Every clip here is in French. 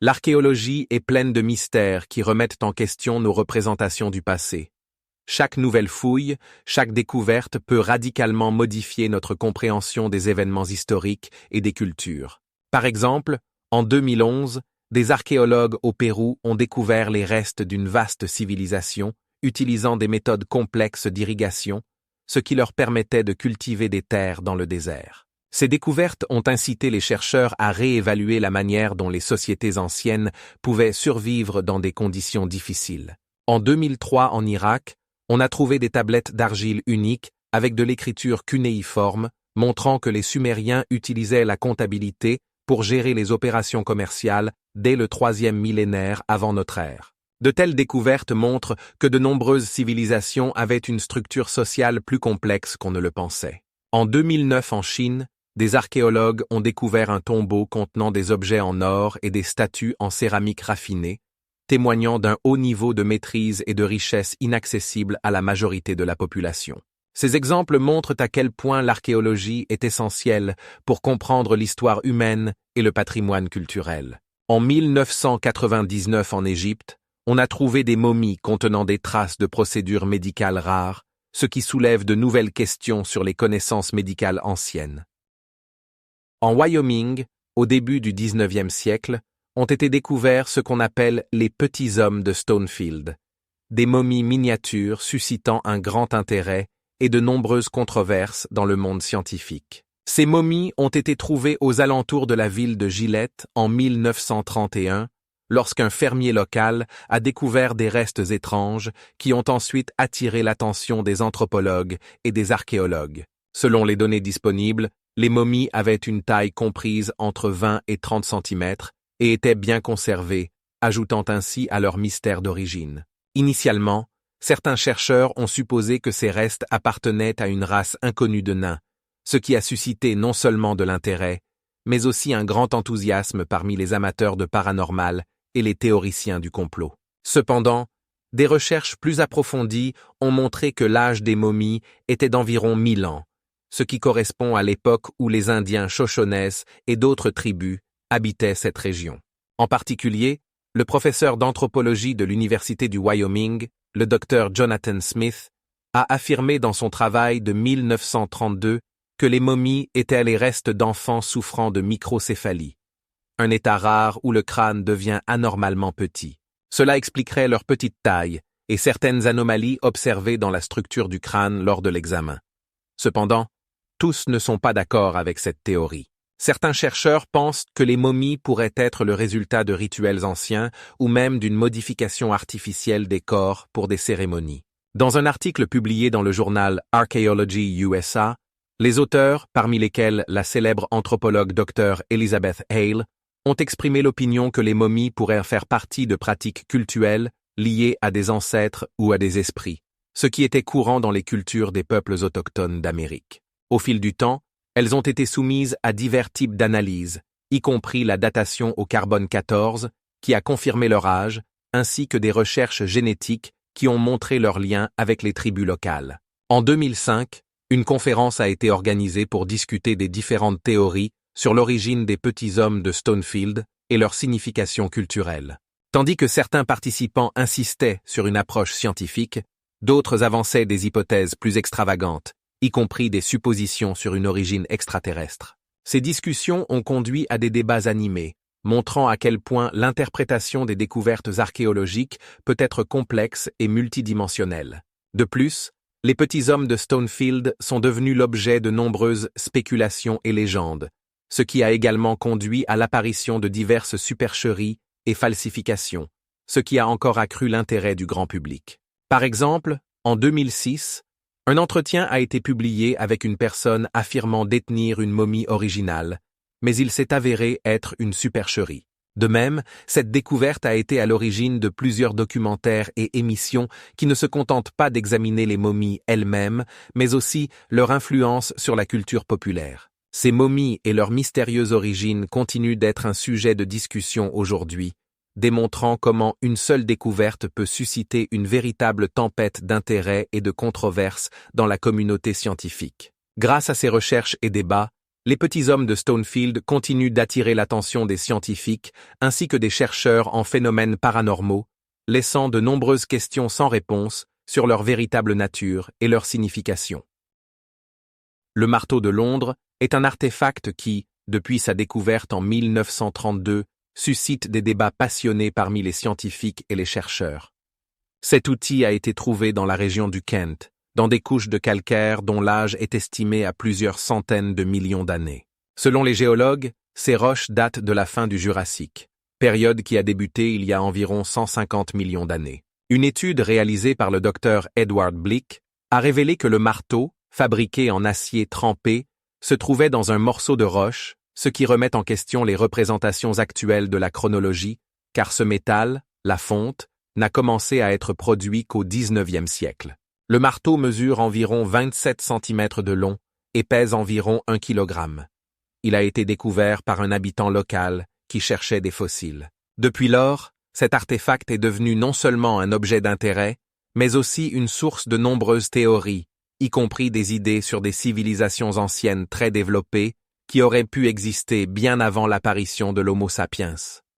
L'archéologie est pleine de mystères qui remettent en question nos représentations du passé. Chaque nouvelle fouille, chaque découverte peut radicalement modifier notre compréhension des événements historiques et des cultures. Par exemple, en 2011, des archéologues au Pérou ont découvert les restes d'une vaste civilisation, utilisant des méthodes complexes d'irrigation, ce qui leur permettait de cultiver des terres dans le désert. Ces découvertes ont incité les chercheurs à réévaluer la manière dont les sociétés anciennes pouvaient survivre dans des conditions difficiles. En 2003, en Irak, on a trouvé des tablettes d'argile uniques avec de l'écriture cunéiforme, montrant que les Sumériens utilisaient la comptabilité pour gérer les opérations commerciales dès le 3e millénaire avant notre ère. De telles découvertes montrent que de nombreuses civilisations avaient une structure sociale plus complexe qu'on ne le pensait. En 2009 en Chine, des archéologues ont découvert un tombeau contenant des objets en or et des statues en céramique raffinée, témoignant d'un haut niveau de maîtrise et de richesse inaccessible à la majorité de la population. Ces exemples montrent à quel point l'archéologie est essentielle pour comprendre l'histoire humaine et le patrimoine culturel. En 1999 en Égypte, on a trouvé des momies contenant des traces de procédures médicales rares, ce qui soulève de nouvelles questions sur les connaissances médicales anciennes. En Wyoming, au début du 19e siècle, ont été découverts ce qu'on appelle les petits hommes de Stonefield, des momies miniatures suscitant un grand intérêt et de nombreuses controverses dans le monde scientifique. Ces momies ont été trouvées aux alentours de la ville de Gillette en 1931, lorsqu'un fermier local a découvert des restes étranges qui ont ensuite attiré l'attention des anthropologues et des archéologues. Selon les données disponibles, les momies avaient une taille comprise entre 20 et 30 cm et étaient bien conservées, ajoutant ainsi à leur mystère d'origine. Initialement, certains chercheurs ont supposé que ces restes appartenaient à une race inconnue de nains, ce qui a suscité non seulement de l'intérêt, mais aussi un grand enthousiasme parmi les amateurs de paranormal et les théoriciens du complot. Cependant, des recherches plus approfondies ont montré que l'âge des momies était d'environ 1000 ans, ce qui correspond à l'époque où les Indiens Shoshones et d'autres tribus habitaient cette région. En particulier, le professeur d'anthropologie de l'Université du Wyoming, le docteur Jonathan Smith, a affirmé dans son travail de 1932 que les momies étaient les restes d'enfants souffrant de microcéphalie, un état rare où le crâne devient anormalement petit. Cela expliquerait leur petite taille et certaines anomalies observées dans la structure du crâne lors de l'examen. Cependant, tous ne sont pas d'accord avec cette théorie. Certains chercheurs pensent que les momies pourraient être le résultat de rituels anciens ou même d'une modification artificielle des corps pour des cérémonies. Dans un article publié dans le journal Archaeology USA, les auteurs, parmi lesquels la célèbre anthropologue Dr. Elizabeth Hale, ont exprimé l'opinion que les momies pourraient faire partie de pratiques cultuelles liées à des ancêtres ou à des esprits, ce qui était courant dans les cultures des peuples autochtones d'Amérique. Au fil du temps, elles ont été soumises à divers types d'analyses, y compris la datation au carbone 14, qui a confirmé leur âge, ainsi que des recherches génétiques qui ont montré leur lien avec les tribus locales. En 2005, une conférence a été organisée pour discuter des différentes théories sur l'origine des petits hommes de Stonefield et leur signification culturelle. Tandis que certains participants insistaient sur une approche scientifique, d'autres avançaient des hypothèses plus extravagantes, y compris des suppositions sur une origine extraterrestre. Ces discussions ont conduit à des débats animés, montrant à quel point l'interprétation des découvertes archéologiques peut être complexe et multidimensionnelle. De plus, les petits hommes de Stonefield sont devenus l'objet de nombreuses spéculations et légendes, ce qui a également conduit à l'apparition de diverses supercheries et falsifications, ce qui a encore accru l'intérêt du grand public. Par exemple, en 2006, un entretien a été publié avec une personne affirmant détenir une momie originale, mais il s'est avéré être une supercherie. De même, cette découverte a été à l'origine de plusieurs documentaires et émissions qui ne se contentent pas d'examiner les momies elles-mêmes, mais aussi leur influence sur la culture populaire. Ces momies et leur mystérieuse origine continuent d'être un sujet de discussion aujourd'hui, démontrant comment une seule découverte peut susciter une véritable tempête d'intérêt et de controverses dans la communauté scientifique. Grâce à ces recherches et débats, Les petits hommes de Stonefield continuent d'attirer l'attention des scientifiques ainsi que des chercheurs en phénomènes paranormaux, laissant de nombreuses questions sans réponse sur leur véritable nature et leur signification. Le marteau de Londres est un artefact qui, depuis sa découverte en 1932, suscite des débats passionnés parmi les scientifiques et les chercheurs. Cet outil a été trouvé dans la région du Kent, dans des couches de calcaire dont l'âge est estimé à plusieurs centaines de millions d'années. Selon les géologues, ces roches datent de la fin du Jurassique, période qui a débuté il y a environ 150 millions d'années. Une étude réalisée par le docteur Edward Blick a révélé que le marteau, fabriqué en acier trempé, se trouvait dans un morceau de roche, ce qui remet en question les représentations actuelles de la chronologie, car ce métal, la fonte, n'a commencé à être produit qu'au XIXe siècle. Le marteau mesure environ 27 cm de long et pèse environ 1 kg. Il a été découvert par un habitant local qui cherchait des fossiles. Depuis lors, cet artefact est devenu non seulement un objet d'intérêt, mais aussi une source de nombreuses théories, y compris des idées sur des civilisations anciennes très développées qui auraient pu exister bien avant l'apparition de l'Homo sapiens.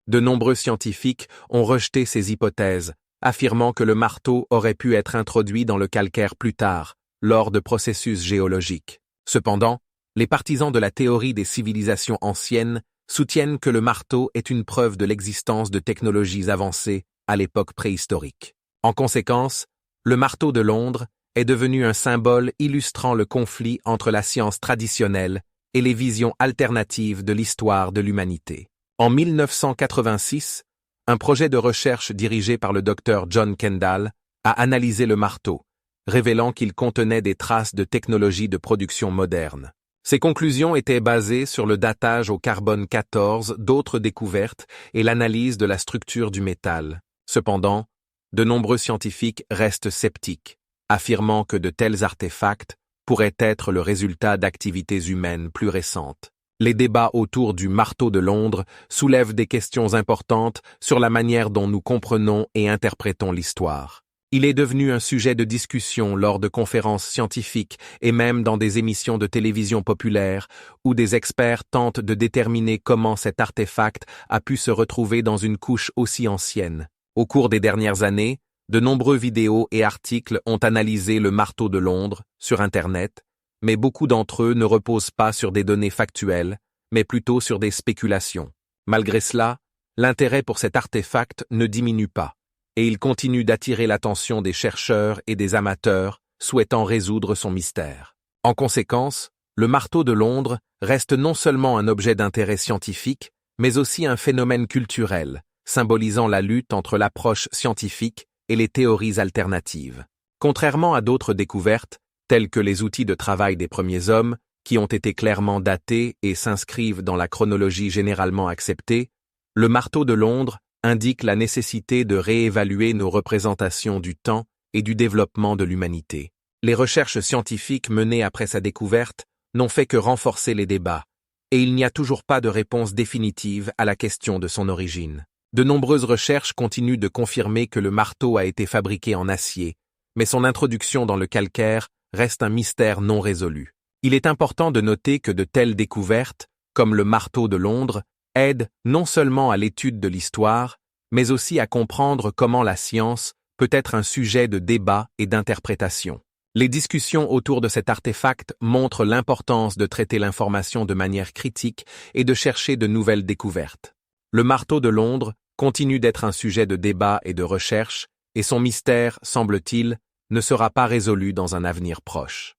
De nombreux scientifiques ont rejeté ces hypothèses, affirmant que le marteau aurait pu être introduit dans le calcaire plus tard, lors de processus géologiques. Cependant, les partisans de la théorie des civilisations anciennes soutiennent que le marteau est une preuve de l'existence de technologies avancées à l'époque préhistorique. En conséquence, le marteau de Londres est devenu un symbole illustrant le conflit entre la science traditionnelle et les visions alternatives de l'histoire de l'humanité. En 1986, un projet de recherche dirigé par le docteur John Kendall a analysé le marteau, révélant qu'il contenait des traces de technologies de production moderne. Ces conclusions étaient basées sur le datage au carbone 14 d'autres découvertes et l'analyse de la structure du métal. Cependant, de nombreux scientifiques restent sceptiques, affirmant que de tels artefacts pourraient être le résultat d'activités humaines plus récentes. Les débats autour du marteau de Londres soulèvent des questions importantes sur la manière dont nous comprenons et interprétons l'histoire. Il est devenu un sujet de discussion lors de conférences scientifiques et même dans des émissions de télévision populaires où des experts tentent de déterminer comment cet artefact a pu se retrouver dans une couche aussi ancienne. Au cours des dernières années, de nombreux vidéos et articles ont analysé le marteau de Londres sur Internet, mais beaucoup d'entre eux ne reposent pas sur des données factuelles, mais plutôt sur des spéculations. Malgré cela, l'intérêt pour cet artefact ne diminue pas, et il continue d'attirer l'attention des chercheurs et des amateurs souhaitant résoudre son mystère. En conséquence, le marteau de Londres reste non seulement un objet d'intérêt scientifique, mais aussi un phénomène culturel, symbolisant la lutte entre l'approche scientifique et les théories alternatives. Contrairement à d'autres découvertes, tels que les outils de travail des premiers hommes, qui ont été clairement datés et s'inscrivent dans la chronologie généralement acceptée, le marteau de Londres indique la nécessité de réévaluer nos représentations du temps et du développement de l'humanité. Les recherches scientifiques menées après sa découverte n'ont fait que renforcer les débats, et il n'y a toujours pas de réponse définitive à la question de son origine. De nombreuses recherches continuent de confirmer que le marteau a été fabriqué en acier, mais son introduction dans le calcaire reste un mystère non résolu. Il est important de noter que de telles découvertes, comme le marteau de Londres, aident non seulement à l'étude de l'histoire, mais aussi à comprendre comment la science peut être un sujet de débat et d'interprétation. Les discussions autour de cet artefact montrent l'importance de traiter l'information de manière critique et de chercher de nouvelles découvertes. Le marteau de Londres continue d'être un sujet de débat et de recherche, et son mystère, semble-t-il, ne sera pas résolu dans un avenir proche.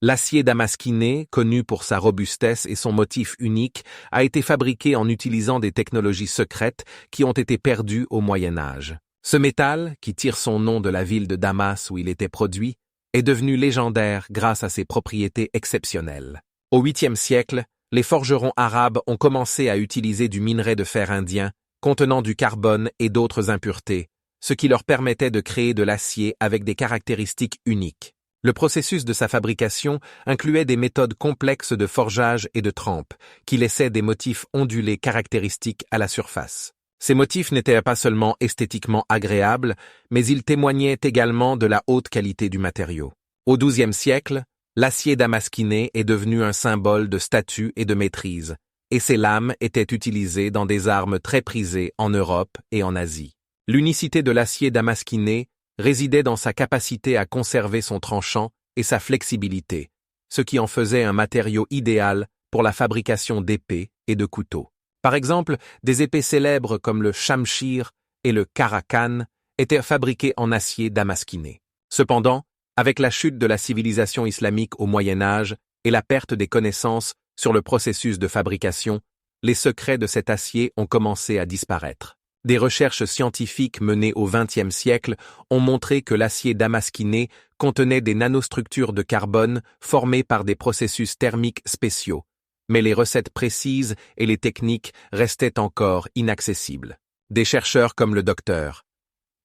L'acier damasquiné, connu pour sa robustesse et son motif unique, a été fabriqué en utilisant des technologies secrètes qui ont été perdues au Moyen Âge. Ce métal, qui tire son nom de la ville de Damas où il était produit, est devenu légendaire grâce à ses propriétés exceptionnelles. Au 8e siècle, les forgerons arabes ont commencé à utiliser du minerai de fer indien, contenant du carbone et d'autres impuretés, ce qui leur permettait de créer de l'acier avec des caractéristiques uniques. Le processus de sa fabrication incluait des méthodes complexes de forgeage et de trempe, qui laissaient des motifs ondulés caractéristiques à la surface. Ces motifs n'étaient pas seulement esthétiquement agréables, mais ils témoignaient également de la haute qualité du matériau. Au XIIe siècle, L'acier damasquiné est devenu un symbole de statut et de maîtrise, et ses lames étaient utilisées dans des armes très prisées en Europe et en Asie. L'unicité de l'acier damasquiné résidait dans sa capacité à conserver son tranchant et sa flexibilité, ce qui en faisait un matériau idéal pour la fabrication d'épées et de couteaux. Par exemple, des épées célèbres comme le Shamshir et le Karakan étaient fabriquées en acier damasquiné. Cependant, avec la chute de la civilisation islamique au Moyen Âge et la perte des connaissances sur le processus de fabrication, les secrets de cet acier ont commencé à disparaître. Des recherches scientifiques menées au XXe siècle ont montré que l'acier damasquiné contenait des nanostructures de carbone formées par des processus thermiques spéciaux, mais les recettes précises et les techniques restaient encore inaccessibles. Des chercheurs comme le Dr.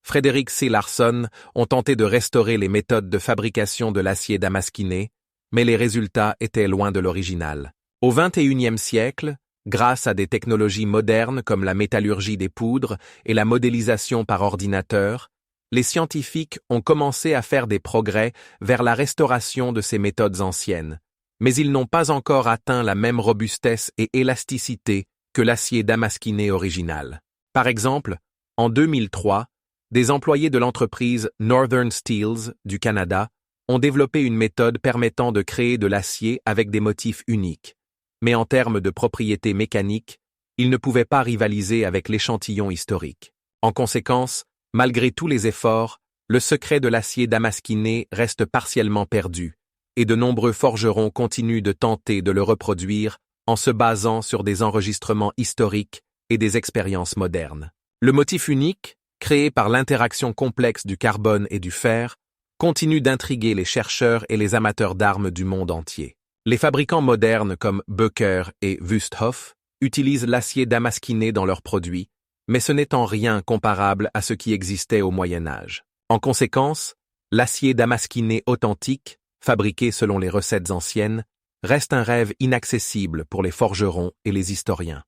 Frederick C. Larson ont tenté de restaurer les méthodes de fabrication de l'acier damasquiné, mais les résultats étaient loin de l'original. Au XXIe siècle, grâce à des technologies modernes comme la métallurgie des poudres et la modélisation par ordinateur, les scientifiques ont commencé à faire des progrès vers la restauration de ces méthodes anciennes, mais ils n'ont pas encore atteint la même robustesse et élasticité que l'acier damasquiné original. Par exemple, en 2003, des employés de l'entreprise Northern Steels du Canada ont développé une méthode permettant de créer de l'acier avec des motifs uniques. Mais en termes de propriétés mécaniques, ils ne pouvaient pas rivaliser avec l'échantillon historique. En conséquence, malgré tous les efforts, le secret de l'acier damasquiné reste partiellement perdu, et de nombreux forgerons continuent de tenter de le reproduire en se basant sur des enregistrements historiques et des expériences modernes. Le motif unique, créé par l'interaction complexe du carbone et du fer, continue d'intriguer les chercheurs et les amateurs d'armes du monde entier. Les fabricants modernes comme Böker et Wüsthof utilisent l'acier damasquiné dans leurs produits, mais ce n'est en rien comparable à ce qui existait au Moyen Âge. En conséquence, l'acier damasquiné authentique, fabriqué selon les recettes anciennes, reste un rêve inaccessible pour les forgerons et les historiens.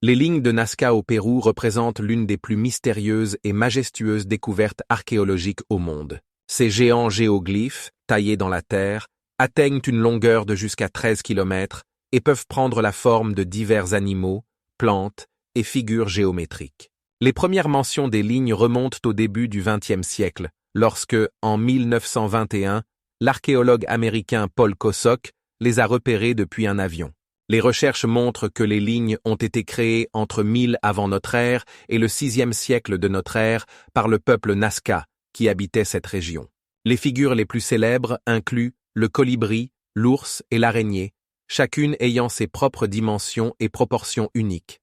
Les lignes de Nazca au Pérou représentent l'une des plus mystérieuses et majestueuses découvertes archéologiques au monde. Ces géants géoglyphes, taillés dans la terre, atteignent une longueur de jusqu'à 13 km et peuvent prendre la forme de divers animaux, plantes et figures géométriques. Les premières mentions des lignes remontent au début du XXe siècle, lorsque, en 1921, l'archéologue américain Paul Kosok les a repérées depuis un avion. Les recherches montrent que les lignes ont été créées entre 1000 avant notre ère et le 6e siècle de notre ère par le peuple Nazca qui habitait cette région. Les figures les plus célèbres incluent le colibri, l'ours et l'araignée, chacune ayant ses propres dimensions et proportions uniques.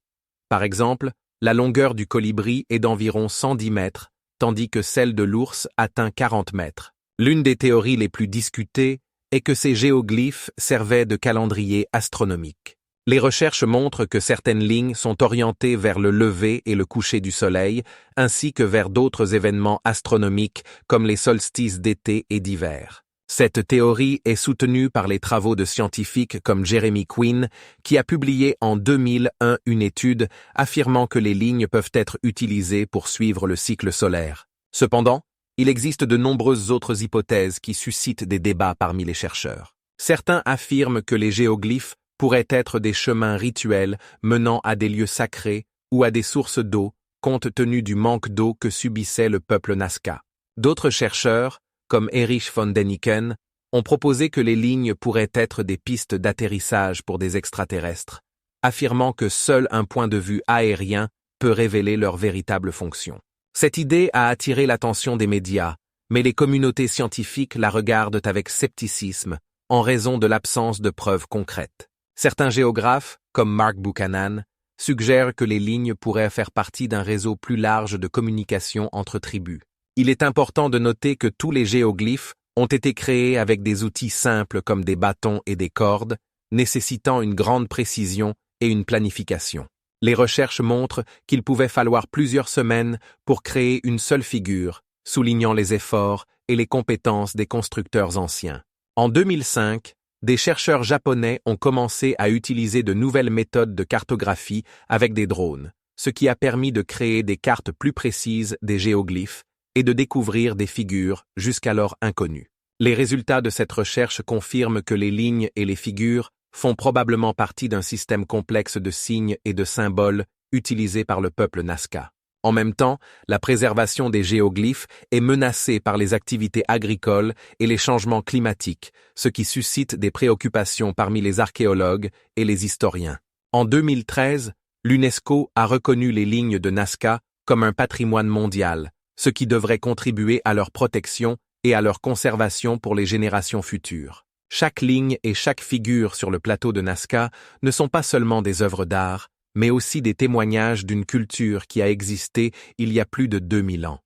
Par exemple, la longueur du colibri est d'environ 110 mètres, tandis que celle de l'ours atteint 40 mètres. L'une des théories les plus discutées est que ces géoglyphes servaient de calendrier astronomique. Les recherches montrent que certaines lignes sont orientées vers le lever et le coucher du soleil, ainsi que vers d'autres événements astronomiques comme les solstices d'été et d'hiver. Cette théorie est soutenue par les travaux de scientifiques comme Jeremy Quinn, qui a publié en 2001 une étude affirmant que les lignes peuvent être utilisées pour suivre le cycle solaire. Cependant, il existe de nombreuses autres hypothèses qui suscitent des débats parmi les chercheurs. Certains affirment que les géoglyphes pourraient être des chemins rituels menant à des lieux sacrés ou à des sources d'eau, compte tenu du manque d'eau que subissait le peuple Nazca. D'autres chercheurs, comme Erich von Däniken, ont proposé que les lignes pourraient être des pistes d'atterrissage pour des extraterrestres, affirmant que seul un point de vue aérien peut révéler leur véritable fonction. Cette idée a attiré l'attention des médias, mais les communautés scientifiques la regardent avec scepticisme en raison de l'absence de preuves concrètes. Certains géographes, comme Mark Buchanan, suggèrent que les lignes pourraient faire partie d'un réseau plus large de communication entre tribus. Il est important de noter que tous les géoglyphes ont été créés avec des outils simples comme des bâtons et des cordes, nécessitant une grande précision et une planification. Les recherches montrent qu'il pouvait falloir plusieurs semaines pour créer une seule figure, soulignant les efforts et les compétences des constructeurs anciens. En 2005, des chercheurs japonais ont commencé à utiliser de nouvelles méthodes de cartographie avec des drones, ce qui a permis de créer des cartes plus précises des géoglyphes et de découvrir des figures jusqu'alors inconnues. Les résultats de cette recherche confirment que les lignes et les figures font probablement partie d'un système complexe de signes et de symboles utilisés par le peuple Nazca. En même temps, la préservation des géoglyphes est menacée par les activités agricoles et les changements climatiques, ce qui suscite des préoccupations parmi les archéologues et les historiens. En 2013, l'UNESCO a reconnu les lignes de Nazca comme un patrimoine mondial, ce qui devrait contribuer à leur protection et à leur conservation pour les générations futures. Chaque ligne et chaque figure sur le plateau de Nazca ne sont pas seulement des œuvres d'art, mais aussi des témoignages d'une culture qui a existé il y a plus de 2000 ans.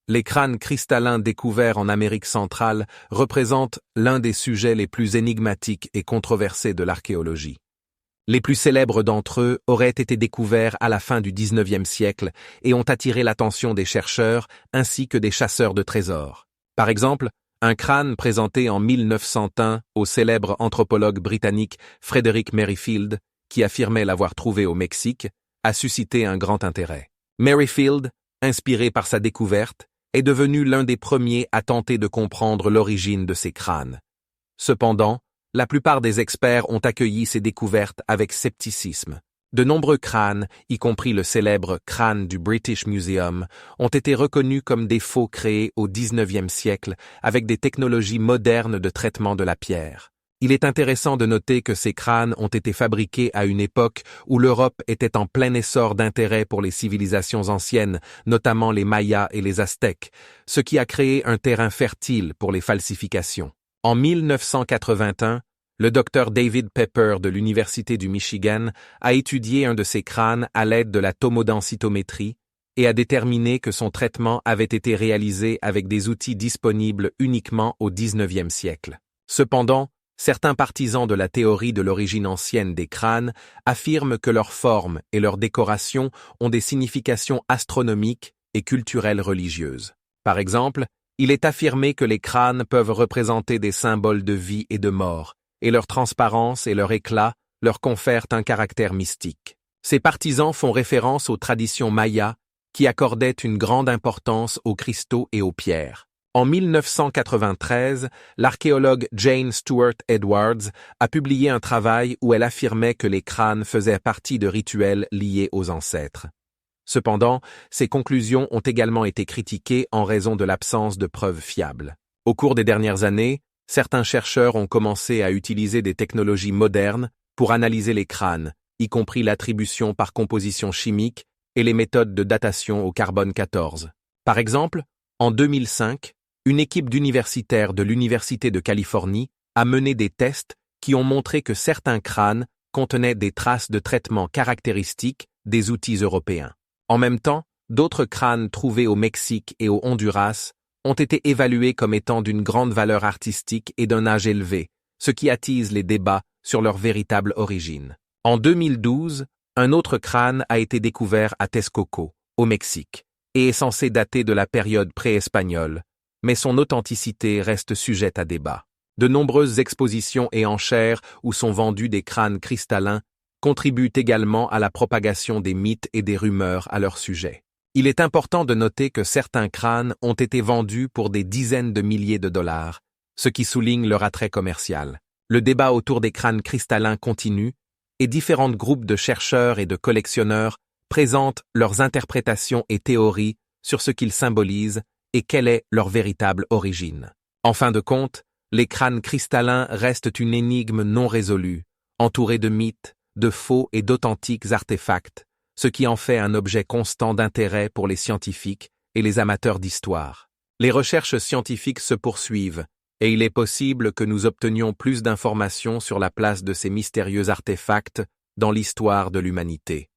Les crânes cristallins découverts en Amérique centrale représentent l'un des sujets les plus énigmatiques et controversés de l'archéologie. Les plus célèbres d'entre eux auraient été découverts à la fin du XIXe siècle et ont attiré l'attention des chercheurs ainsi que des chasseurs de trésors. Par exemple, un crâne présenté en 1901 au célèbre anthropologue britannique Frederick Merrifield, qui affirmait l'avoir trouvé au Mexique, a suscité un grand intérêt. Merrifield, inspiré par sa découverte, est devenu l'un des premiers à tenter de comprendre l'origine de ces crânes. Cependant, la plupart des experts ont accueilli ces découvertes avec scepticisme. De nombreux crânes, y compris le célèbre crâne du British Museum, ont été reconnus comme des faux créés au XIXe siècle avec des technologies modernes de traitement de la pierre. Il est intéressant de noter que ces crânes ont été fabriqués à une époque où l'Europe était en plein essor d'intérêt pour les civilisations anciennes, notamment les Mayas et les Aztèques, ce qui a créé un terrain fertile pour les falsifications. En 1981, le docteur David Pepper de l'Université du Michigan a étudié un de ces crânes à l'aide de la tomodensitométrie et a déterminé que son traitement avait été réalisé avec des outils disponibles uniquement au XIXe siècle. Cependant, certains partisans de la théorie de l'origine ancienne des crânes affirment que leur forme et leur décoration ont des significations astronomiques et culturelles religieuses. Par exemple, il est affirmé que les crânes peuvent représenter des symboles de vie et de mort, et leur transparence et leur éclat leur confèrent un caractère mystique. Ces partisans font référence aux traditions mayas qui accordaient une grande importance aux cristaux et aux pierres. En 1993, l'archéologue Jane Stewart Edwards a publié un travail où elle affirmait que les crânes faisaient partie de rituels liés aux ancêtres. Cependant, ces conclusions ont également été critiquées en raison de l'absence de preuves fiables. Au cours des dernières années, certains chercheurs ont commencé à utiliser des technologies modernes pour analyser les crânes, y compris l'attribution par composition chimique et les méthodes de datation au carbone 14. Par exemple, en 2005, une équipe d'universitaires de l'Université de Californie a mené des tests qui ont montré que certains crânes contenaient des traces de traitement caractéristiques des outils européens. En même temps, d'autres crânes trouvés au Mexique et au Honduras ont été évalués comme étant d'une grande valeur artistique et d'un âge élevé, ce qui attise les débats sur leur véritable origine. En 2012, un autre crâne a été découvert à Texcoco, au Mexique, et est censé dater de la période pré-espagnole, mais son authenticité reste sujette à débat. De nombreuses expositions et enchères où sont vendus des crânes cristallins contribuent également à la propagation des mythes et des rumeurs à leur sujet. Il est important de noter que certains crânes ont été vendus pour des dizaines de milliers de dollars, ce qui souligne leur attrait commercial. Le débat autour des crânes cristallins continue, et différents groupes de chercheurs et de collectionneurs présentent leurs interprétations et théories sur ce qu'ils symbolisent et quelle est leur véritable origine. En fin de compte, les crânes cristallins restent une énigme non résolue, entourée de mythes, de faux et d'authentiques artefacts, ce qui en fait un objet constant d'intérêt pour les scientifiques et les amateurs d'histoire. Les recherches scientifiques se poursuivent, et il est possible que nous obtenions plus d'informations sur la place de ces mystérieux artefacts dans l'histoire de l'humanité.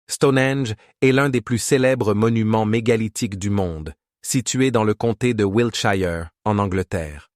Stonehenge est l'un des plus célèbres monuments mégalithiques du monde, situé dans le comté de Wiltshire, en Angleterre.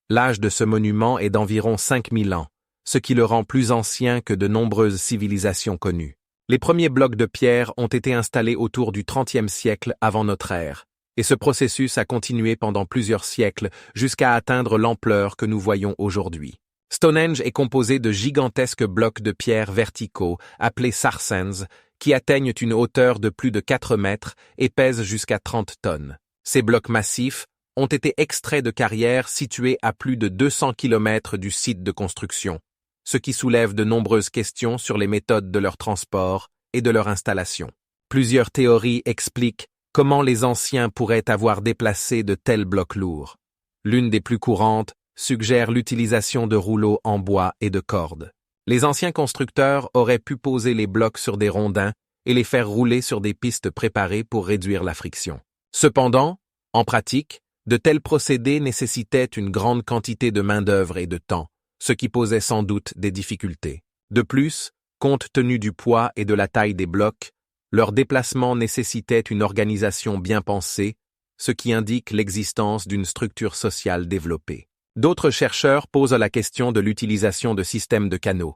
L'âge de ce monument est d'environ 5000 ans, ce qui le rend plus ancien que de nombreuses civilisations connues. Les premiers blocs de pierre ont été installés autour du XXe siècle avant notre ère, et ce processus a continué pendant plusieurs siècles jusqu'à atteindre l'ampleur que nous voyons aujourd'hui. Stonehenge est composé de gigantesques blocs de pierre verticaux, appelés sarsens, qui atteignent une hauteur de plus de 4 mètres et pèsent jusqu'à 30 tonnes. Ces blocs massifs ont été extraits de carrières situées à plus de 200 km du site de construction, ce qui soulève de nombreuses questions sur les méthodes de leur transport et de leur installation. Plusieurs théories expliquent comment les anciens pourraient avoir déplacé de tels blocs lourds. L'une des plus courantes suggère l'utilisation de rouleaux en bois et de cordes. Les anciens constructeurs auraient pu poser les blocs sur des rondins et les faire rouler sur des pistes préparées pour réduire la friction. Cependant, en pratique, de tels procédés nécessitaient une grande quantité de main-d'œuvre et de temps, ce qui posait sans doute des difficultés. De plus, compte tenu du poids et de la taille des blocs, leur déplacement nécessitait une organisation bien pensée, ce qui indique l'existence d'une structure sociale développée. D'autres chercheurs posent la question de l'utilisation de systèmes de canaux.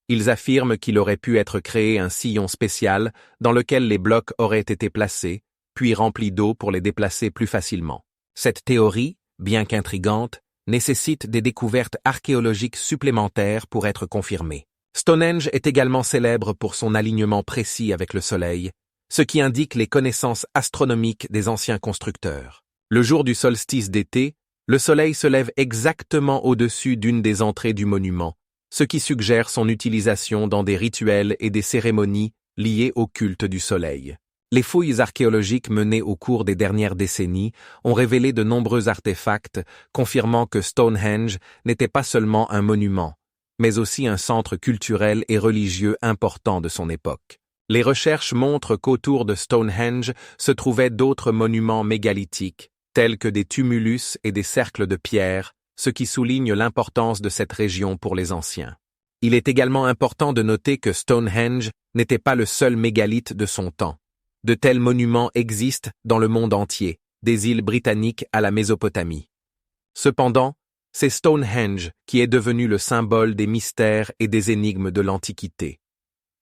Ils affirment qu'il aurait pu être créé un sillon spécial dans lequel les blocs auraient été placés, puis remplis d'eau pour les déplacer plus facilement. Cette théorie, bien qu'intrigante, nécessite des découvertes archéologiques supplémentaires pour être confirmée. Stonehenge est également célèbre pour son alignement précis avec le Soleil, ce qui indique les connaissances astronomiques des anciens constructeurs. Le jour du solstice d'été, le Soleil se lève exactement au-dessus d'une des entrées du monument, ce qui suggère son utilisation dans des rituels et des cérémonies liées au culte du Soleil. Les fouilles archéologiques menées au cours des dernières décennies ont révélé de nombreux artefacts confirmant que Stonehenge n'était pas seulement un monument, mais aussi un centre culturel et religieux important de son époque. Les recherches montrent qu'autour de Stonehenge se trouvaient d'autres monuments mégalithiques, tels que des tumulus et des cercles de pierre, ce qui souligne l'importance de cette région pour les anciens. Il est également important de noter que Stonehenge n'était pas le seul mégalithe de son temps. De tels monuments existent dans le monde entier, des îles britanniques à la Mésopotamie. Cependant, c'est Stonehenge qui est devenu le symbole des mystères et des énigmes de l'Antiquité.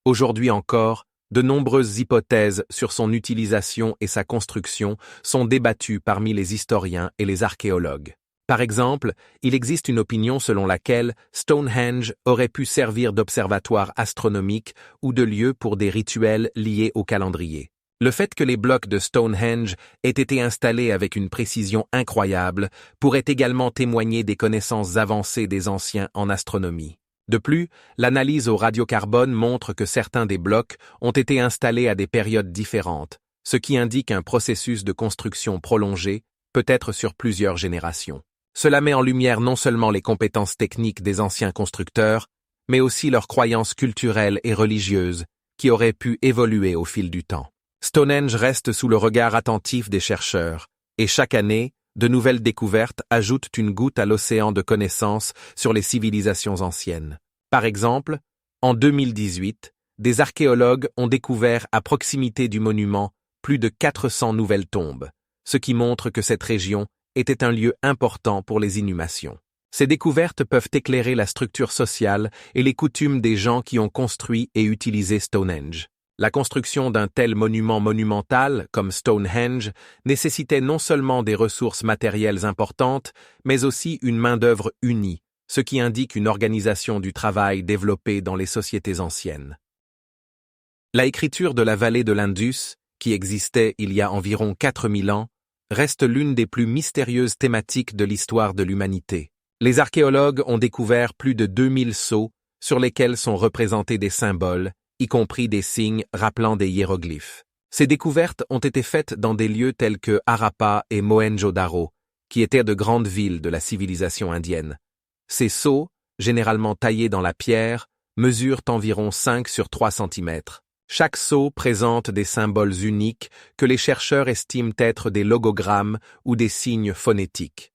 Aujourd'hui encore, de nombreuses hypothèses sur son utilisation et sa construction sont débattues parmi les historiens et les archéologues. Par exemple, il existe une opinion selon laquelle Stonehenge aurait pu servir d'observatoire astronomique ou de lieu pour des rituels liés au calendrier. Le fait que les blocs de Stonehenge aient été installés avec une précision incroyable pourrait également témoigner des connaissances avancées des anciens en astronomie. De plus, l'analyse au radiocarbone montre que certains des blocs ont été installés à des périodes différentes, ce qui indique un processus de construction prolongé, peut-être sur plusieurs générations. Cela met en lumière non seulement les compétences techniques des anciens constructeurs, mais aussi leurs croyances culturelles et religieuses, qui auraient pu évoluer au fil du temps. Stonehenge reste sous le regard attentif des chercheurs, et chaque année, de nouvelles découvertes ajoutent une goutte à l'océan de connaissances sur les civilisations anciennes. Par exemple, en 2018, des archéologues ont découvert à proximité du monument plus de 400 nouvelles tombes, ce qui montre que cette région était un lieu important pour les inhumations. Ces découvertes peuvent éclairer la structure sociale et les coutumes des gens qui ont construit et utilisé Stonehenge. La construction d'un tel monument monumental, comme Stonehenge, nécessitait non seulement des ressources matérielles importantes, mais aussi une main-d'œuvre unie, ce qui indique une organisation du travail développée dans les sociétés anciennes. La écriture de la vallée de l'Indus, qui existait il y a environ 4000 ans, reste l'une des plus mystérieuses thématiques de l'histoire de l'humanité. Les archéologues ont découvert plus de 2000 sceaux sur lesquels sont représentés des symboles, y compris des signes rappelant des hiéroglyphes. Ces découvertes ont été faites dans des lieux tels que Harappa et Mohenjo-Daro, qui étaient de grandes villes de la civilisation indienne. Ces sceaux, généralement taillés dans la pierre, mesurent environ 5 sur 3 cm. Chaque sceau présente des symboles uniques que les chercheurs estiment être des logogrammes ou des signes phonétiques.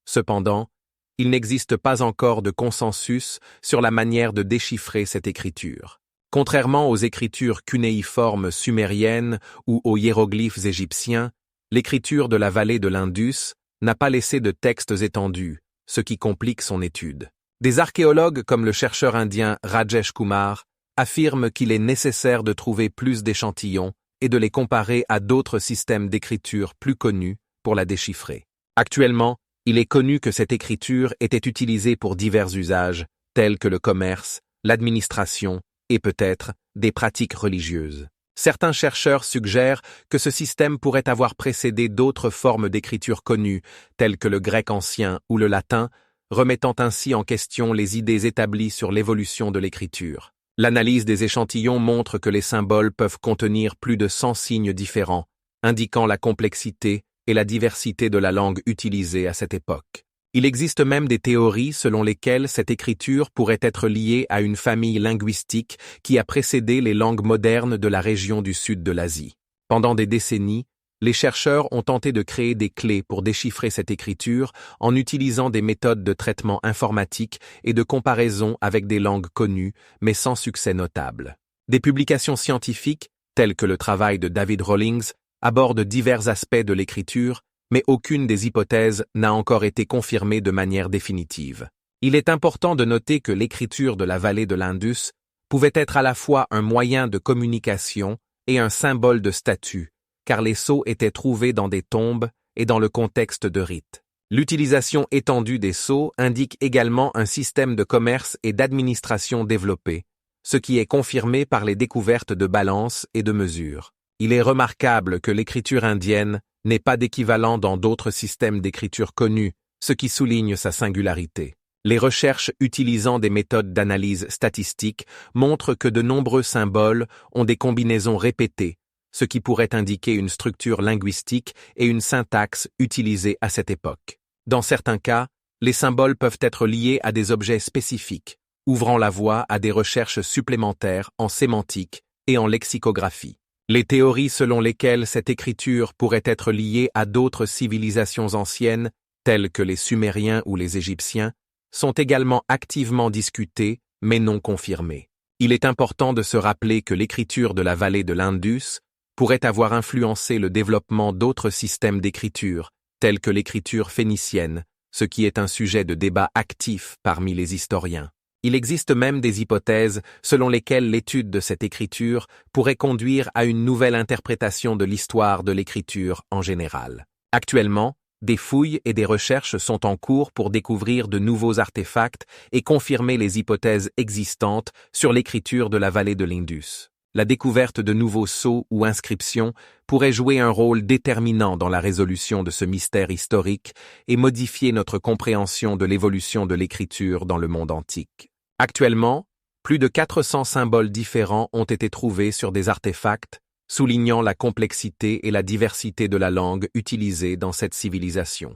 Cependant, il n'existe pas encore de consensus sur la manière de déchiffrer cette écriture. Contrairement aux écritures cunéiformes sumériennes ou aux hiéroglyphes égyptiens, l'écriture de la vallée de l'Indus n'a pas laissé de textes étendus, ce qui complique son étude. Des archéologues comme le chercheur indien Rajesh Kumar affirment qu'il est nécessaire de trouver plus d'échantillons et de les comparer à d'autres systèmes d'écriture plus connus pour la déchiffrer. Actuellement, il est connu que cette écriture était utilisée pour divers usages, tels que le commerce, l'administration, et peut-être des pratiques religieuses. Certains chercheurs suggèrent que ce système pourrait avoir précédé d'autres formes d'écriture connues, telles que le grec ancien ou le latin, remettant ainsi en question les idées établies sur l'évolution de l'écriture. L'analyse des échantillons montre que les symboles peuvent contenir plus de 100 signes différents, indiquant la complexité et la diversité de la langue utilisée à cette époque. Il existe même des théories selon lesquelles cette écriture pourrait être liée à une famille linguistique qui a précédé les langues modernes de la région du sud de l'Asie. Pendant des décennies, les chercheurs ont tenté de créer des clés pour déchiffrer cette écriture en utilisant des méthodes de traitement informatique et de comparaison avec des langues connues, mais sans succès notable. Des publications scientifiques, telles que le travail de David Rawlings, abordent divers aspects de l'écriture, mais aucune des hypothèses n'a encore été confirmée de manière définitive. Il est important de noter que l'écriture de la vallée de l'Indus pouvait être à la fois un moyen de communication et un symbole de statut, car les sceaux étaient trouvés dans des tombes et dans le contexte de rites. L'utilisation étendue des sceaux indique également un système de commerce et d'administration développé, ce qui est confirmé par les découvertes de balances et de mesures. Il est remarquable que l'écriture indienne n'est pas d'équivalent dans d'autres systèmes d'écriture connus, ce qui souligne sa singularité. Les recherches utilisant des méthodes d'analyse statistique montrent que de nombreux symboles ont des combinaisons répétées, ce qui pourrait indiquer une structure linguistique et une syntaxe utilisées à cette époque. Dans certains cas, les symboles peuvent être liés à des objets spécifiques, ouvrant la voie à des recherches supplémentaires en sémantique et en lexicographie. Les théories selon lesquelles cette écriture pourrait être liée à d'autres civilisations anciennes, telles que les Sumériens ou les Égyptiens, sont également activement discutées, mais non confirmées. Il est important de se rappeler que l'écriture de la vallée de l'Indus pourrait avoir influencé le développement d'autres systèmes d'écriture, tels que l'écriture phénicienne, ce qui est un sujet de débat actif parmi les historiens. Il existe même des hypothèses selon lesquelles l'étude de cette écriture pourrait conduire à une nouvelle interprétation de l'histoire de l'écriture en général. Actuellement, des fouilles et des recherches sont en cours pour découvrir de nouveaux artefacts et confirmer les hypothèses existantes sur l'écriture de la vallée de l'Indus. La découverte de nouveaux sceaux ou inscriptions pourrait jouer un rôle déterminant dans la résolution de ce mystère historique et modifier notre compréhension de l'évolution de l'écriture dans le monde antique. Actuellement, plus de 400 symboles différents ont été trouvés sur des artefacts, soulignant la complexité et la diversité de la langue utilisée dans cette civilisation.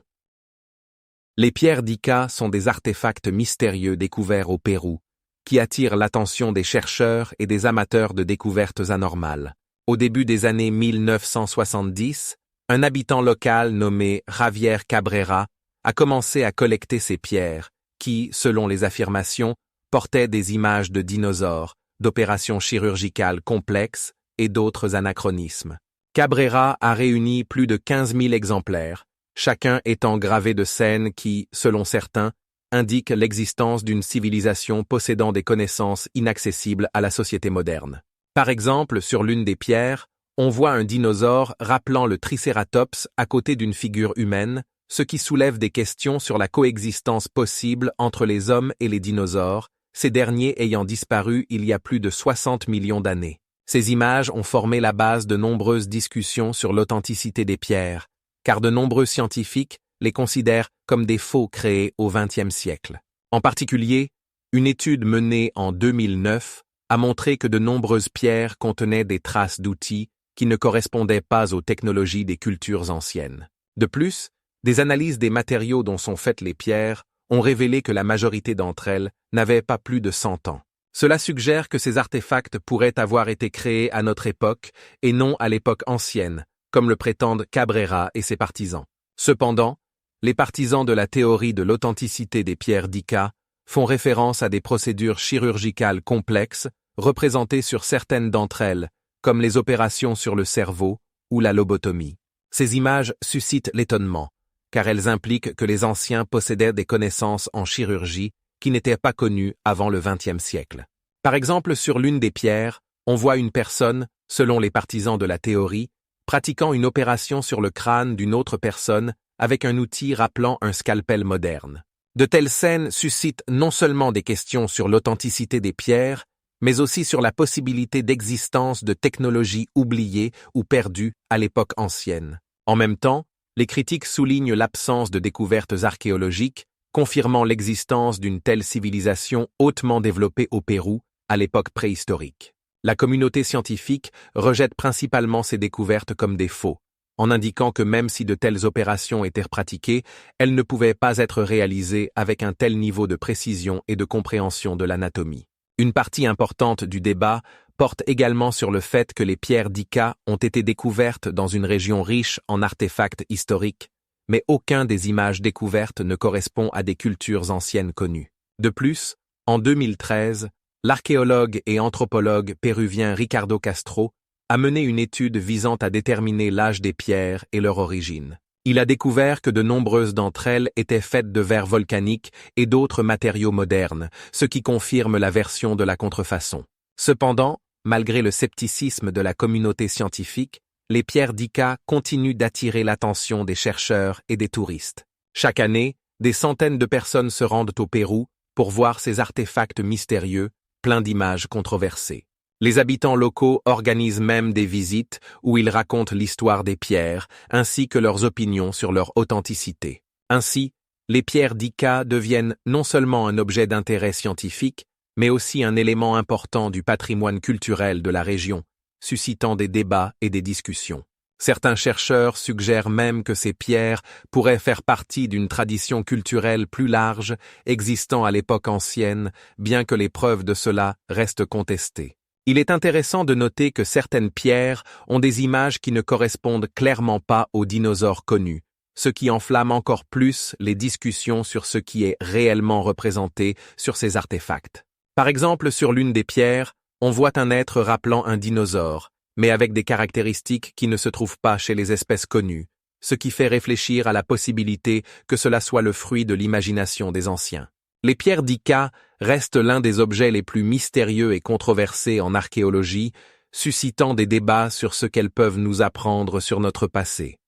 Les pierres d'Ica sont des artefacts mystérieux découverts au Pérou, qui attirent l'attention des chercheurs et des amateurs de découvertes anormales. Au début des années 1970, un habitant local nommé Javier Cabrera a commencé à collecter ces pierres, qui, selon les affirmations, portaient des images de dinosaures, d'opérations chirurgicales complexes et d'autres anachronismes. Cabrera a réuni plus de 15 000 exemplaires, chacun étant gravé de scènes qui, selon certains, indiquent l'existence d'une civilisation possédant des connaissances inaccessibles à la société moderne. Par exemple, sur l'une des pierres, on voit un dinosaure rappelant le Tricératops à côté d'une figure humaine, ce qui soulève des questions sur la coexistence possible entre les hommes et les dinosaures, ces derniers ayant disparu il y a plus de 60 millions d'années. Ces images ont formé la base de nombreuses discussions sur l'authenticité des pierres, car de nombreux scientifiques les considèrent comme des faux créés au XXe siècle. En particulier, une étude menée en 2009 a montré que de nombreuses pierres contenaient des traces d'outils qui ne correspondaient pas aux technologies des cultures anciennes. De plus, des analyses des matériaux dont sont faites les pierres ont révélé que la majorité d'entre elles n'avaient pas plus de 100 ans. Cela suggère que ces artefacts pourraient avoir été créés à notre époque et non à l'époque ancienne, comme le prétendent Cabrera et ses partisans. Cependant, les partisans de la théorie de l'authenticité des pierres d'Ica font référence à des procédures chirurgicales complexes représentées sur certaines d'entre elles, comme les opérations sur le cerveau ou la lobotomie. Ces images suscitent l'étonnement, car elles impliquent que les anciens possédaient des connaissances en chirurgie qui n'étaient pas connues avant le XXe siècle. Par exemple, sur l'une des pierres, on voit une personne, selon les partisans de la théorie, pratiquant une opération sur le crâne d'une autre personne avec un outil rappelant un scalpel moderne. De telles scènes suscitent non seulement des questions sur l'authenticité des pierres, mais aussi sur la possibilité d'existence de technologies oubliées ou perdues à l'époque ancienne. En même temps, les critiques soulignent l'absence de découvertes archéologiques, confirmant l'existence d'une telle civilisation hautement développée au Pérou à l'époque préhistorique. La communauté scientifique rejette principalement ces découvertes comme des faux, en indiquant que même si de telles opérations étaient pratiquées, elles ne pouvaient pas être réalisées avec un tel niveau de précision et de compréhension de l'anatomie. Une partie importante du débat porte également sur le fait que les pierres d'Ica ont été découvertes dans une région riche en artefacts historiques, mais aucun des images découvertes ne correspond à des cultures anciennes connues. De plus, en 2013, l'archéologue et anthropologue péruvien Ricardo Castro a mené une étude visant à déterminer l'âge des pierres et leur origine. Il a découvert que de nombreuses d'entre elles étaient faites de verre volcanique et d'autres matériaux modernes, ce qui confirme la version de la contrefaçon. Cependant, malgré le scepticisme de la communauté scientifique, les pierres d'Ica continuent d'attirer l'attention des chercheurs et des touristes. Chaque année, des centaines de personnes se rendent au Pérou pour voir ces artefacts mystérieux, pleins d'images controversées. Les habitants locaux organisent même des visites où ils racontent l'histoire des pierres ainsi que leurs opinions sur leur authenticité. Ainsi, les pierres d'Ica deviennent non seulement un objet d'intérêt scientifique, mais aussi un élément important du patrimoine culturel de la région, suscitant des débats et des discussions. Certains chercheurs suggèrent même que ces pierres pourraient faire partie d'une tradition culturelle plus large existant à l'époque ancienne, bien que les preuves de cela restent contestées. Il est intéressant de noter que certaines pierres ont des images qui ne correspondent clairement pas aux dinosaures connus, ce qui enflamme encore plus les discussions sur ce qui est réellement représenté sur ces artefacts. Par exemple, sur l'une des pierres, on voit un être rappelant un dinosaure, mais avec des caractéristiques qui ne se trouvent pas chez les espèces connues, ce qui fait réfléchir à la possibilité que cela soit le fruit de l'imagination des anciens. Les pierres d'Ica restent l'un des objets les plus mystérieux et controversés en archéologie, suscitant des débats sur ce qu'elles peuvent nous apprendre sur notre passé.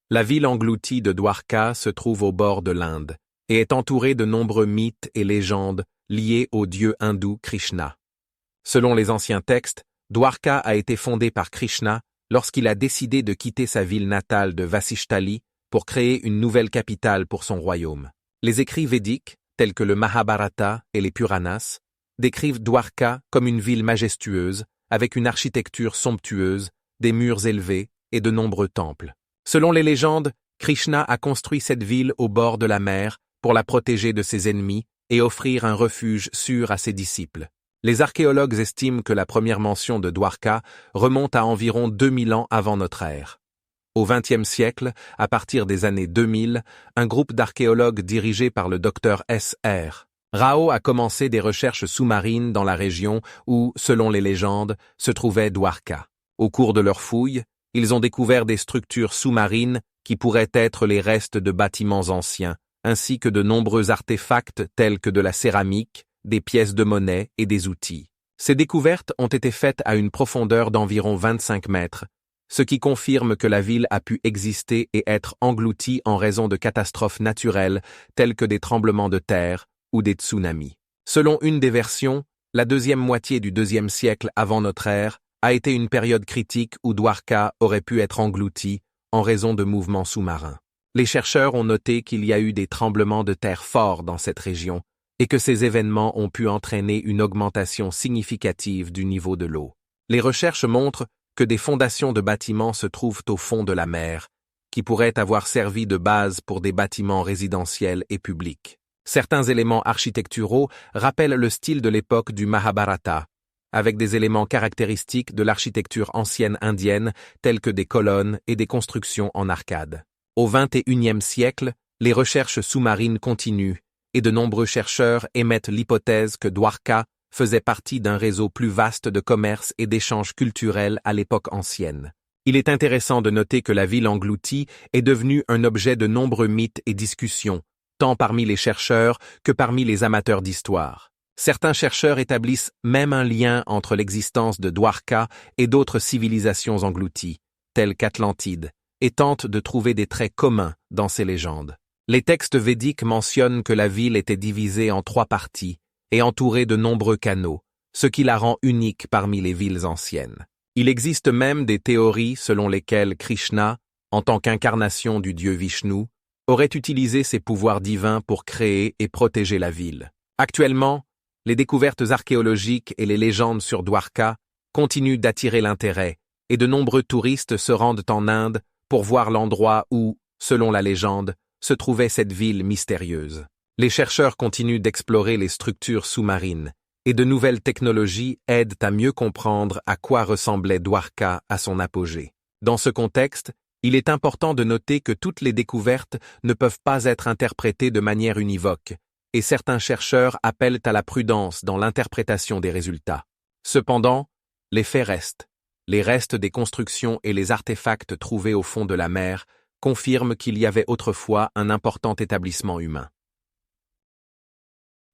La ville engloutie de Dwarka se trouve au bord de l'Inde et est entourée de nombreux mythes et légendes liés au dieu hindou Krishna. Selon les anciens textes, Dwarka a été fondée par Krishna lorsqu'il a décidé de quitter sa ville natale de Vasishtali pour créer une nouvelle capitale pour son royaume. Les écrits védiques, tels que le Mahabharata et les Puranas, décrivent Dwarka comme une ville majestueuse, avec une architecture somptueuse, des murs élevés et de nombreux temples. Selon les légendes, Krishna a construit cette ville au bord de la mer pour la protéger de ses ennemis et offrir un refuge sûr à ses disciples. Les archéologues estiment que la première mention de Dwarka remonte à environ 2000 ans avant notre ère. Au XXe siècle, à partir des années 2000, un groupe d'archéologues dirigé par le Dr S.R. Rao a commencé des recherches sous-marines dans la région où, selon les légendes, se trouvait Dwarka. Au cours de leurs fouilles, ils ont découvert des structures sous-marines qui pourraient être les restes de bâtiments anciens, ainsi que de nombreux artefacts tels que de la céramique, des pièces de monnaie et des outils. Ces découvertes ont été faites à une profondeur d'environ 25 mètres, ce qui confirme que la ville a pu exister et être engloutie en raison de catastrophes naturelles telles que des tremblements de terre ou des tsunamis. Selon une des versions, la deuxième moitié du IIe siècle avant notre ère a été une période critique où Dwarka aurait pu être engloutie en raison de mouvements sous-marins. Les chercheurs ont noté qu'il y a eu des tremblements de terre forts dans cette région et que ces événements ont pu entraîner une augmentation significative du niveau de l'eau. Les recherches montrent que des fondations de bâtiments se trouvent au fond de la mer, qui pourraient avoir servi de base pour des bâtiments résidentiels et publics. Certains éléments architecturaux rappellent le style de l'époque du Mahabharata, avec des éléments caractéristiques de l'architecture ancienne indienne tels que des colonnes et des constructions en arcade. Au XXIe siècle, les recherches sous-marines continuent et de nombreux chercheurs émettent l'hypothèse que Dwarka faisait partie d'un réseau plus vaste de commerce et d'échanges culturels à l'époque ancienne. Il est intéressant de noter que la ville engloutie est devenue un objet de nombreux mythes et discussions, tant parmi les chercheurs que parmi les amateurs d'histoire. Certains chercheurs établissent même un lien entre l'existence de Dwarka et d'autres civilisations englouties, telles qu'Atlantide, et tentent de trouver des traits communs dans ces légendes. Les textes védiques mentionnent que la ville était divisée en 3 parties et entourée de nombreux canaux, ce qui la rend unique parmi les villes anciennes. Il existe même des théories selon lesquelles Krishna, en tant qu'incarnation du dieu Vishnu, aurait utilisé ses pouvoirs divins pour créer et protéger la ville. Actuellement, les découvertes archéologiques et les légendes sur Dwarka continuent d'attirer l'intérêt, et de nombreux touristes se rendent en Inde pour voir l'endroit où, selon la légende, se trouvait cette ville mystérieuse. Les chercheurs continuent d'explorer les structures sous-marines, et de nouvelles technologies aident à mieux comprendre à quoi ressemblait Dwarka à son apogée. Dans ce contexte, il est important de noter que toutes les découvertes ne peuvent pas être interprétées de manière univoque, et certains chercheurs appellent à la prudence dans l'interprétation des résultats. Cependant, les faits restent. Les restes des constructions et les artefacts trouvés au fond de la mer confirment qu'il y avait autrefois un important établissement humain.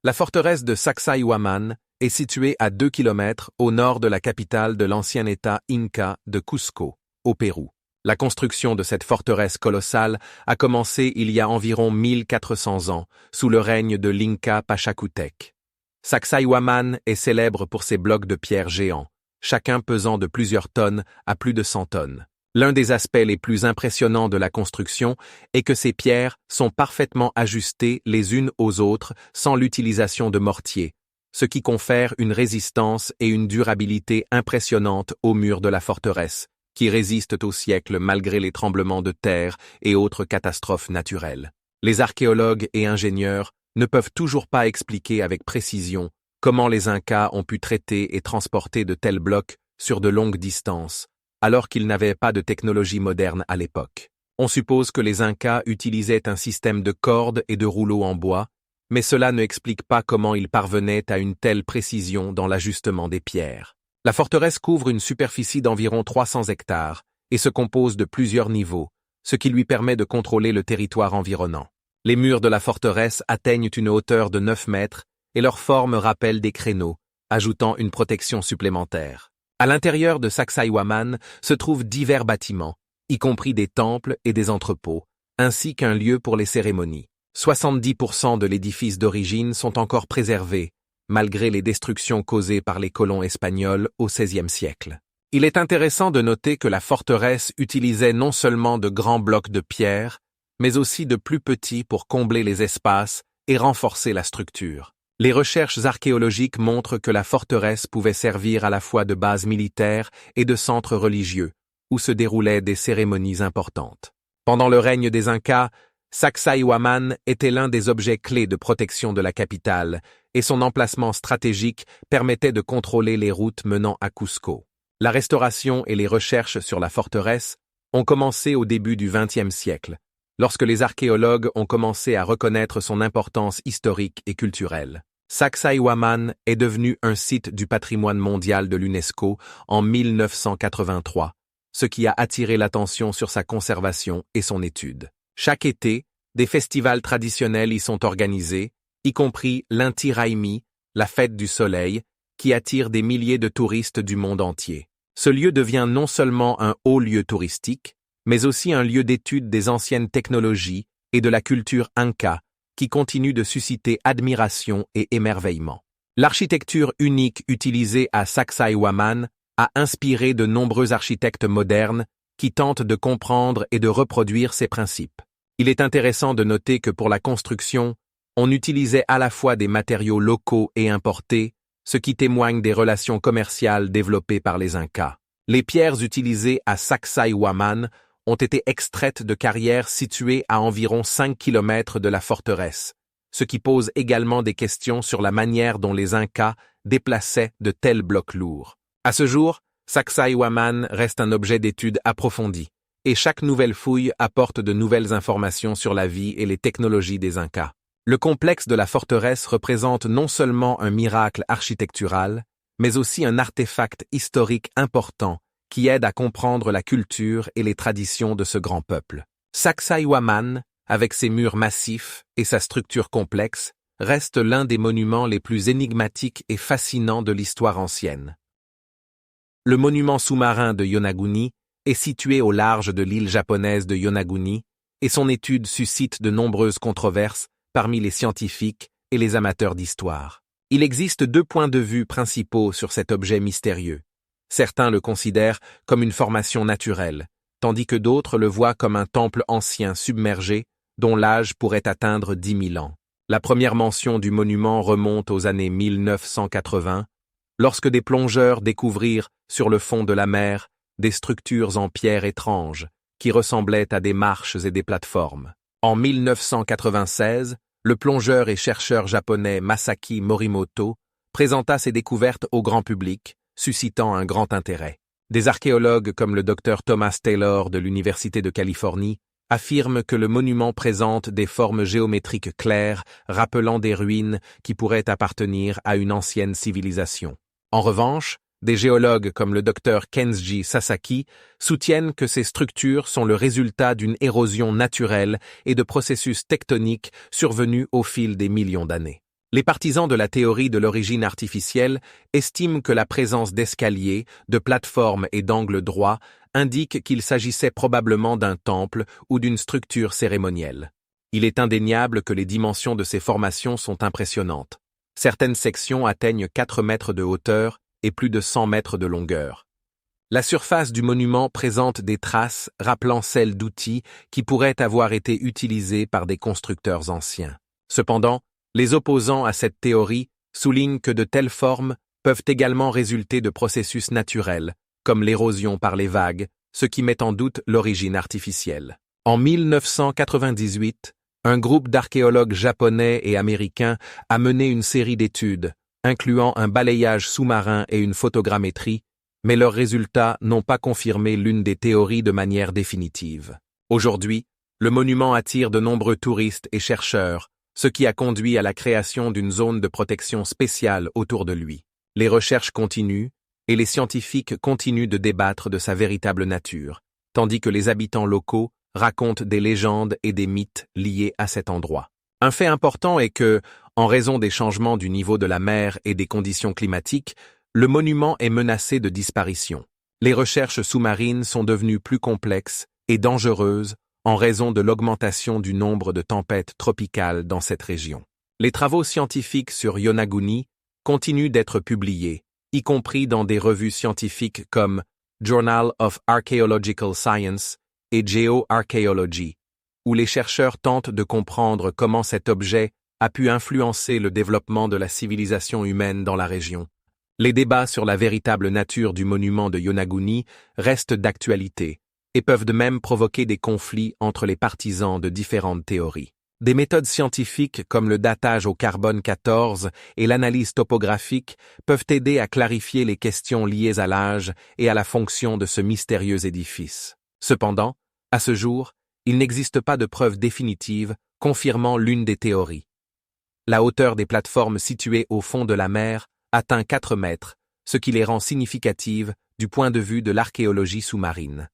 La forteresse de Sacsayhuaman est située à 2 km au nord de la capitale de l'ancien État Inca de Cusco, au Pérou. La construction de cette forteresse colossale a commencé il y a environ 1400 ans, sous le règne de l'Inca Pachacútec. Sacsayhuaman est célèbre pour ses blocs de pierre géants, chacun pesant de plusieurs tonnes à plus de 100 tonnes. L'un des aspects les plus impressionnants de la construction est que ces pierres sont parfaitement ajustées les unes aux autres sans l'utilisation de mortier, ce qui confère une résistance et une durabilité impressionnantes aux murs de la forteresse, qui résistent au siècle malgré les tremblements de terre et autres catastrophes naturelles. Les archéologues et ingénieurs ne peuvent toujours pas expliquer avec précision comment les Incas ont pu traiter et transporter de tels blocs sur de longues distances, alors qu'ils n'avaient pas de technologie moderne à l'époque. On suppose que les Incas utilisaient un système de cordes et de rouleaux en bois, mais cela ne explique pas comment ils parvenaient à une telle précision dans l'ajustement des pierres. La forteresse couvre une superficie d'environ 300 hectares et se compose de plusieurs niveaux, ce qui lui permet de contrôler le territoire environnant. Les murs de la forteresse atteignent une hauteur de 9 mètres et leur forme rappelle des créneaux, ajoutant une protection supplémentaire. À l'intérieur de Sacsayhuaman se trouvent divers bâtiments, y compris des temples et des entrepôts, ainsi qu'un lieu pour les cérémonies. 70% de l'édifice d'origine sont encore préservés, malgré les destructions causées par les colons espagnols au XVIe siècle. Il est intéressant de noter que la forteresse utilisait non seulement de grands blocs de pierre, mais aussi de plus petits pour combler les espaces et renforcer la structure. Les recherches archéologiques montrent que la forteresse pouvait servir à la fois de base militaire et de centre religieux, où se déroulaient des cérémonies importantes. Pendant le règne des Incas, Sacsayhuaman était l'un des objets clés de protection de la capitale, et son emplacement stratégique permettait de contrôler les routes menant à Cusco. La restauration et les recherches sur la forteresse ont commencé au début du XXe siècle, lorsque les archéologues ont commencé à reconnaître son importance historique et culturelle. Sacsayhuaman est devenu un site du patrimoine mondial de l'UNESCO en 1983, ce qui a attiré l'attention sur sa conservation et son étude. Chaque été, des festivals traditionnels y sont organisés, y compris l'Inti Raymi, la fête du soleil, qui attire des milliers de touristes du monde entier. Ce lieu devient non seulement un haut lieu touristique, mais aussi un lieu d'étude des anciennes technologies et de la culture inca, qui continue de susciter admiration et émerveillement. L'architecture unique utilisée à Sacsayhuaman a inspiré de nombreux architectes modernes qui tentent de comprendre et de reproduire ces principes. Il est intéressant de noter que pour la construction, on utilisait à la fois des matériaux locaux et importés, ce qui témoigne des relations commerciales développées par les Incas. Les pierres utilisées à Sacsayhuaman ont été extraites de carrières situées à environ 5 km de la forteresse, ce qui pose également des questions sur la manière dont les Incas déplaçaient de tels blocs lourds. À ce jour, Sacsayhuaman reste un objet d'étude approfondi, et chaque nouvelle fouille apporte de nouvelles informations sur la vie et les technologies des Incas. Le complexe de la forteresse représente non seulement un miracle architectural, mais aussi un artefact historique important qui aide à comprendre la culture et les traditions de ce grand peuple. Sacsayhuaman, avec ses murs massifs et sa structure complexe, reste l'un des monuments les plus énigmatiques et fascinants de l'histoire ancienne. Le monument sous-marin de Yonaguni est situé au large de l'île japonaise de Yonaguni et son étude suscite de nombreuses controverses parmi les scientifiques et les amateurs d'histoire. Il existe deux points de vue principaux sur cet objet mystérieux. Certains le considèrent comme une formation naturelle, tandis que d'autres le voient comme un temple ancien submergé dont l'âge pourrait atteindre 10 000 ans. La première mention du monument remonte aux années 1980, lorsque des plongeurs découvrirent, sur le fond de la mer, des structures en pierre étranges, qui ressemblaient à des marches et des plateformes. En 1996, le plongeur et chercheur japonais Masaki Morimoto présenta ses découvertes au grand public, suscitant un grand intérêt. Des archéologues comme le Dr Thomas Taylor de l'Université de Californie affirment que le monument présente des formes géométriques claires rappelant des ruines qui pourraient appartenir à une ancienne civilisation. En revanche, des géologues comme le Dr Kenji Sasaki soutiennent que ces structures sont le résultat d'une érosion naturelle et de processus tectoniques survenus au fil des millions d'années. Les partisans de la théorie de l'origine artificielle estiment que la présence d'escaliers, de plateformes et d'angles droits indique qu'il s'agissait probablement d'un temple ou d'une structure cérémonielle. Il est indéniable que les dimensions de ces formations sont impressionnantes. Certaines sections atteignent 4 mètres de hauteur et plus de 100 mètres de longueur. La surface du monument présente des traces rappelant celles d'outils qui pourraient avoir été utilisés par des constructeurs anciens. Cependant, les opposants à cette théorie soulignent que de telles formes peuvent également résulter de processus naturels, comme l'érosion par les vagues, ce qui met en doute l'origine artificielle. En 1998, un groupe d'archéologues japonais et américains a mené une série d'études, incluant un balayage sous-marin et une photogrammétrie, mais leurs résultats n'ont pas confirmé l'une des théories de manière définitive. Aujourd'hui, le monument attire de nombreux touristes et chercheurs, ce qui a conduit à la création d'une zone de protection spéciale autour de lui. Les recherches continuent, et les scientifiques continuent de débattre de sa véritable nature, tandis que les habitants locaux racontent des légendes et des mythes liés à cet endroit. Un fait important est que, en raison des changements du niveau de la mer et des conditions climatiques, le monument est menacé de disparition. Les recherches sous-marines sont devenues plus complexes et dangereuses en raison de l'augmentation du nombre de tempêtes tropicales dans cette région. Les travaux scientifiques sur Yonaguni continuent d'être publiés, y compris dans des revues scientifiques comme Journal of Archaeological Science et GeoArchaeology, où les chercheurs tentent de comprendre comment cet objet a pu influencer le développement de la civilisation humaine dans la région. Les débats sur la véritable nature du monument de Yonaguni restent d'actualité et peuvent de même provoquer des conflits entre les partisans de différentes théories. Des méthodes scientifiques comme le datage au carbone 14 et l'analyse topographique peuvent aider à clarifier les questions liées à l'âge et à la fonction de ce mystérieux édifice. Cependant, à ce jour, il n'existe pas de preuves définitives confirmant l'une des théories. La hauteur des plateformes situées au fond de la mer atteint 4 mètres, ce qui les rend significatives du point de vue de l'archéologie sous-marine.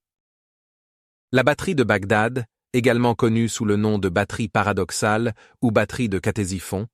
La batterie de Bagdad, également connue sous le nom de batterie paradoxale ou batterie de Ctésiphon,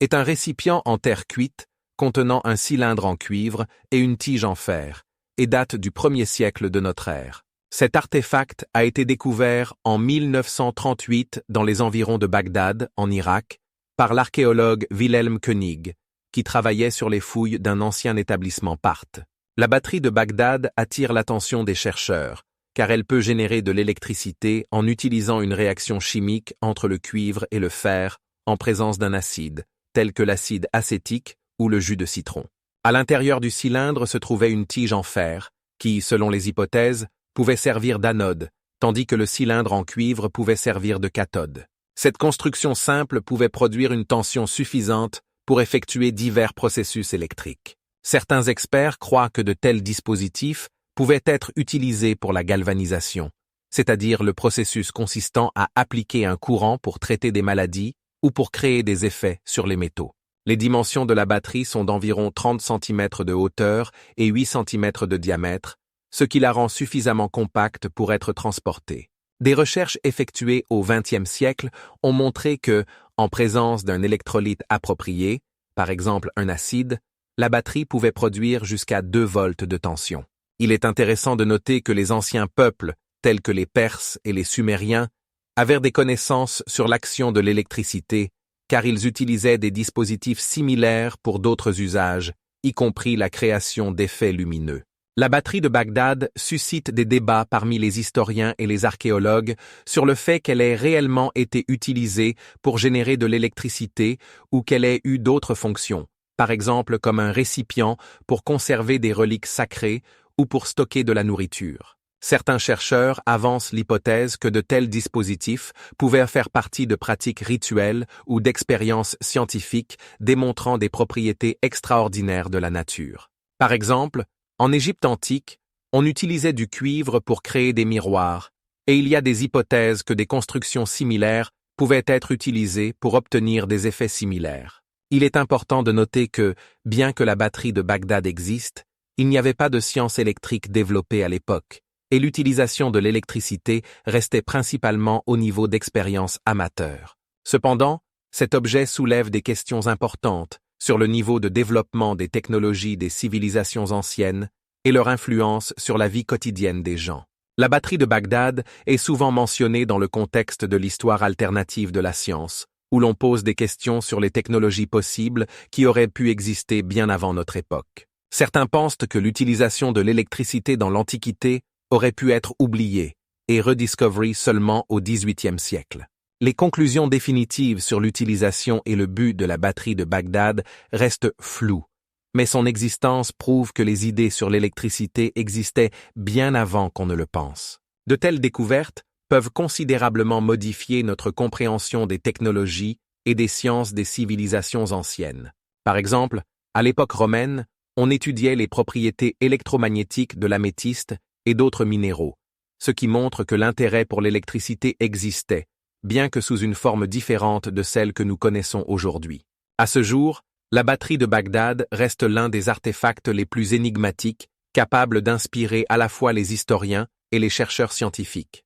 est un récipient en terre cuite contenant un cylindre en cuivre et une tige en fer, et date du 1er siècle de notre ère. Cet artefact a été découvert en 1938 dans les environs de Bagdad, en Irak, par l'archéologue Wilhelm König, qui travaillait sur les fouilles d'un ancien établissement parthe. La batterie de Bagdad attire l'attention des chercheurs, car elle peut générer de l'électricité en utilisant une réaction chimique entre le cuivre et le fer en présence d'un acide, tel que l'acide acétique ou le jus de citron. À l'intérieur du cylindre se trouvait une tige en fer, qui, selon les hypothèses, pouvait servir d'anode, tandis que le cylindre en cuivre pouvait servir de cathode. Cette construction simple pouvait produire une tension suffisante pour effectuer divers processus électriques. Certains experts croient que de tels dispositifs pouvaient être utilisés pour la galvanisation, c'est-à-dire le processus consistant à appliquer un courant pour traiter des maladies ou pour créer des effets sur les métaux. Les dimensions de la batterie sont d'environ 30 cm de hauteur et 8 cm de diamètre, ce qui la rend suffisamment compacte pour être transportée. Des recherches effectuées au XXe siècle ont montré que, en présence d'un électrolyte approprié, par exemple un acide, la batterie pouvait produire jusqu'à 2 volts de tension. Il est intéressant de noter que les anciens peuples, tels que les Perses et les Sumériens, avaient des connaissances sur l'action de l'électricité car ils utilisaient des dispositifs similaires pour d'autres usages, y compris la création d'effets lumineux. La batterie de Bagdad suscite des débats parmi les historiens et les archéologues sur le fait qu'elle ait réellement été utilisée pour générer de l'électricité ou qu'elle ait eu d'autres fonctions, par exemple comme un récipient pour conserver des reliques sacrées ou pour stocker de la nourriture. Certains chercheurs avancent l'hypothèse que de tels dispositifs pouvaient faire partie de pratiques rituelles ou d'expériences scientifiques démontrant des propriétés extraordinaires de la nature. Par exemple, en Égypte antique, on utilisait du cuivre pour créer des miroirs, et il y a des hypothèses que des constructions similaires pouvaient être utilisées pour obtenir des effets similaires. Il est important de noter que, bien que la batterie de Bagdad existe, il n'y avait pas de science électrique développée à l'époque, et l'utilisation de l'électricité restait principalement au niveau d'expériences amateurs. Cependant, cet objet soulève des questions importantes sur le niveau de développement des technologies des civilisations anciennes et leur influence sur la vie quotidienne des gens. La batterie de Bagdad est souvent mentionnée dans le contexte de l'histoire alternative de la science, où l'on pose des questions sur les technologies possibles qui auraient pu exister bien avant notre époque. Certains pensent que l'utilisation de l'électricité dans l'Antiquité aurait pu être oubliée et rediscovery seulement au XVIIIe siècle. Les conclusions définitives sur l'utilisation et le but de la batterie de Bagdad restent floues, mais son existence prouve que les idées sur l'électricité existaient bien avant qu'on ne le pense. De telles découvertes peuvent considérablement modifier notre compréhension des technologies et des sciences des civilisations anciennes. Par exemple, à l'époque romaine, on étudiait les propriétés électromagnétiques de l'améthyste et d'autres minéraux, ce qui montre que l'intérêt pour l'électricité existait, bien que sous une forme différente de celle que nous connaissons aujourd'hui. À ce jour, la batterie de Bagdad reste l'un des artefacts les plus énigmatiques, capables d'inspirer à la fois les historiens et les chercheurs scientifiques.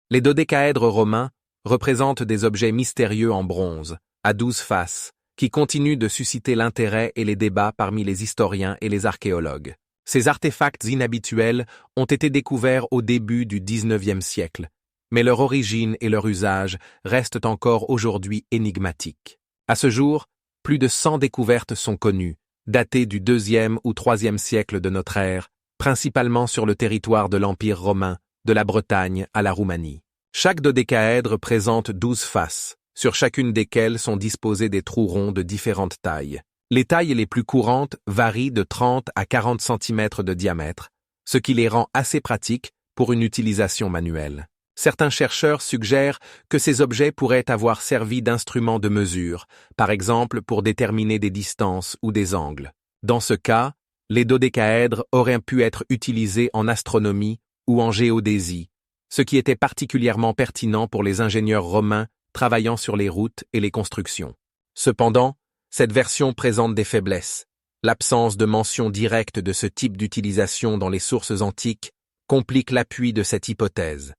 Les dodécaèdres romains représentent des objets mystérieux en bronze, à 12 faces, qui continuent de susciter l'intérêt et les débats parmi les historiens et les archéologues. Ces artefacts inhabituels ont été découverts au début du XIXe siècle, mais leur origine et leur usage restent encore aujourd'hui énigmatiques. À ce jour, plus de 100 découvertes sont connues, datées du IIe ou IIIe siècle de notre ère, principalement sur le territoire de l'Empire romain, de la Bretagne à la Roumanie. Chaque dodécaèdre présente 12 faces, sur chacune desquelles sont disposés des trous ronds de différentes tailles. Les tailles les plus courantes varient de 30 à 40 cm de diamètre, ce qui les rend assez pratiques pour une utilisation manuelle. Certains chercheurs suggèrent que ces objets pourraient avoir servi d'instruments de mesure, par exemple pour déterminer des distances ou des angles. Dans ce cas, les dodécaèdres auraient pu être utilisés en astronomie ou en géodésie, ce qui était particulièrement pertinent pour les ingénieurs romains travaillant sur les routes et les constructions. Cependant, cette version présente des faiblesses. L'absence de mention directe de ce type d'utilisation dans les sources antiques complique l'appui de cette hypothèse.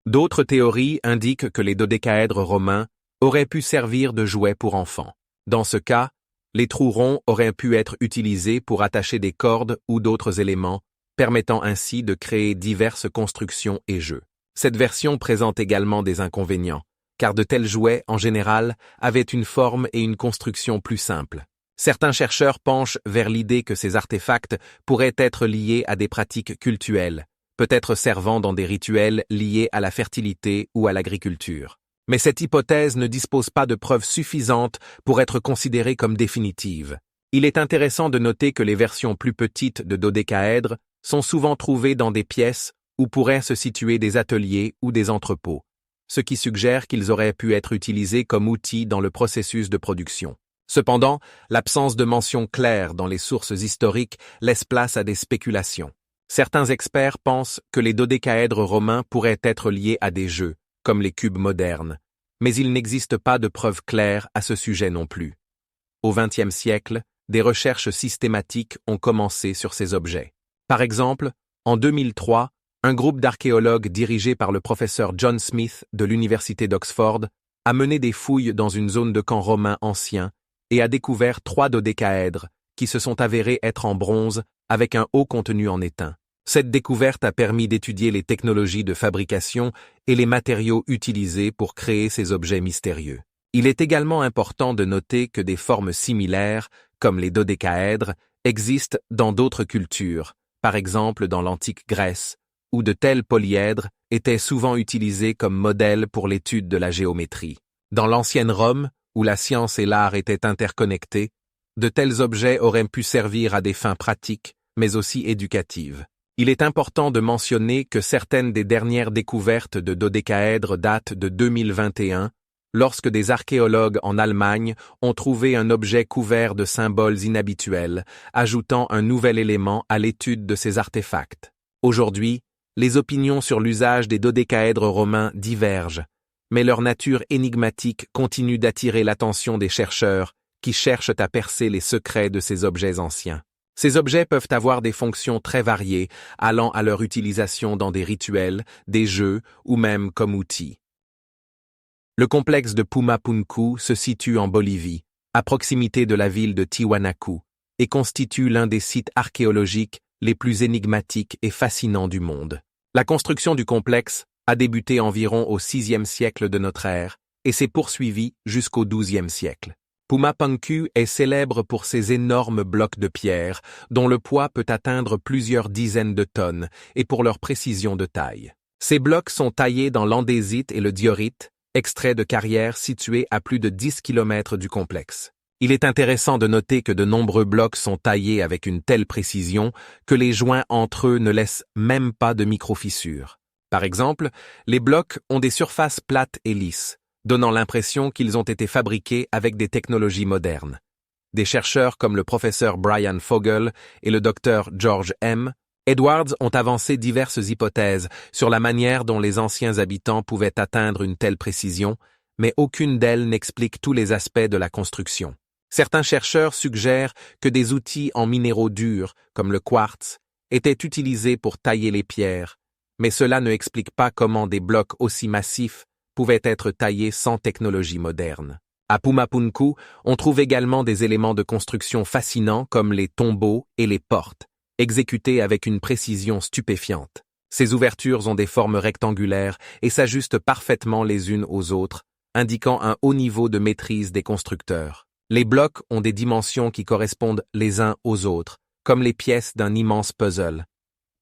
D'autres théories indiquent que les dodécaèdres romains auraient pu servir de jouets pour enfants. Dans ce cas, les trous ronds auraient pu être utilisés pour attacher des cordes ou d'autres éléments, permettant ainsi de créer diverses constructions et jeux. Cette version présente également des inconvénients, car de tels jouets, en général, avaient une forme et une construction plus simples. Certains chercheurs penchent vers l'idée que ces artefacts pourraient être liés à des pratiques cultuelles, peut-être servant dans des rituels liés à la fertilité ou à l'agriculture. Mais cette hypothèse ne dispose pas de preuves suffisantes pour être considérée comme définitive. Il est intéressant de noter que les versions plus petites de dodécaèdres sont souvent trouvées dans des pièces où pourraient se situer des ateliers ou des entrepôts, ce qui suggère qu'ils auraient pu être utilisés comme outils dans le processus de production. Cependant, l'absence de mention claire dans les sources historiques laisse place à des spéculations. Certains experts pensent que les dodécaèdres romains pourraient être liés à des jeux, comme les cubes modernes, mais il n'existe pas de preuves claires à ce sujet non plus. Au XXe siècle, des recherches systématiques ont commencé sur ces objets. Par exemple, en 2003, un groupe d'archéologues dirigé par le professeur John Smith de l'Université d'Oxford a mené des fouilles dans une zone de camp romain ancien et a découvert 3 dodécaèdres qui se sont avérés être en bronze avec un haut contenu en étain. Cette découverte a permis d'étudier les technologies de fabrication et les matériaux utilisés pour créer ces objets mystérieux. Il est également important de noter que des formes similaires, comme les dodécaèdres, existent dans d'autres cultures, par exemple dans l'antique Grèce, où de tels polyèdres étaient souvent utilisés comme modèles pour l'étude de la géométrie. Dans l'ancienne Rome, où la science et l'art étaient interconnectés, de tels objets auraient pu servir à des fins pratiques, mais aussi éducatives. Il est important de mentionner que certaines des dernières découvertes de dodécaèdres datent de 2021, lorsque des archéologues en Allemagne ont trouvé un objet couvert de symboles inhabituels, ajoutant un nouvel élément à l'étude de ces artefacts. Aujourd'hui, les opinions sur l'usage des dodécaèdres romains divergent, mais leur nature énigmatique continue d'attirer l'attention des chercheurs qui cherchent à percer les secrets de ces objets anciens. Ces objets peuvent avoir des fonctions très variées, allant à leur utilisation dans des rituels, des jeux ou même comme outils. Le complexe de Pumapunku se situe en Bolivie, à proximité de la ville de Tiwanaku, et constitue l'un des sites archéologiques les plus énigmatiques et fascinants du monde. La construction du complexe a débuté environ au VIe siècle de notre ère et s'est poursuivie jusqu'au XIIe siècle. Pumapunku est célèbre pour ses énormes blocs de pierre, dont le poids peut atteindre plusieurs dizaines de tonnes, et pour leur précision de taille. Ces blocs sont taillés dans l'andésite et le diorite, extraits de carrières situées à plus de 10 km du complexe. Il est intéressant de noter que de nombreux blocs sont taillés avec une telle précision que les joints entre eux ne laissent même pas de micro-fissures. Par exemple, les blocs ont des surfaces plates et lisses, donnant l'impression qu'ils ont été fabriqués avec des technologies modernes. Des chercheurs comme le professeur Brian Fogel et le docteur George M. Edwards ont avancé diverses hypothèses sur la manière dont les anciens habitants pouvaient atteindre une telle précision, mais aucune d'elles n'explique tous les aspects de la construction. Certains chercheurs suggèrent que des outils en minéraux durs, comme le quartz, étaient utilisés pour tailler les pierres, mais cela ne explique pas comment des blocs aussi massifs pouvaient être taillés sans technologie moderne. À Pumapunku, on trouve également des éléments de construction fascinants comme les tombeaux et les portes, exécutés avec une précision stupéfiante. Ces ouvertures ont des formes rectangulaires et s'ajustent parfaitement les unes aux autres, indiquant un haut niveau de maîtrise des constructeurs. Les blocs ont des dimensions qui correspondent les uns aux autres, comme les pièces d'un immense puzzle.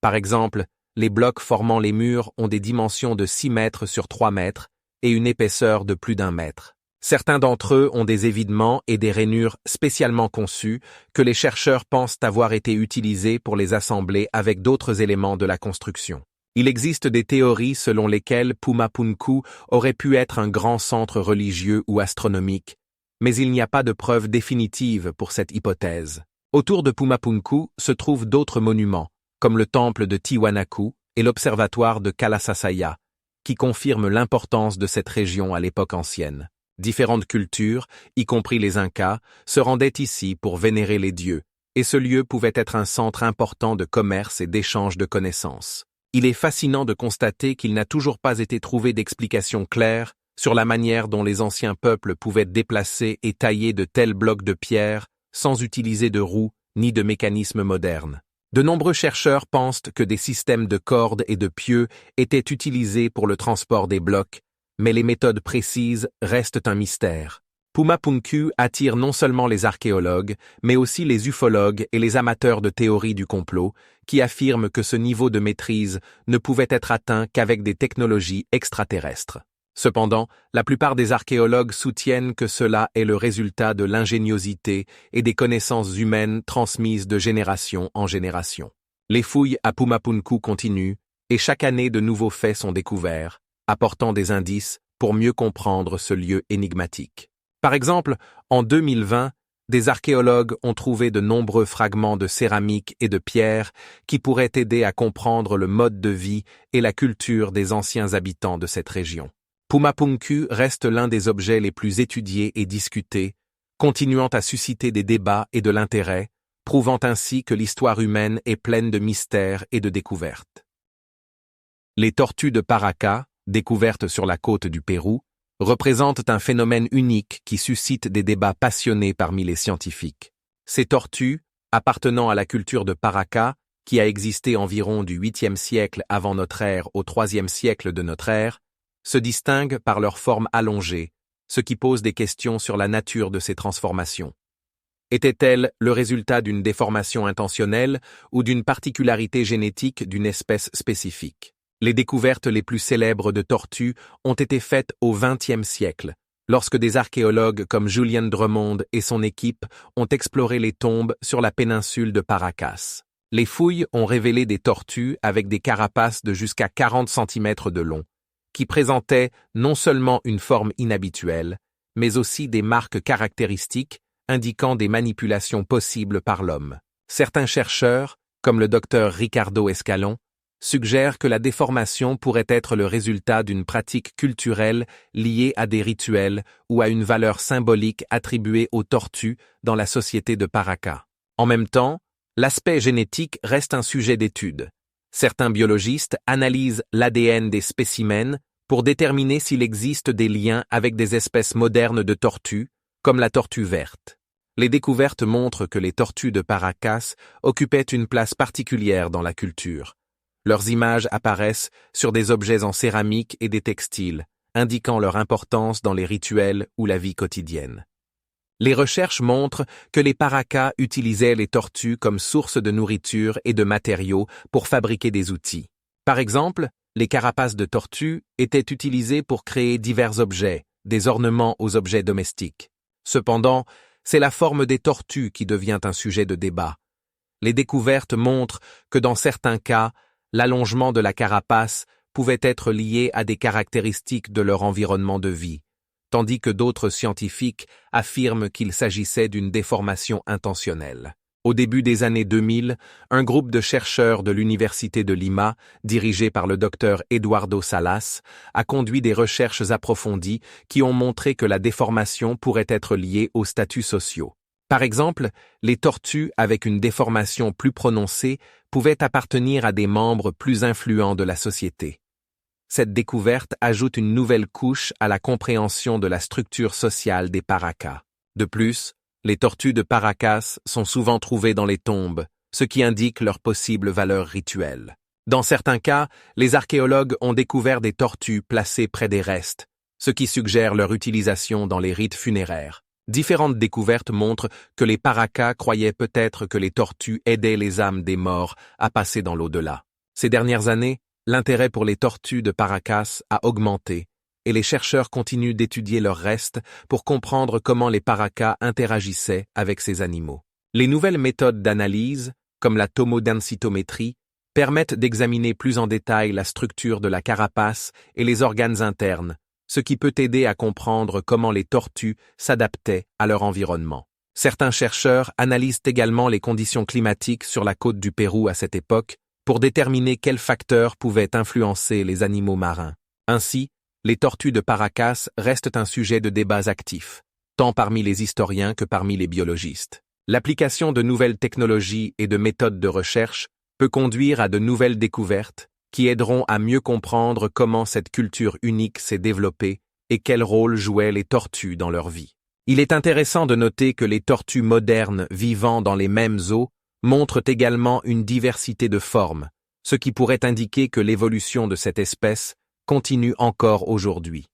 Par exemple, les blocs formant les murs ont des dimensions de 6 mètres sur 3 mètres et une épaisseur de plus d'1 mètre. Certains d'entre eux ont des évidements et des rainures spécialement conçus que les chercheurs pensent avoir été utilisés pour les assembler avec d'autres éléments de la construction. Il existe des théories selon lesquelles Pumapunku aurait pu être un grand centre religieux ou astronomique, mais il n'y a pas de preuve définitive pour cette hypothèse. Autour de Pumapunku se trouvent d'autres monuments, comme le temple de Tiwanaku et l'observatoire de Kalasasaya, qui confirment l'importance de cette région à l'époque ancienne. Différentes cultures, y compris les Incas, se rendaient ici pour vénérer les dieux, et ce lieu pouvait être un centre important de commerce et d'échange de connaissances. Il est fascinant de constater qu'il n'a toujours pas été trouvé d'explication claire sur la manière dont les anciens peuples pouvaient déplacer et tailler de tels blocs de pierre sans utiliser de roues ni de mécanismes modernes. De nombreux chercheurs pensent que des systèmes de cordes et de pieux étaient utilisés pour le transport des blocs, mais les méthodes précises restent un mystère. Pumapunku attire non seulement les archéologues, mais aussi les ufologues et les amateurs de théories du complot, qui affirment que ce niveau de maîtrise ne pouvait être atteint qu'avec des technologies extraterrestres. Cependant, la plupart des archéologues soutiennent que cela est le résultat de l'ingéniosité et des connaissances humaines transmises de génération en génération. Les fouilles à Pumapunku continuent, et chaque année de nouveaux faits sont découverts, apportant des indices pour mieux comprendre ce lieu énigmatique. Par exemple, en 2020, des archéologues ont trouvé de nombreux fragments de céramique et de pierre qui pourraient aider à comprendre le mode de vie et la culture des anciens habitants de cette région. Pumapunku reste l'un des objets les plus étudiés et discutés, continuant à susciter des débats et de l'intérêt, prouvant ainsi que l'histoire humaine est pleine de mystères et de découvertes. Les tortues de Paracas, découvertes sur la côte du Pérou, représentent un phénomène unique qui suscite des débats passionnés parmi les scientifiques. Ces tortues, appartenant à la culture de Paracas, qui a existé environ du 8e siècle avant notre ère au 3e siècle de notre ère, se distinguent par leur forme allongée, ce qui pose des questions sur la nature de ces transformations. Était-elle le résultat d'une déformation intentionnelle ou d'une particularité génétique d'une espèce spécifique? Les découvertes les plus célèbres de tortues ont été faites au XXe siècle, lorsque des archéologues comme Julian Drummond et son équipe ont exploré les tombes sur la péninsule de Paracas. Les fouilles ont révélé des tortues avec des carapaces de jusqu'à 40 cm de long, qui présentaient non seulement une forme inhabituelle, mais aussi des marques caractéristiques indiquant des manipulations possibles par l'homme. Certains chercheurs, comme le docteur Ricardo Escalon, suggèrent que la déformation pourrait être le résultat d'une pratique culturelle liée à des rituels ou à une valeur symbolique attribuée aux tortues dans la société de Paracas. En même temps, l'aspect génétique reste un sujet d'étude. Certains biologistes analysent l'ADN des spécimens pour déterminer s'il existe des liens avec des espèces modernes de tortues, comme la tortue verte. Les découvertes montrent que les tortues de Paracas occupaient une place particulière dans la culture. Leurs images apparaissent sur des objets en céramique et des textiles, indiquant leur importance dans les rituels ou la vie quotidienne. Les recherches montrent que les Paracas utilisaient les tortues comme source de nourriture et de matériaux pour fabriquer des outils. Par exemple, les carapaces de tortues étaient utilisées pour créer divers objets, des ornements aux objets domestiques. Cependant, c'est la forme des tortues qui devient un sujet de débat. Les découvertes montrent que dans certains cas, l'allongement de la carapace pouvait être lié à des caractéristiques de leur environnement de vie, tandis que d'autres scientifiques affirment qu'il s'agissait d'une déformation intentionnelle. Au début des années 2000, un groupe de chercheurs de l'Université de Lima, dirigé par le docteur Eduardo Salas, a conduit des recherches approfondies qui ont montré que la déformation pourrait être liée aux statuts sociaux. Par exemple, les tortues avec une déformation plus prononcée pouvaient appartenir à des membres plus influents de la société. Cette découverte ajoute une nouvelle couche à la compréhension de la structure sociale des Paracas. De plus, les tortues de Paracas sont souvent trouvées dans les tombes, ce qui indique leur possible valeur rituelle. Dans certains cas, les archéologues ont découvert des tortues placées près des restes, ce qui suggère leur utilisation dans les rites funéraires. Différentes découvertes montrent que les Paracas croyaient peut-être que les tortues aidaient les âmes des morts à passer dans l'au-delà. Ces dernières années, l'intérêt pour les tortues de Paracas a augmenté, et les chercheurs continuent d'étudier leurs restes pour comprendre comment les Paracas interagissaient avec ces animaux. Les nouvelles méthodes d'analyse, comme la tomodensitométrie, permettent d'examiner plus en détail la structure de la carapace et les organes internes, ce qui peut aider à comprendre comment les tortues s'adaptaient à leur environnement. Certains chercheurs analysent également les conditions climatiques sur la côte du Pérou à cette époque pour déterminer quels facteurs pouvaient influencer les animaux marins. Ainsi, les tortues de Paracas restent un sujet de débats actifs, tant parmi les historiens que parmi les biologistes. L'application de nouvelles technologies et de méthodes de recherche peut conduire à de nouvelles découvertes qui aideront à mieux comprendre comment cette culture unique s'est développée et quel rôle jouaient les tortues dans leur vie. Il est intéressant de noter que les tortues modernes vivant dans les mêmes eaux montrent également une diversité de formes, ce qui pourrait indiquer que l'évolution de cette espèce continue encore aujourd'hui.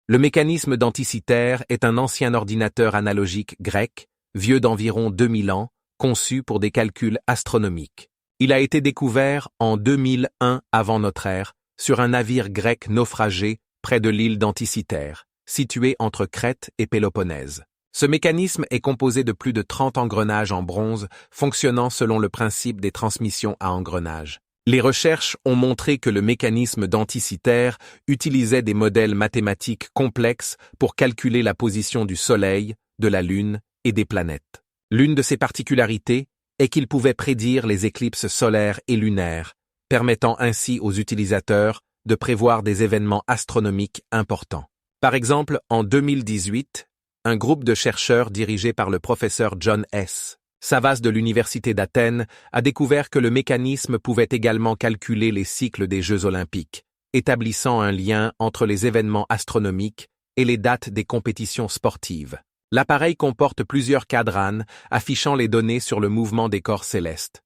Le mécanisme d'Anticythère est un ancien ordinateur analogique grec, vieux d'environ 2000 ans, conçu pour des calculs astronomiques. Il a été découvert en 2001 avant notre ère, sur un navire grec naufragé près de l'île d'Anticythère, située entre Crète et Péloponnèse. Ce mécanisme est composé de plus de 30 engrenages en bronze, fonctionnant selon le principe des transmissions à engrenages. Les recherches ont montré que le mécanisme d'Anticythère utilisait des modèles mathématiques complexes pour calculer la position du Soleil, de la Lune et des planètes. L'une de ses particularités est qu'il pouvait prédire les éclipses solaires et lunaires, permettant ainsi aux utilisateurs de prévoir des événements astronomiques importants. Par exemple, en 2018, un groupe de chercheurs dirigé par le professeur John S. Savas de l'Université d'Athènes a découvert que le mécanisme pouvait également calculer les cycles des Jeux olympiques, établissant un lien entre les événements astronomiques et les dates des compétitions sportives. L'appareil comporte plusieurs cadrans affichant les données sur le mouvement des corps célestes.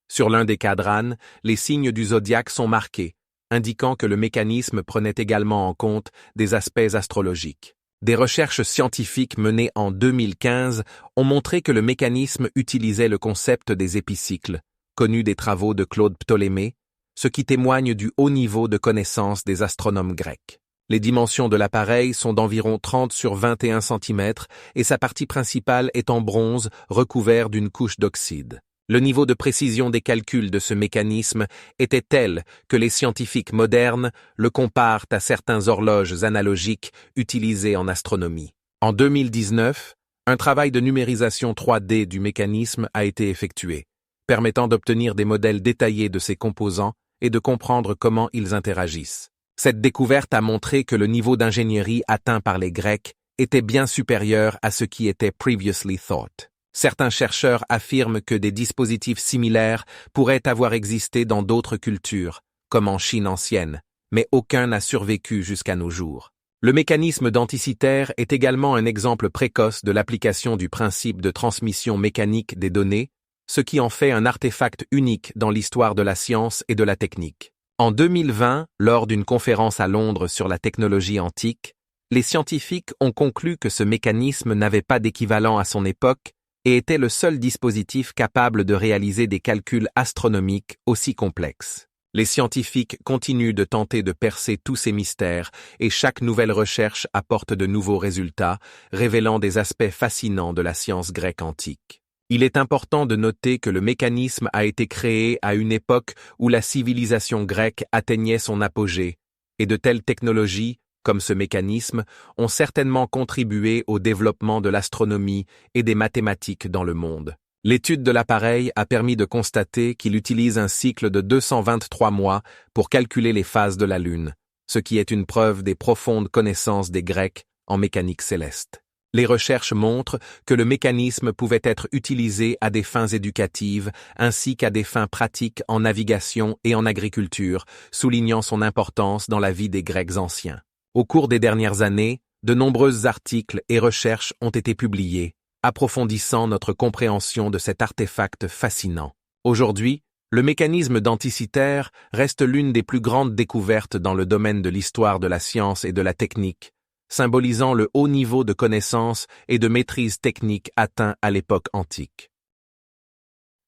Sur l'un des cadrans, les signes du zodiaque sont marqués, indiquant que le mécanisme prenait également en compte des aspects astrologiques. Des recherches scientifiques menées en 2015 ont montré que le mécanisme utilisait le concept des épicycles, connu des travaux de Claude Ptolémée, ce qui témoigne du haut niveau de connaissance des astronomes grecs. Les dimensions de l'appareil sont d'environ 30 sur 21 cm et sa partie principale est en bronze recouvert d'une couche d'oxyde. Le niveau de précision des calculs de ce mécanisme était tel que les scientifiques modernes le comparent à certains horloges analogiques utilisées en astronomie. En 2019, un travail de numérisation 3D du mécanisme a été effectué, permettant d'obtenir des modèles détaillés de ses composants et de comprendre comment ils interagissent. Cette découverte a montré que le niveau d'ingénierie atteint par les Grecs était bien supérieur à ce qui était previously thought. Certains chercheurs affirment que des dispositifs similaires pourraient avoir existé dans d'autres cultures, comme en Chine ancienne, mais aucun n'a survécu jusqu'à nos jours. Le mécanisme denticitaire est également un exemple précoce de l'application du principe de transmission mécanique des données, ce qui en fait un artefact unique dans l'histoire de la science et de la technique. En 2020, lors d'une conférence à Londres sur la technologie antique, les scientifiques ont conclu que ce mécanisme n'avait pas d'équivalent à son époque et était le seul dispositif capable de réaliser des calculs astronomiques aussi complexes. Les scientifiques continuent de tenter de percer tous ces mystères et chaque nouvelle recherche apporte de nouveaux résultats, révélant des aspects fascinants de la science grecque antique. Il est important de noter que le mécanisme a été créé à une époque où la civilisation grecque atteignait son apogée, et de telles technologies, comme ce mécanisme, ont certainement contribué au développement de l'astronomie et des mathématiques dans le monde. L'étude de l'appareil a permis de constater qu'il utilise un cycle de 223 mois pour calculer les phases de la Lune, ce qui est une preuve des profondes connaissances des Grecs en mécanique céleste. Les recherches montrent que le mécanisme pouvait être utilisé à des fins éducatives ainsi qu'à des fins pratiques en navigation et en agriculture, soulignant son importance dans la vie des Grecs anciens. Au cours des dernières années, de nombreux articles et recherches ont été publiés, approfondissant notre compréhension de cet artefact fascinant. Aujourd'hui, le mécanisme denticitaire reste l'une des plus grandes découvertes dans le domaine de l'histoire de la science et de la technique, symbolisant le haut niveau de connaissance et de maîtrise technique atteint à l'époque antique.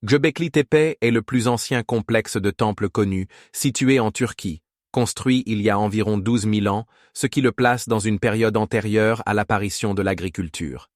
Göbekli Tepe est le plus ancien complexe de temples connu, situé en Turquie, construit il y a environ 12 000 ans, ce qui le place dans une période antérieure à l'apparition de l'agriculture.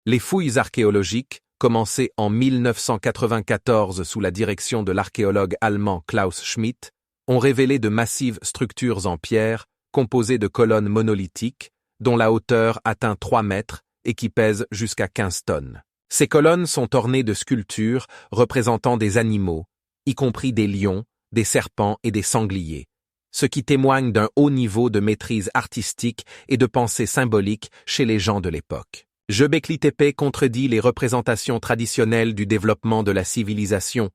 Les fouilles archéologiques, commencées en 1994 sous la direction de l'archéologue allemand Klaus Schmidt, ont révélé de massives structures en pierre, composées de colonnes monolithiques, dont la hauteur atteint 3 mètres et qui pèsent jusqu'à 15 tonnes. Ces colonnes sont ornées de sculptures représentant des animaux, y compris des lions, des serpents et des sangliers, ce qui témoigne d'un haut niveau de maîtrise artistique et de pensée symbolique chez les gens de l'époque. Göbekli Tepe contredit les représentations traditionnelles du développement de la civilisation,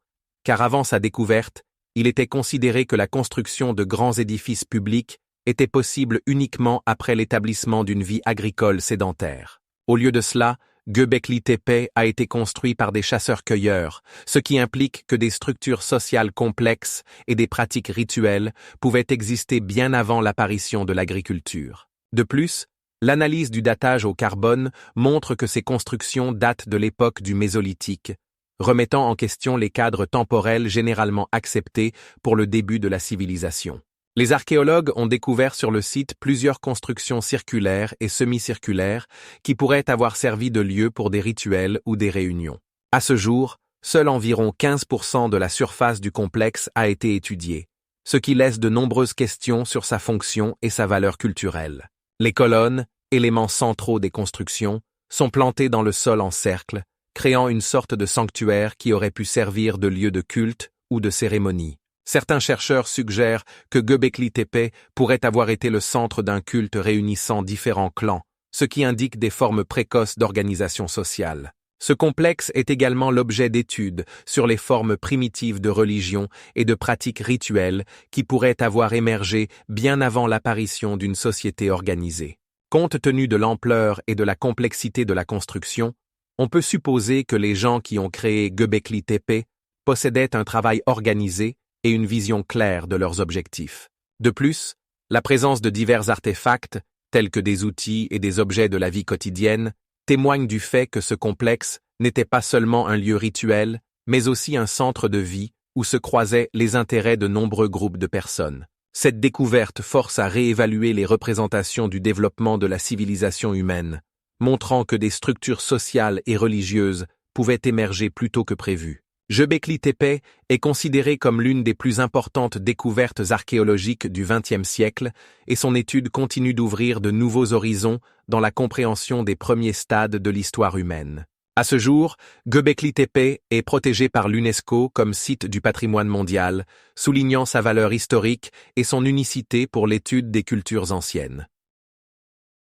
car avant sa découverte, il était considéré que la construction de grands édifices publics était possible uniquement après l'établissement d'une vie agricole sédentaire. Au lieu de cela, Göbekli Tepe a été construit par des chasseurs-cueilleurs, ce qui implique que des structures sociales complexes et des pratiques rituelles pouvaient exister bien avant l'apparition de l'agriculture. De plus, l'analyse du datage au carbone montre que ces constructions datent de l'époque du Mésolithique, remettant en question les cadres temporels généralement acceptés pour le début de la civilisation. Les archéologues ont découvert sur le site plusieurs constructions circulaires et semi-circulaires qui pourraient avoir servi de lieu pour des rituels ou des réunions. À ce jour, seul environ 15% de la surface du complexe a été étudiée, ce qui laisse de nombreuses questions sur sa fonction et sa valeur culturelle. Les colonnes, éléments centraux des constructions, sont plantées dans le sol en cercle, créant une sorte de sanctuaire qui aurait pu servir de lieu de culte ou de cérémonie. Certains chercheurs suggèrent que Göbekli Tepe pourrait avoir été le centre d'un culte réunissant différents clans, ce qui indique des formes précoces d'organisation sociale. Ce complexe est également l'objet d'études sur les formes primitives de religion et de pratiques rituelles qui pourraient avoir émergé bien avant l'apparition d'une société organisée. Compte tenu de l'ampleur et de la complexité de la construction, on peut supposer que les gens qui ont créé Göbekli Tepe possédaient un travail organisé et une vision claire de leurs objectifs. De plus, la présence de divers artefacts, tels que des outils et des objets de la vie quotidienne, témoigne du fait que ce complexe n'était pas seulement un lieu rituel, mais aussi un centre de vie où se croisaient les intérêts de nombreux groupes de personnes. Cette découverte force à réévaluer les représentations du développement de la civilisation humaine, montrant que des structures sociales et religieuses pouvaient émerger plus tôt que prévu. Göbekli Tepe est considéré comme l'une des plus importantes découvertes archéologiques du XXe siècle et son étude continue d'ouvrir de nouveaux horizons dans la compréhension des premiers stades de l'histoire humaine. À ce jour, Göbekli Tepe est protégé par l'UNESCO comme site du patrimoine mondial, soulignant sa valeur historique et son unicité pour l'étude des cultures anciennes.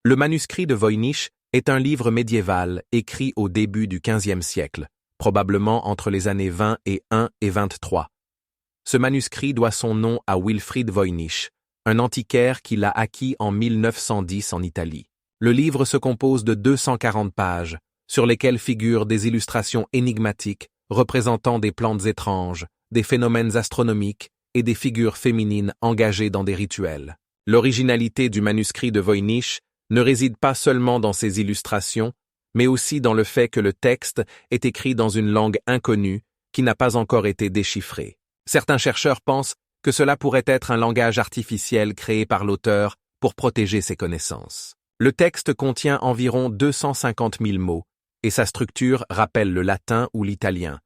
Le manuscrit de Voynich est un livre médiéval écrit au début du XVe siècle, probablement entre les années 20 et 1 et 23. Ce manuscrit doit son nom à Wilfrid Voynich, un antiquaire qui l'a acquis en 1910 en Italie. Le livre se compose de 240 pages, sur lesquelles figurent des illustrations énigmatiques représentant des plantes étranges, des phénomènes astronomiques et des figures féminines engagées dans des rituels. L'originalité du manuscrit de Voynich ne réside pas seulement dans ses illustrations, mais aussi dans le fait que le texte est écrit dans une langue inconnue qui n'a pas encore été déchiffrée. Certains chercheurs pensent que cela pourrait être un langage artificiel créé par l'auteur pour protéger ses connaissances. Le texte contient environ 250 000 mots, et sa structure rappelle le latin ou l'italien,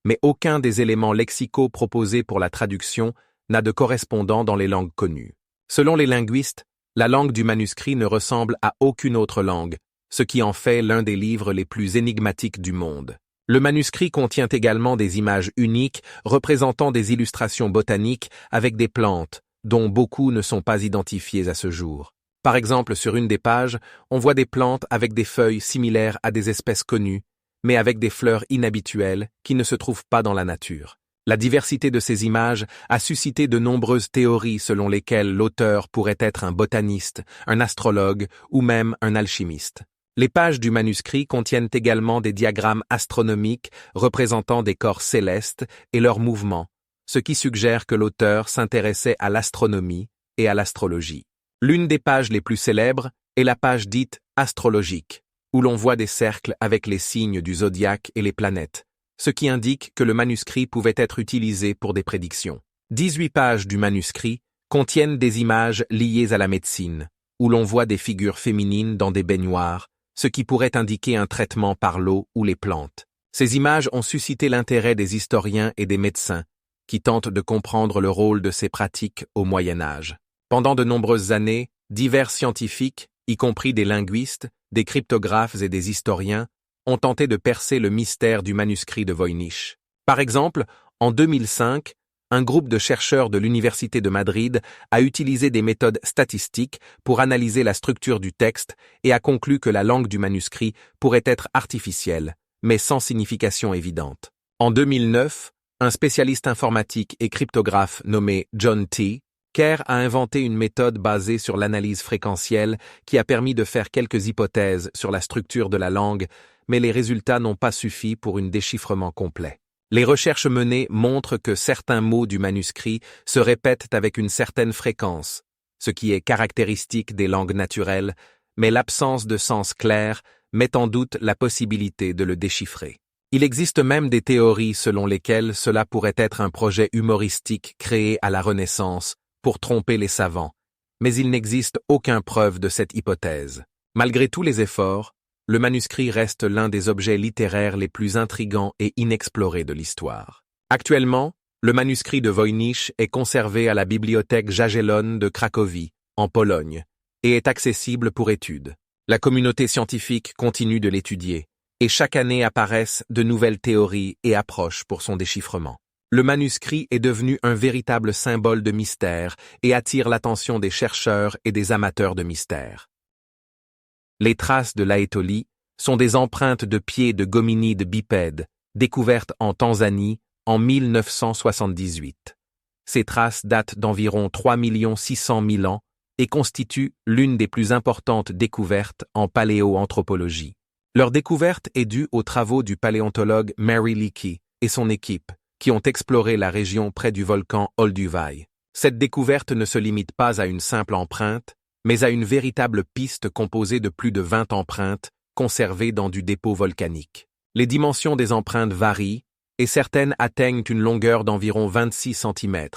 mais aucun des éléments lexicaux proposés pour la traduction n'a de correspondant dans les langues connues. Selon les linguistes, la langue du manuscrit ne ressemble à aucune autre langue, ce qui en fait l'un des livres les plus énigmatiques du monde. Le manuscrit contient également des images uniques représentant des illustrations botaniques avec des plantes, dont beaucoup ne sont pas identifiées à ce jour. Par exemple, sur une des pages, on voit des plantes avec des feuilles similaires à des espèces connues, mais avec des fleurs inhabituelles qui ne se trouvent pas dans la nature. La diversité de ces images a suscité de nombreuses théories selon lesquelles l'auteur pourrait être un botaniste, un astrologue ou même un alchimiste. Les pages du manuscrit contiennent également des diagrammes astronomiques représentant des corps célestes et leurs mouvements, ce qui suggère que l'auteur s'intéressait à l'astronomie et à l'astrologie. L'une des pages les plus célèbres est la page dite astrologique, où l'on voit des cercles avec les signes du zodiaque et les planètes, ce qui indique que le manuscrit pouvait être utilisé pour des prédictions. 18 pages du manuscrit contiennent des images liées à la médecine, où l'on voit des figures féminines dans des baignoires, ce qui pourrait indiquer un traitement par l'eau ou les plantes. Ces images ont suscité l'intérêt des historiens et des médecins, qui tentent de comprendre le rôle de ces pratiques au Moyen Âge. Pendant de nombreuses années, divers scientifiques, y compris des linguistes, des cryptographes et des historiens, ont tenté de percer le mystère du manuscrit de Voynich. Par exemple, en 2005, un groupe de chercheurs de l'Université de Madrid a utilisé des méthodes statistiques pour analyser la structure du texte et a conclu que la langue du manuscrit pourrait être artificielle, mais sans signification évidente. En 2009, un spécialiste informatique et cryptographe nommé John T. Kerr a inventé une méthode basée sur l'analyse fréquentielle qui a permis de faire quelques hypothèses sur la structure de la langue, mais les résultats n'ont pas suffi pour un déchiffrement complet. Les recherches menées montrent que certains mots du manuscrit se répètent avec une certaine fréquence, ce qui est caractéristique des langues naturelles, mais l'absence de sens clair met en doute la possibilité de le déchiffrer. Il existe même des théories selon lesquelles cela pourrait être un projet humoristique créé à la Renaissance pour tromper les savants, mais il n'existe aucune preuve de cette hypothèse. Malgré tous les efforts, le manuscrit reste l'un des objets littéraires les plus intrigants et inexplorés de l'histoire. Actuellement, le manuscrit de Voynich est conservé à la bibliothèque Jagiellon de Cracovie, en Pologne, et est accessible pour étude. La communauté scientifique continue de l'étudier, et chaque année apparaissent de nouvelles théories et approches pour son déchiffrement. Le manuscrit est devenu un véritable symbole de mystère et attire l'attention des chercheurs et des amateurs de mystère. Les traces de l'Aétolie sont des empreintes de pieds de gominides bipèdes, découvertes en Tanzanie en 1978. Ces traces datent d'environ 3 600 000 ans et constituent l'une des plus importantes découvertes en paléoanthropologie. Leur découverte est due aux travaux du paléontologue Mary Leakey et son équipe, qui ont exploré la région près du volcan Olduvai. Cette découverte ne se limite pas à une simple empreinte, mais à une véritable piste composée de plus de 20 empreintes, conservées dans du dépôt volcanique. Les dimensions des empreintes varient, et certaines atteignent une longueur d'environ 26 cm,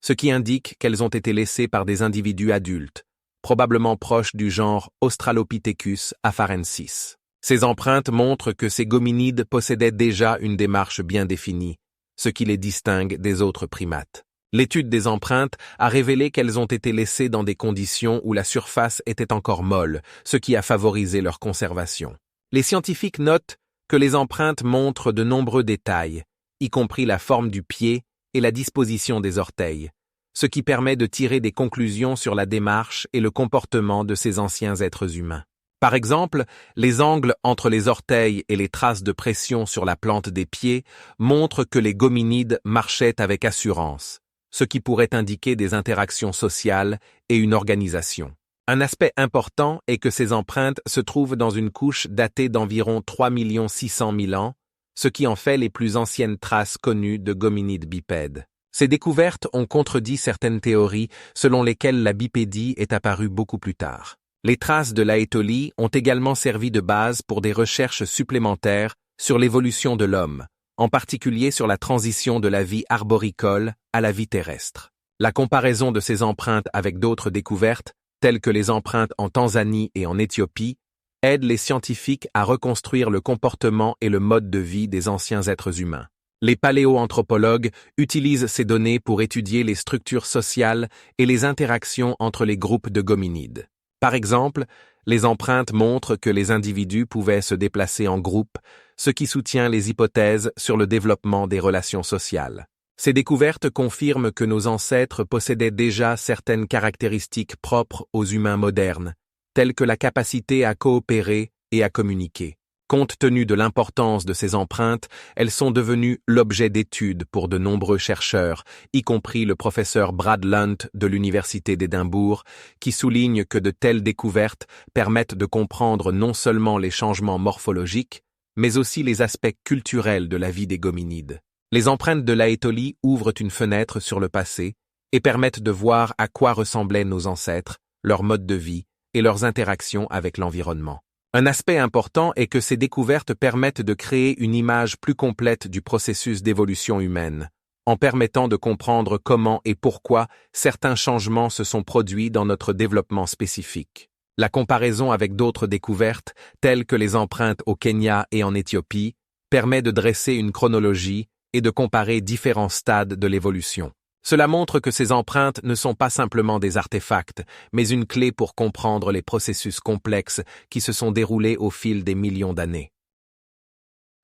ce qui indique qu'elles ont été laissées par des individus adultes, probablement proches du genre Australopithecus afarensis. Ces empreintes montrent que ces hominides possédaient déjà une démarche bien définie, ce qui les distingue des autres primates. L'étude des empreintes a révélé qu'elles ont été laissées dans des conditions où la surface était encore molle, ce qui a favorisé leur conservation. Les scientifiques notent que les empreintes montrent de nombreux détails, y compris la forme du pied et la disposition des orteils, ce qui permet de tirer des conclusions sur la démarche et le comportement de ces anciens êtres humains. Par exemple, les angles entre les orteils et les traces de pression sur la plante des pieds montrent que les hominides marchaient avec assurance, ce qui pourrait indiquer des interactions sociales et une organisation. Un aspect important est que ces empreintes se trouvent dans une couche datée d'environ 3 600 000 ans, ce qui en fait les plus anciennes traces connues de hominides bipèdes. Ces découvertes ont contredit certaines théories selon lesquelles la bipédie est apparue beaucoup plus tard. Les traces de l'Aétolie ont également servi de base pour des recherches supplémentaires sur l'évolution de l'homme, en particulier sur la transition de la vie arboricole à la vie terrestre. La comparaison de ces empreintes avec d'autres découvertes, telles que les empreintes en Tanzanie et en Éthiopie, aide les scientifiques à reconstruire le comportement et le mode de vie des anciens êtres humains. Les paléoanthropologues utilisent ces données pour étudier les structures sociales et les interactions entre les groupes de hominides. Par exemple, les empreintes montrent que les individus pouvaient se déplacer en groupe, ce qui soutient les hypothèses sur le développement des relations sociales. Ces découvertes confirment que nos ancêtres possédaient déjà certaines caractéristiques propres aux humains modernes, telles que la capacité à coopérer et à communiquer. Compte tenu de l'importance de ces empreintes, elles sont devenues l'objet d'études pour de nombreux chercheurs, y compris le professeur Brad Lunt de l'Université d'Édimbourg, qui souligne que de telles découvertes permettent de comprendre non seulement les changements morphologiques, mais aussi les aspects culturels de la vie des hominides. Les empreintes de l'Aétolie ouvrent une fenêtre sur le passé et permettent de voir à quoi ressemblaient nos ancêtres, leur mode de vie et leurs interactions avec l'environnement. Un aspect important est que ces découvertes permettent de créer une image plus complète du processus d'évolution humaine, en permettant de comprendre comment et pourquoi certains changements se sont produits dans notre développement spécifique. La comparaison avec d'autres découvertes, telles que les empreintes au Kenya et en Éthiopie, permet de dresser une chronologie et de comparer différents stades de l'évolution. Cela montre que ces empreintes ne sont pas simplement des artefacts, mais une clé pour comprendre les processus complexes qui se sont déroulés au fil des millions d'années.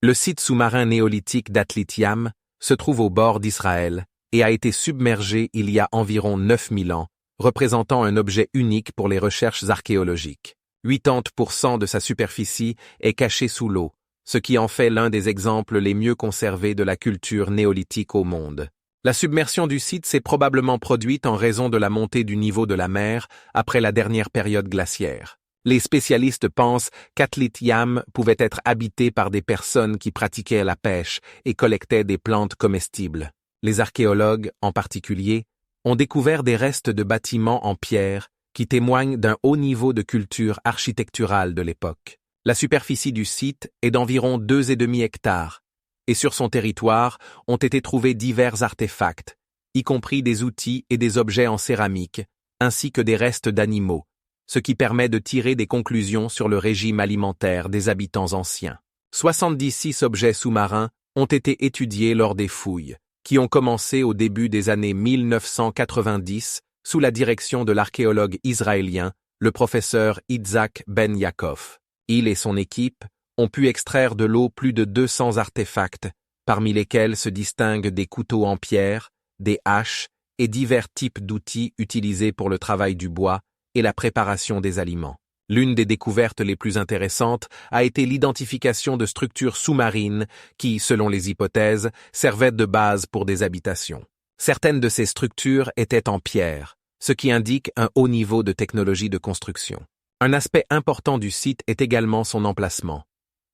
Le site sous-marin néolithique d'At-Lithiam se trouve au bord d'Israël et a été submergé il y a environ 9000 ans, représentant un objet unique pour les recherches archéologiques. 80% de sa superficie est cachée sous l'eau, ce qui en fait l'un des exemples les mieux conservés de la culture néolithique au monde. La submersion du site s'est probablement produite en raison de la montée du niveau de la mer après la dernière période glaciaire. Les spécialistes pensent qu'At-Lithiam pouvait être habité par des personnes qui pratiquaient la pêche et collectaient des plantes comestibles. Les archéologues, en particulier, ont découvert des restes de bâtiments en pierre qui témoignent d'un haut niveau de culture architecturale de l'époque. La superficie du site est d'environ 2,5 hectares, et sur son territoire ont été trouvés divers artefacts, y compris des outils et des objets en céramique, ainsi que des restes d'animaux, ce qui permet de tirer des conclusions sur le régime alimentaire des habitants anciens. 76 objets sous-marins ont été étudiés lors des fouilles, qui ont commencé au début des années 1990 sous la direction de l'archéologue israélien, le professeur Itzhak Ben Yaakov. Il et son équipe ont pu extraire de l'eau plus de 200 artefacts, parmi lesquels se distinguent des couteaux en pierre, des haches et divers types d'outils utilisés pour le travail du bois et la préparation des aliments. L'une des découvertes les plus intéressantes a été l'identification de structures sous-marines qui, selon les hypothèses, servaient de base pour des habitations. Certaines de ces structures étaient en pierre, ce qui indique un haut niveau de technologie de construction. Un aspect important du site est également son emplacement.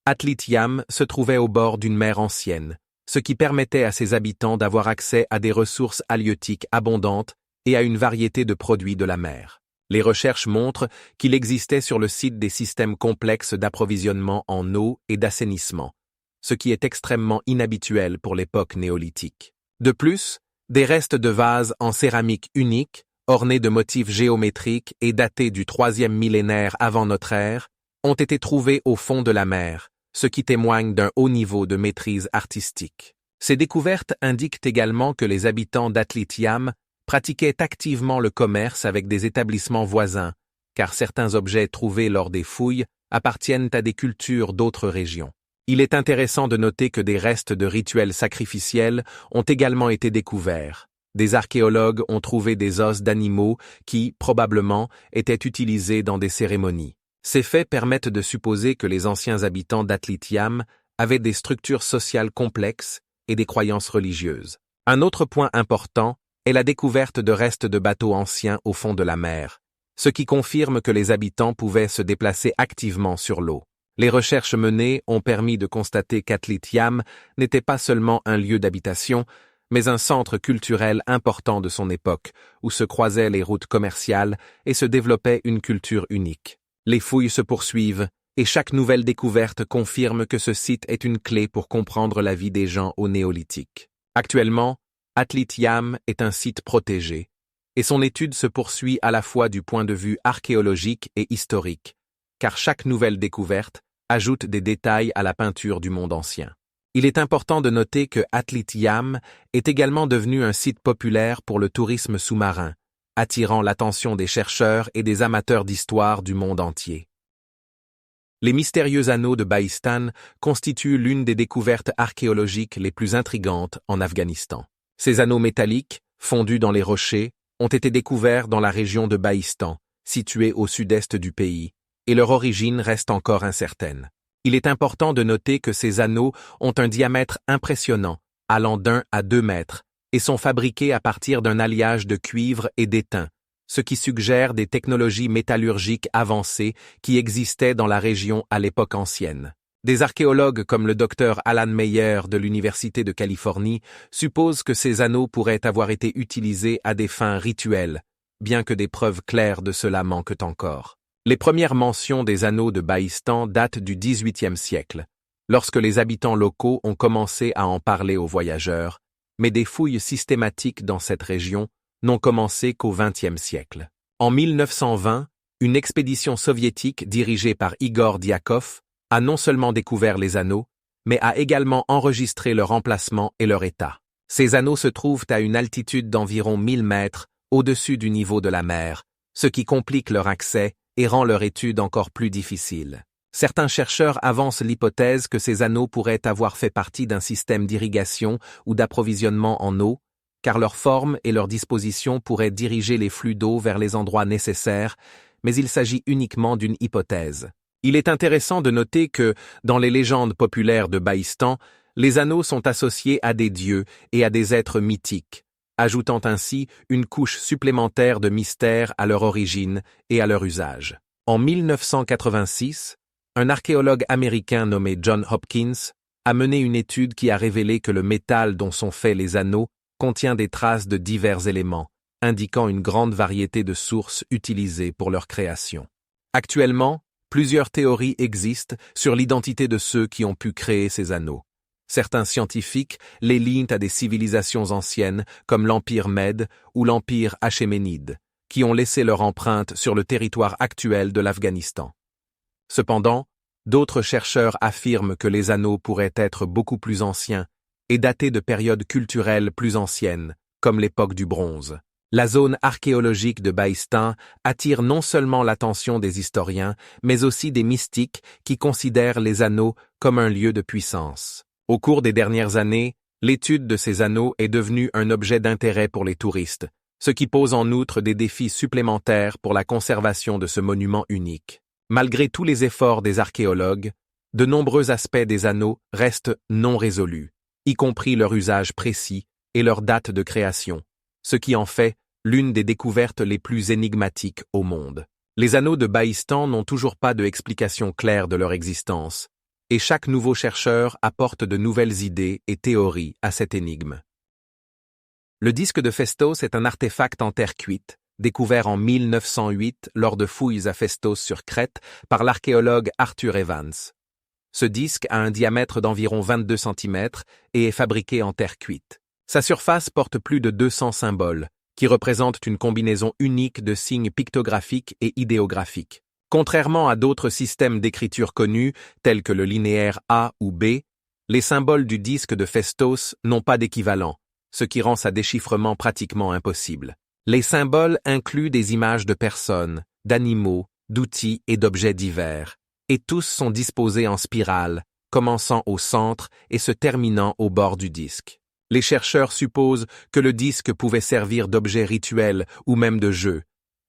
At-Lithiam se trouvait au bord d'une mer ancienne, ce qui permettait à ses habitants d'avoir accès à des ressources halieutiques abondantes et à une variété de produits de la mer. Les recherches montrent qu'il existait sur le site des systèmes complexes d'approvisionnement en eau et d'assainissement, ce qui est extrêmement inhabituel pour l'époque néolithique. De plus, des restes de vases en céramique unique, ornés de motifs géométriques et datés du 3e millénaire avant notre ère, ont été trouvés au fond de la mer, ce qui témoigne d'un haut niveau de maîtrise artistique. Ces découvertes indiquent également que les habitants d'Atlit-Yam pratiquaient activement le commerce avec des établissements voisins, car certains objets trouvés lors des fouilles appartiennent à des cultures d'autres régions. Il est intéressant de noter que des restes de rituels sacrificiels ont également été découverts. Des archéologues ont trouvé des os d'animaux qui, probablement, étaient utilisés dans des cérémonies. Ces faits permettent de supposer que les anciens habitants d'Atlit-Yam avaient des structures sociales complexes et des croyances religieuses. Un autre point important est la découverte de restes de bateaux anciens au fond de la mer, ce qui confirme que les habitants pouvaient se déplacer activement sur l'eau. Les recherches menées ont permis de constater qu'Atlit-Yam n'était pas seulement un lieu d'habitation, mais un centre culturel important de son époque, où se croisaient les routes commerciales et se développait une culture unique. Les fouilles se poursuivent, et chaque nouvelle découverte confirme que ce site est une clé pour comprendre la vie des gens au néolithique. Actuellement, Atlit-Yam est un site protégé, et son étude se poursuit à la fois du point de vue archéologique et historique, car chaque nouvelle découverte ajoute des détails à la peinture du monde ancien. Il est important de noter que Atlit-Yam est également devenu un site populaire pour le tourisme sous-marin, attirant l'attention des chercheurs et des amateurs d'histoire du monde entier. Les mystérieux anneaux de Bahistán constituent l'une des découvertes archéologiques les plus intrigantes en Afghanistan. Ces anneaux métalliques, fondus dans les rochers, ont été découverts dans la région de Bahistan, située au sud-est du pays, et leur origine reste encore incertaine. Il est important de noter que ces anneaux ont un diamètre impressionnant, allant d'1 à 2 mètres, et sont fabriqués à partir d'un alliage de cuivre et d'étain, ce qui suggère des technologies métallurgiques avancées qui existaient dans la région à l'époque ancienne. Des archéologues comme le docteur Alan Meyer de l'Université de Californie supposent que ces anneaux pourraient avoir été utilisés à des fins rituelles, bien que des preuves claires de cela manquent encore. Les premières mentions des anneaux de Bahistan datent du XVIIIe siècle, lorsque les habitants locaux ont commencé à en parler aux voyageurs, mais des fouilles systématiques dans cette région n'ont commencé qu'au XXe siècle. En 1920, une expédition soviétique dirigée par Igor Diakov a non seulement découvert les anneaux, mais a également enregistré leur emplacement et leur état. Ces anneaux se trouvent à une altitude d'environ 1000 mètres au-dessus du niveau de la mer, ce qui complique leur accès et rend leur étude encore plus difficile. Certains chercheurs avancent l'hypothèse que ces anneaux pourraient avoir fait partie d'un système d'irrigation ou d'approvisionnement en eau, car leur forme et leur disposition pourraient diriger les flux d'eau vers les endroits nécessaires, mais il s'agit uniquement d'une hypothèse. Il est intéressant de noter que, dans les légendes populaires de Bahistan, les anneaux sont associés à des dieux et à des êtres mythiques, ajoutant ainsi une couche supplémentaire de mystère à leur origine et à leur usage. En 1986, un archéologue américain nommé John Hopkins a mené une étude qui a révélé que le métal dont sont faits les anneaux contient des traces de divers éléments, indiquant une grande variété de sources utilisées pour leur création. Actuellement, plusieurs théories existent sur l'identité de ceux qui ont pu créer ces anneaux. Certains scientifiques les lient à des civilisations anciennes comme l'Empire Mède ou l'Empire Achéménide, qui ont laissé leur empreinte sur le territoire actuel de l'Afghanistan. Cependant, d'autres chercheurs affirment que les anneaux pourraient être beaucoup plus anciens et datés de périodes culturelles plus anciennes, comme l'époque du bronze. La zone archéologique de Bahistan attire non seulement l'attention des historiens, mais aussi des mystiques qui considèrent les anneaux comme un lieu de puissance. Au cours des dernières années, l'étude de ces anneaux est devenue un objet d'intérêt pour les touristes, ce qui pose en outre des défis supplémentaires pour la conservation de ce monument unique. Malgré tous les efforts des archéologues, de nombreux aspects des anneaux restent non résolus, y compris leur usage précis et leur date de création, ce qui en fait l'une des découvertes les plus énigmatiques au monde. Les anneaux de Bahistan n'ont toujours pas d'explication claire de leur existence, et chaque nouveau chercheur apporte de nouvelles idées et théories à cette énigme. Le disque de Phaistos est un artefact en terre cuite, découvert en 1908 lors de fouilles à Phaistos sur Crète par l'archéologue Arthur Evans. Ce disque a un diamètre d'environ 22 cm et est fabriqué en terre cuite. Sa surface porte plus de 200 symboles, qui représentent une combinaison unique de signes pictographiques et idéographiques. Contrairement à d'autres systèmes d'écriture connus, tels que le linéaire A ou B, les symboles du disque de Phaistos n'ont pas d'équivalent, ce qui rend sa déchiffrement pratiquement impossible. Les symboles incluent des images de personnes, d'animaux, d'outils et d'objets divers, et tous sont disposés en spirale, commençant au centre et se terminant au bord du disque. Les chercheurs supposent que le disque pouvait servir d'objet rituel ou même de jeu,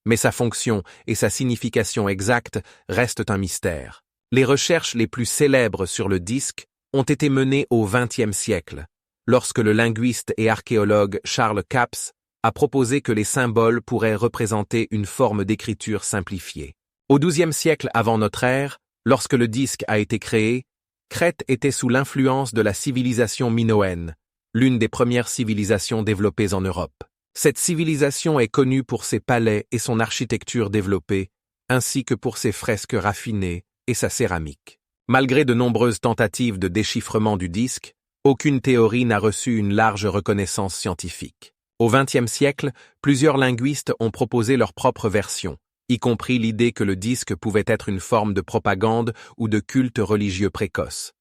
mais sa fonction et sa signification exacte restent un mystère. Les recherches les plus célèbres sur le disque ont été menées au XXe siècle, lorsque le linguiste et archéologue Charles Capps a proposé que les symboles pourraient représenter une forme d'écriture simplifiée. Au XIIe siècle avant notre ère, lorsque le disque a été créé, Crète était sous l'influence de la civilisation minoenne, l'une des premières civilisations développées en Europe. Cette civilisation est connue pour ses palais et son architecture développée, ainsi que pour ses fresques raffinées et sa céramique. Malgré de nombreuses tentatives de déchiffrement du disque, aucune théorie n'a reçu une large reconnaissance scientifique. Au XXe siècle, plusieurs linguistes ont proposé leur propre version, y compris l'idée que le disque pouvait être une forme de propagande ou de culte religieux précoce.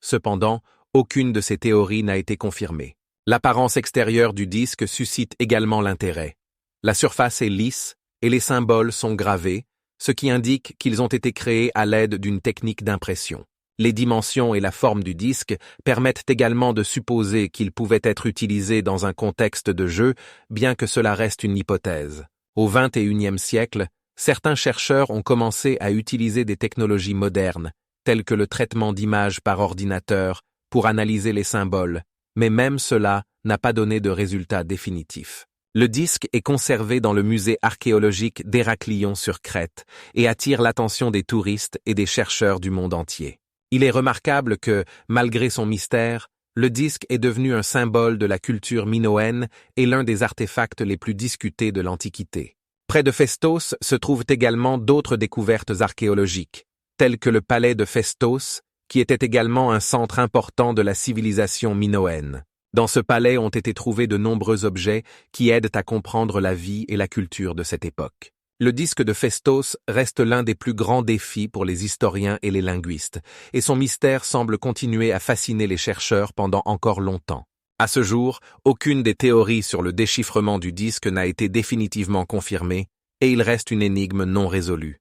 Cependant, aucune de ces théories n'a été confirmée. L'apparence extérieure du disque suscite également l'intérêt. La surface est lisse et les symboles sont gravés, ce qui indique qu'ils ont été créés à l'aide d'une technique d'impression. Les dimensions et la forme du disque permettent également de supposer qu'il pouvait être utilisé dans un contexte de jeu, bien que cela reste une hypothèse. Au XXIe siècle, certains chercheurs ont commencé à utiliser des technologies modernes, telles que le traitement d'images par ordinateur, pour analyser les symboles, mais même cela n'a pas donné de résultat définitif. Le disque est conservé dans le musée archéologique d'Héraklion sur Crète et attire l'attention des touristes et des chercheurs du monde entier. Il est remarquable que, malgré son mystère, le disque est devenu un symbole de la culture minoenne et l'un des artefacts les plus discutés de l'Antiquité. Près de Phaistos se trouvent également d'autres découvertes archéologiques, telles que le palais de Phaistos, qui était également un centre important de la civilisation minoenne. Dans ce palais ont été trouvés de nombreux objets qui aident à comprendre la vie et la culture de cette époque. Le disque de Phaistos reste l'un des plus grands défis pour les historiens et les linguistes, et son mystère semble continuer à fasciner les chercheurs pendant encore longtemps. À ce jour, aucune des théories sur le déchiffrement du disque n'a été définitivement confirmée, et il reste une énigme non résolue.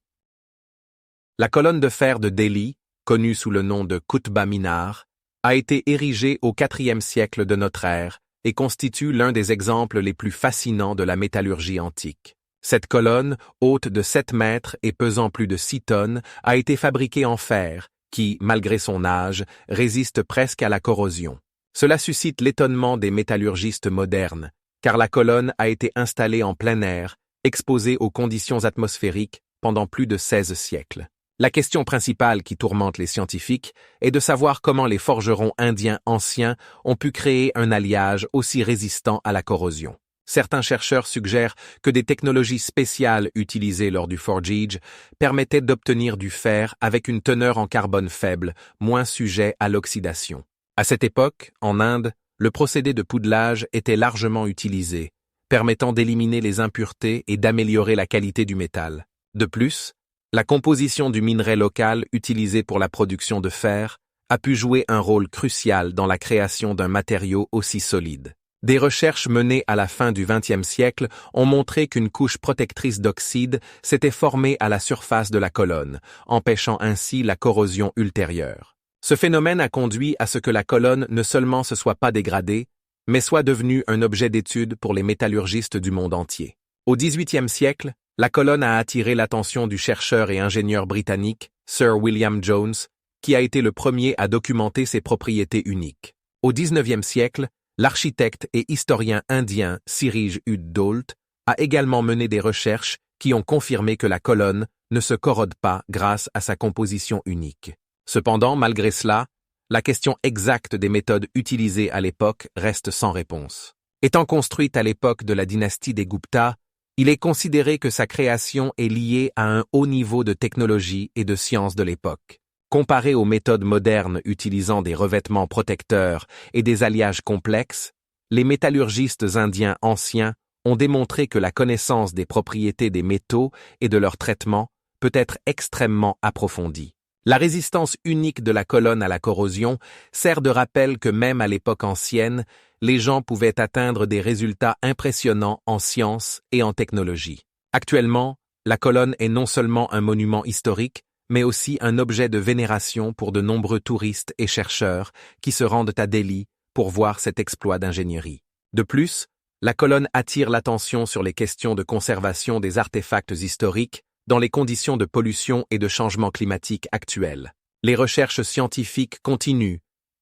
La colonne de fer de Delhi, connue sous le nom de Qutba Minar, a été érigée au IVe siècle de notre ère et constitue l'un des exemples les plus fascinants de la métallurgie antique. Cette colonne, haute de 7 mètres et pesant plus de 6 tonnes, a été fabriquée en fer, qui, malgré son âge, résiste presque à la corrosion. Cela suscite l'étonnement des métallurgistes modernes, car la colonne a été installée en plein air, exposée aux conditions atmosphériques pendant plus de 16 siècles. La question principale qui tourmente les scientifiques est de savoir comment les forgerons indiens anciens ont pu créer un alliage aussi résistant à la corrosion. Certains chercheurs suggèrent que des technologies spéciales utilisées lors du forgeage permettaient d'obtenir du fer avec une teneur en carbone faible, moins sujet à l'oxydation. À cette époque, en Inde, le procédé de poudlage était largement utilisé, permettant d'éliminer les impuretés et d'améliorer la qualité du métal. De plus, la composition du minerai local utilisé pour la production de fer a pu jouer un rôle crucial dans la création d'un matériau aussi solide. Des recherches menées à la fin du XXe siècle ont montré qu'une couche protectrice d'oxyde s'était formée à la surface de la colonne, empêchant ainsi la corrosion ultérieure. Ce phénomène a conduit à ce que la colonne ne seulement se soit pas dégradée, mais soit devenue un objet d'étude pour les métallurgistes du monde entier. Au XVIIIe siècle, la colonne a attiré l'attention du chercheur et ingénieur britannique Sir William Jones, qui a été le premier à documenter ses propriétés uniques. Au XIXe siècle, l'architecte et historien indien Sirij Ud Dolt a également mené des recherches qui ont confirmé que la colonne ne se corrode pas grâce à sa composition unique. Cependant, malgré cela, la question exacte des méthodes utilisées à l'époque reste sans réponse. Étant construite à l'époque de la dynastie des Gupta, il est considéré que sa création est liée à un haut niveau de technologie et de science de l'époque. Comparé aux méthodes modernes utilisant des revêtements protecteurs et des alliages complexes, les métallurgistes indiens anciens ont démontré que la connaissance des propriétés des métaux et de leur traitement peut être extrêmement approfondie. La résistance unique de la colonne à la corrosion sert de rappel que même à l'époque ancienne, les gens pouvaient atteindre des résultats impressionnants en science et en technologie. Actuellement, la colonne est non seulement un monument historique, mais aussi un objet de vénération pour de nombreux touristes et chercheurs qui se rendent à Delhi pour voir cet exploit d'ingénierie. De plus, la colonne attire l'attention sur les questions de conservation des artefacts historiques dans les conditions de pollution et de changement climatique actuels. Les recherches scientifiques continuent,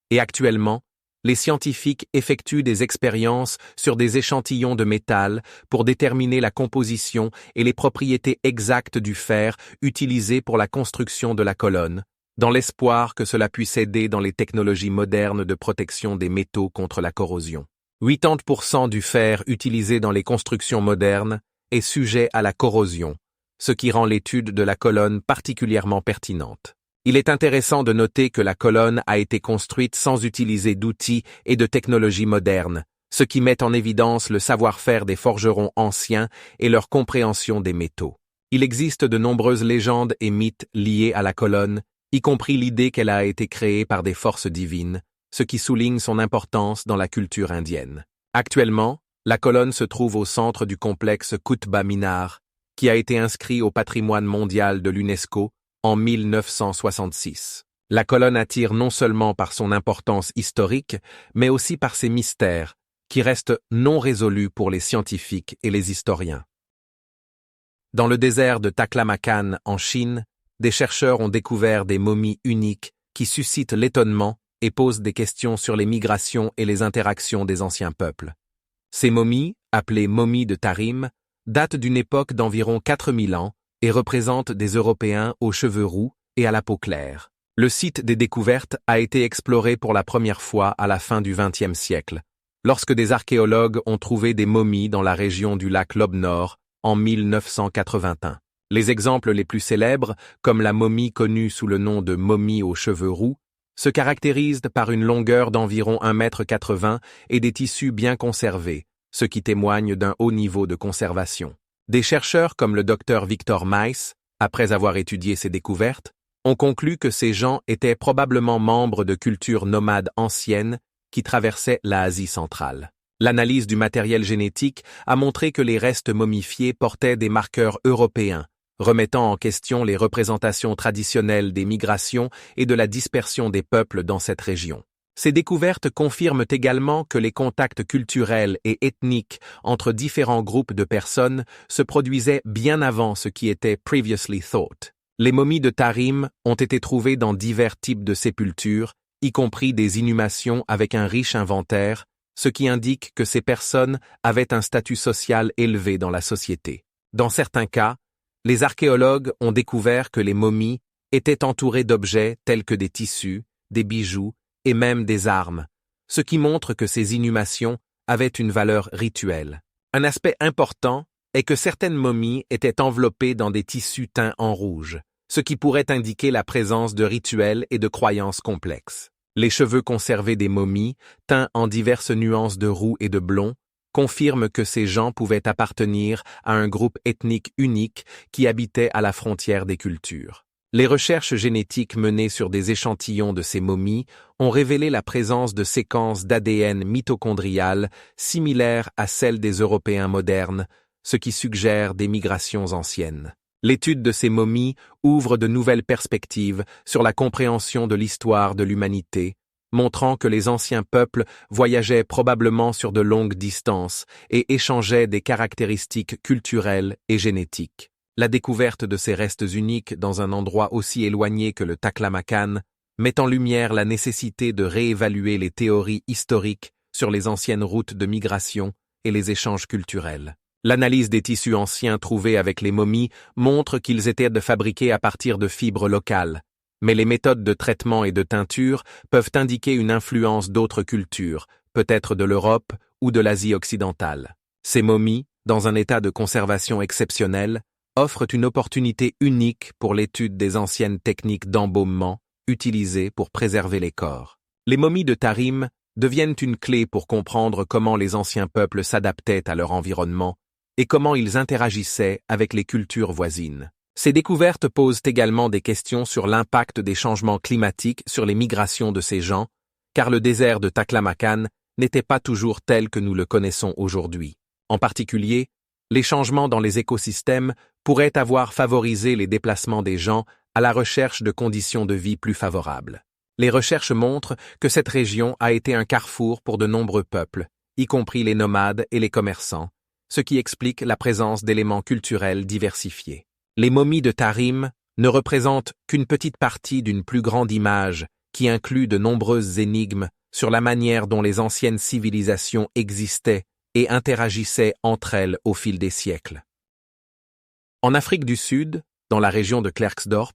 et actuellement, les scientifiques effectuent des expériences sur des échantillons de métal pour déterminer la composition et les propriétés exactes du fer utilisé pour la construction de la colonne, dans l'espoir que cela puisse aider dans les technologies modernes de protection des métaux contre la corrosion. 80% du fer utilisé dans les constructions modernes est sujet à la corrosion, ce qui rend l'étude de la colonne particulièrement pertinente. Il est intéressant de noter que la colonne a été construite sans utiliser d'outils et de technologies modernes, ce qui met en évidence le savoir-faire des forgerons anciens et leur compréhension des métaux. Il existe de nombreuses légendes et mythes liés à la colonne, y compris l'idée qu'elle a été créée par des forces divines, ce qui souligne son importance dans la culture indienne. Actuellement, la colonne se trouve au centre du complexe Qutb Minar, qui a été inscrit au patrimoine mondial de l'UNESCO en 1966. La colonne attire non seulement par son importance historique, mais aussi par ses mystères, qui restent non résolus pour les scientifiques et les historiens. Dans le désert de Taklamakan, en Chine, des chercheurs ont découvert des momies uniques qui suscitent l'étonnement et posent des questions sur les migrations et les interactions des anciens peuples. Ces momies, appelées momies de Tarim, datent d'une époque d'environ 4000 ans et représentent des Européens aux cheveux roux et à la peau claire. Le site des découvertes a été exploré pour la première fois à la fin du XXe siècle, lorsque des archéologues ont trouvé des momies dans la région du lac Lobe Nord en 1981. Les exemples les plus célèbres, comme la momie connue sous le nom de momie aux cheveux roux, se caractérisent par une longueur d'environ 1,80 m et des tissus bien conservés, ce qui témoigne d'un haut niveau de conservation. Des chercheurs comme le docteur Victor Meiss, après avoir étudié ces découvertes, ont conclu que ces gens étaient probablement membres de cultures nomades anciennes qui traversaient l'Asie centrale. L'analyse du matériel génétique a montré que les restes momifiés portaient des marqueurs européens, remettant en question les représentations traditionnelles des migrations et de la dispersion des peuples dans cette région. Ces découvertes confirment également que les contacts culturels et ethniques entre différents groupes de personnes se produisaient bien avant ce qui était previously thought. Les momies de Tarim ont été trouvées dans divers types de sépultures, y compris des inhumations avec un riche inventaire, ce qui indique que ces personnes avaient un statut social élevé dans la société. Dans certains cas, les archéologues ont découvert que les momies étaient entourées d'objets tels que des tissus, des bijoux, et même des armes, ce qui montre que ces inhumations avaient une valeur rituelle. Un aspect important est que certaines momies étaient enveloppées dans des tissus teints en rouge, ce qui pourrait indiquer la présence de rituels et de croyances complexes. Les cheveux conservés des momies, teints en diverses nuances de roux et de blond, confirment que ces gens pouvaient appartenir à un groupe ethnique unique qui habitait à la frontière des cultures. Les recherches génétiques menées sur des échantillons de ces momies ont révélé la présence de séquences d'ADN mitochondriales similaires à celles des Européens modernes, ce qui suggère des migrations anciennes. L'étude de ces momies ouvre de nouvelles perspectives sur la compréhension de l'histoire de l'humanité, montrant que les anciens peuples voyageaient probablement sur de longues distances et échangeaient des caractéristiques culturelles et génétiques. La découverte de ces restes uniques dans un endroit aussi éloigné que le Taklamakan met en lumière la nécessité de réévaluer les théories historiques sur les anciennes routes de migration et les échanges culturels. L'analyse des tissus anciens trouvés avec les momies montre qu'ils étaient fabriqués à partir de fibres locales, mais les méthodes de traitement et de teinture peuvent indiquer une influence d'autres cultures, peut-être de l'Europe ou de l'Asie occidentale. Ces momies, dans un état de conservation exceptionnel, offrent une opportunité unique pour l'étude des anciennes techniques d'embaumement utilisées pour préserver les corps. Les momies de Tarim deviennent une clé pour comprendre comment les anciens peuples s'adaptaient à leur environnement et comment ils interagissaient avec les cultures voisines. Ces découvertes posent également des questions sur l'impact des changements climatiques sur les migrations de ces gens, car le désert de Taklamakan n'était pas toujours tel que nous le connaissons aujourd'hui. En particulier, les changements dans les écosystèmes pourraient avoir favorisé les déplacements des gens à la recherche de conditions de vie plus favorables. Les recherches montrent que cette région a été un carrefour pour de nombreux peuples, y compris les nomades et les commerçants, ce qui explique la présence d'éléments culturels diversifiés. Les momies de Tarim ne représentent qu'une petite partie d'une plus grande image qui inclut de nombreuses énigmes sur la manière dont les anciennes civilisations existaient et interagissaient entre elles au fil des siècles. En Afrique du Sud, dans la région de Klerksdorp,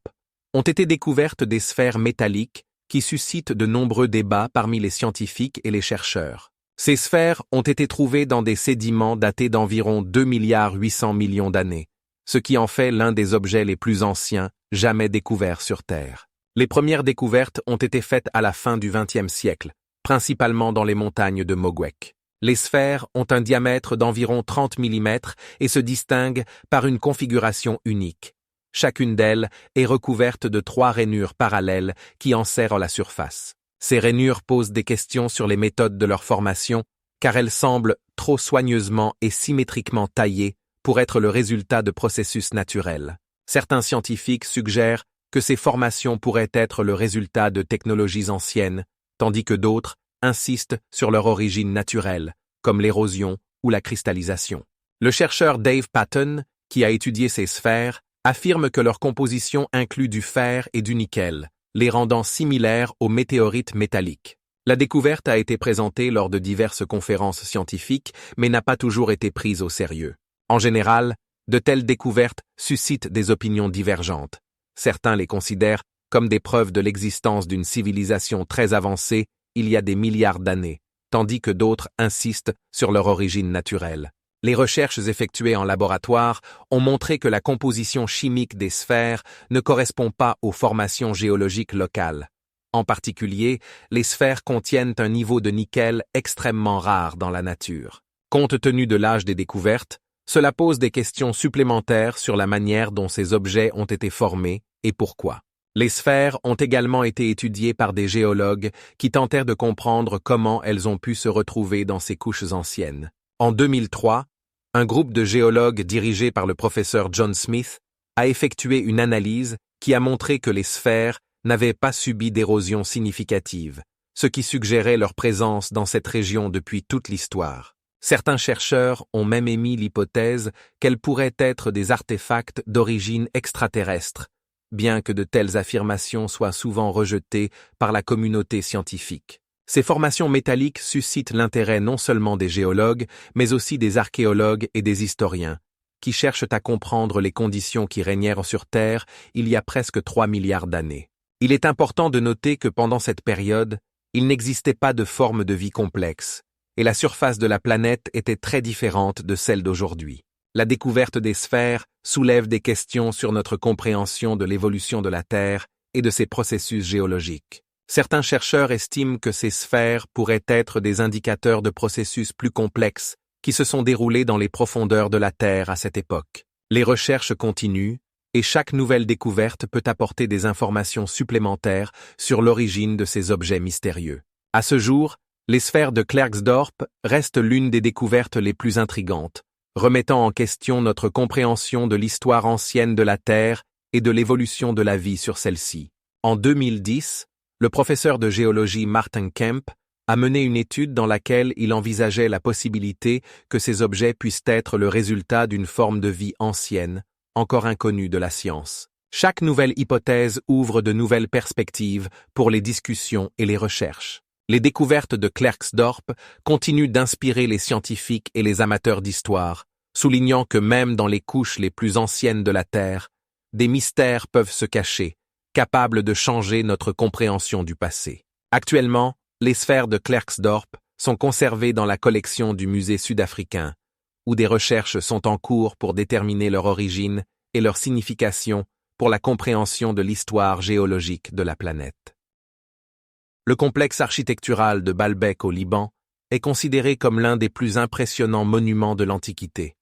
ont été découvertes des sphères métalliques qui suscitent de nombreux débats parmi les scientifiques et les chercheurs. Ces sphères ont été trouvées dans des sédiments datés d'environ 2,8 milliards d'années, ce qui en fait l'un des objets les plus anciens jamais découverts sur Terre. Les premières découvertes ont été faites à la fin du XXe siècle, principalement dans les montagnes de Mogwek. Les sphères ont un diamètre d'environ 30 mm et se distinguent par une configuration unique. Chacune d'elles est recouverte de 3 rainures parallèles qui en serrent la surface. Ces rainures posent des questions sur les méthodes de leur formation, car elles semblent trop soigneusement et symétriquement taillées pour être le résultat de processus naturels. Certains scientifiques suggèrent que ces formations pourraient être le résultat de technologies anciennes, tandis que d'autres insistent sur leur origine naturelle, comme l'érosion ou la cristallisation. Le chercheur Dave Patton, qui a étudié ces sphères, affirme que leur composition inclut du fer et du nickel, les rendant similaires aux météorites métalliques. La découverte a été présentée lors de diverses conférences scientifiques, mais n'a pas toujours été prise au sérieux. En général, de telles découvertes suscitent des opinions divergentes. Certains les considèrent comme des preuves de l'existence d'une civilisation très avancée il y a des milliards d'années, tandis que d'autres insistent sur leur origine naturelle. Les recherches effectuées en laboratoire ont montré que la composition chimique des sphères ne correspond pas aux formations géologiques locales. En particulier, les sphères contiennent un niveau de nickel extrêmement rare dans la nature. Compte tenu de l'âge des découvertes, cela pose des questions supplémentaires sur la manière dont ces objets ont été formés et pourquoi. Les sphères ont également été étudiées par des géologues qui tentèrent de comprendre comment elles ont pu se retrouver dans ces couches anciennes. En 2003, un groupe de géologues dirigé par le professeur John Smith a effectué une analyse qui a montré que les sphères n'avaient pas subi d'érosion significative, ce qui suggérait leur présence dans cette région depuis toute l'histoire. Certains chercheurs ont même émis l'hypothèse qu'elles pourraient être des artefacts d'origine extraterrestre, bien que de telles affirmations soient souvent rejetées par la communauté scientifique. Ces formations métalliques suscitent l'intérêt non seulement des géologues, mais aussi des archéologues et des historiens, qui cherchent à comprendre les conditions qui régnèrent sur Terre il y a presque 3 milliards d'années. Il est important de noter que pendant cette période, il n'existait pas de forme de vie complexe, et la surface de la planète était très différente de celle d'aujourd'hui. La découverte des sphères soulève des questions sur notre compréhension de l'évolution de la Terre et de ses processus géologiques. Certains chercheurs estiment que ces sphères pourraient être des indicateurs de processus plus complexes qui se sont déroulés dans les profondeurs de la Terre à cette époque. Les recherches continuent, et chaque nouvelle découverte peut apporter des informations supplémentaires sur l'origine de ces objets mystérieux. À ce jour, les sphères de Klerksdorp restent l'une des découvertes les plus intrigantes, remettant en question notre compréhension de l'histoire ancienne de la Terre et de l'évolution de la vie sur celle-ci. En 2010, le professeur de géologie Martin Kemp a mené une étude dans laquelle il envisageait la possibilité que ces objets puissent être le résultat d'une forme de vie ancienne, encore inconnue de la science. Chaque nouvelle hypothèse ouvre de nouvelles perspectives pour les discussions et les recherches. Les découvertes de Klerksdorp continuent d'inspirer les scientifiques et les amateurs d'histoire, soulignant que même dans les couches les plus anciennes de la Terre, des mystères peuvent se cacher, capables de changer notre compréhension du passé. Actuellement, les sphères de Klerksdorp sont conservés dans la collection du musée sud-africain, où des recherches sont en cours pour déterminer leur origine et leur signification pour la compréhension de l'histoire géologique de la planète. Le complexe architectural de Baalbek au Liban est considéré comme l'un des plus impressionnants monuments de l'Antiquité.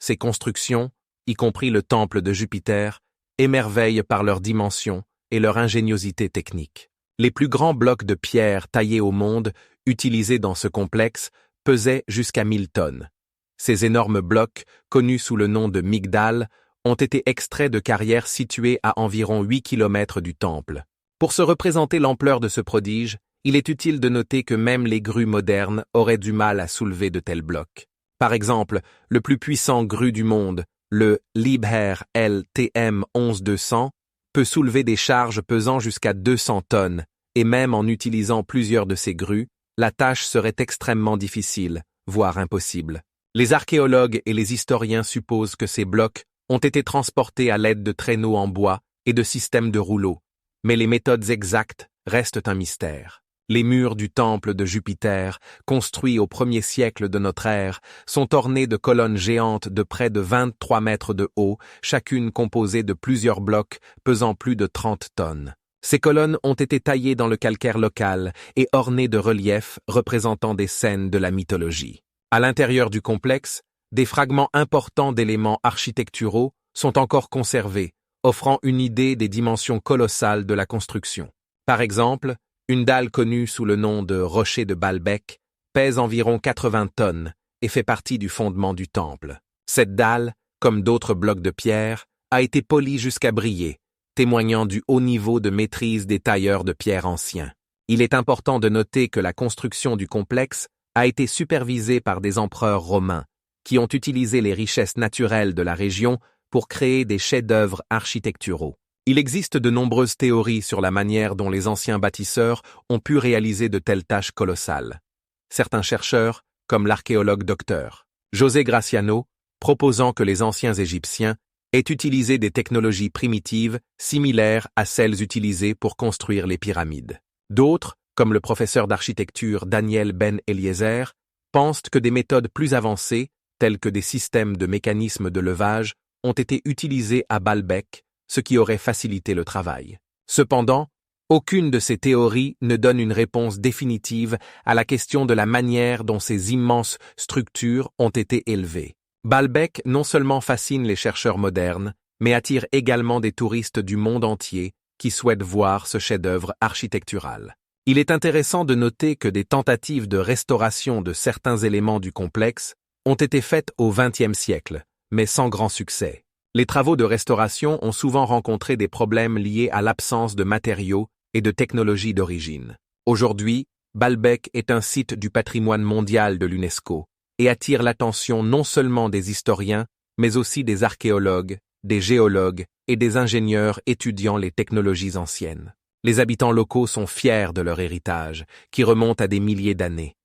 Ses constructions, y compris le temple de Jupiter, émerveillent par leurs dimensions et leur ingéniosité technique. Les plus grands blocs de pierre taillés au monde, utilisés dans ce complexe, pesaient jusqu'à 1000 tonnes. Ces énormes blocs, connus sous le nom de Migdal, ont été extraits de carrières situées à environ 8 km du temple. Pour se représenter l'ampleur de ce prodige, il est utile de noter que même les grues modernes auraient du mal à soulever de tels blocs. Par exemple, le plus puissant grue du monde, le Liebherr LTM 11200, peut soulever des charges pesant jusqu'à 200 tonnes, et même en utilisant plusieurs de ces grues, la tâche serait extrêmement difficile, voire impossible. Les archéologues et les historiens supposent que ces blocs ont été transportés à l'aide de traîneaux en bois et de systèmes de rouleaux, mais les méthodes exactes restent un mystère. Les murs du temple de Jupiter, construits au 1er siècle de notre ère, sont ornés de colonnes géantes de près de 23 mètres de haut, chacune composée de plusieurs blocs pesant plus de 30 tonnes. Ces colonnes ont été taillées dans le calcaire local et ornées de reliefs représentant des scènes de la mythologie. À l'intérieur du complexe, des fragments importants d'éléments architecturaux sont encore conservés, offrant une idée des dimensions colossales de la construction. Par exemple, une dalle connue sous le nom de rocher de Baalbek pèse environ 80 tonnes et fait partie du fondement du temple. Cette dalle, comme d'autres blocs de pierre, a été polie jusqu'à briller, témoignant du haut niveau de maîtrise des tailleurs de pierre anciens. Il est important de noter que la construction du complexe a été supervisée par des empereurs romains, qui ont utilisé les richesses naturelles de la région pour créer des chefs-d'œuvre architecturaux. Il existe de nombreuses théories sur la manière dont les anciens bâtisseurs ont pu réaliser de telles tâches colossales. Certains chercheurs, comme l'archéologue Dr. José Graciano, proposant que les anciens Égyptiens aient utilisé des technologies primitives similaires à celles utilisées pour construire les pyramides. D'autres, comme le professeur d'architecture Daniel Ben Eliezer, pensent que des méthodes plus avancées, telles que des systèmes de mécanismes de levage, ont été utilisées à Baalbek, ce qui aurait facilité le travail. Cependant, aucune de ces théories ne donne une réponse définitive à la question de la manière dont ces immenses structures ont été élevées. Baalbek non seulement fascine les chercheurs modernes, mais attire également des touristes du monde entier qui souhaitent voir ce chef-d'œuvre architectural. Il est intéressant de noter que des tentatives de restauration de certains éléments du complexe ont été faites au XXe siècle, mais sans grand succès. Les travaux de restauration ont souvent rencontré des problèmes liés à l'absence de matériaux et de technologies d'origine. Aujourd'hui, Baalbek est un site du patrimoine mondial de l'UNESCO et attire l'attention non seulement des historiens, mais aussi des archéologues, des géologues et des ingénieurs étudiant les technologies anciennes. Les habitants locaux sont fiers de leur héritage, qui remonte à des milliers d'années.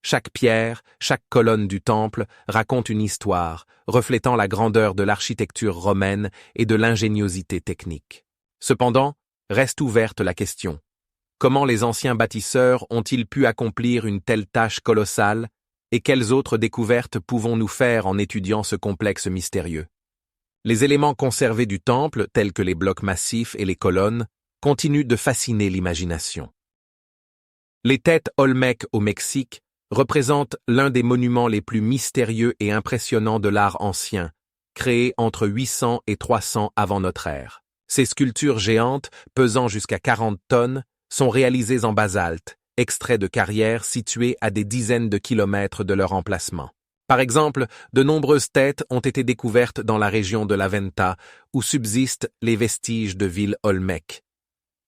Chaque pierre, chaque colonne du temple raconte une histoire, reflétant la grandeur de l'architecture romaine et de l'ingéniosité technique. Cependant, reste ouverte la question. Comment les anciens bâtisseurs ont-ils pu accomplir une telle tâche colossale, et quelles autres découvertes pouvons-nous faire en étudiant ce complexe mystérieux? Les éléments conservés du temple, tels que les blocs massifs et les colonnes, continuent de fasciner l'imagination. Les têtes Olmec au Mexique représente l'un des monuments les plus mystérieux et impressionnants de l'art ancien, créé entre 800 et 300 avant notre ère. Ces sculptures géantes, pesant jusqu'à 40 tonnes, sont réalisées en basalte, extraits de carrières situées à des dizaines de kilomètres de leur emplacement. Par exemple, de nombreuses têtes ont été découvertes dans la région de la Venta, où subsistent les vestiges de villes Olmec.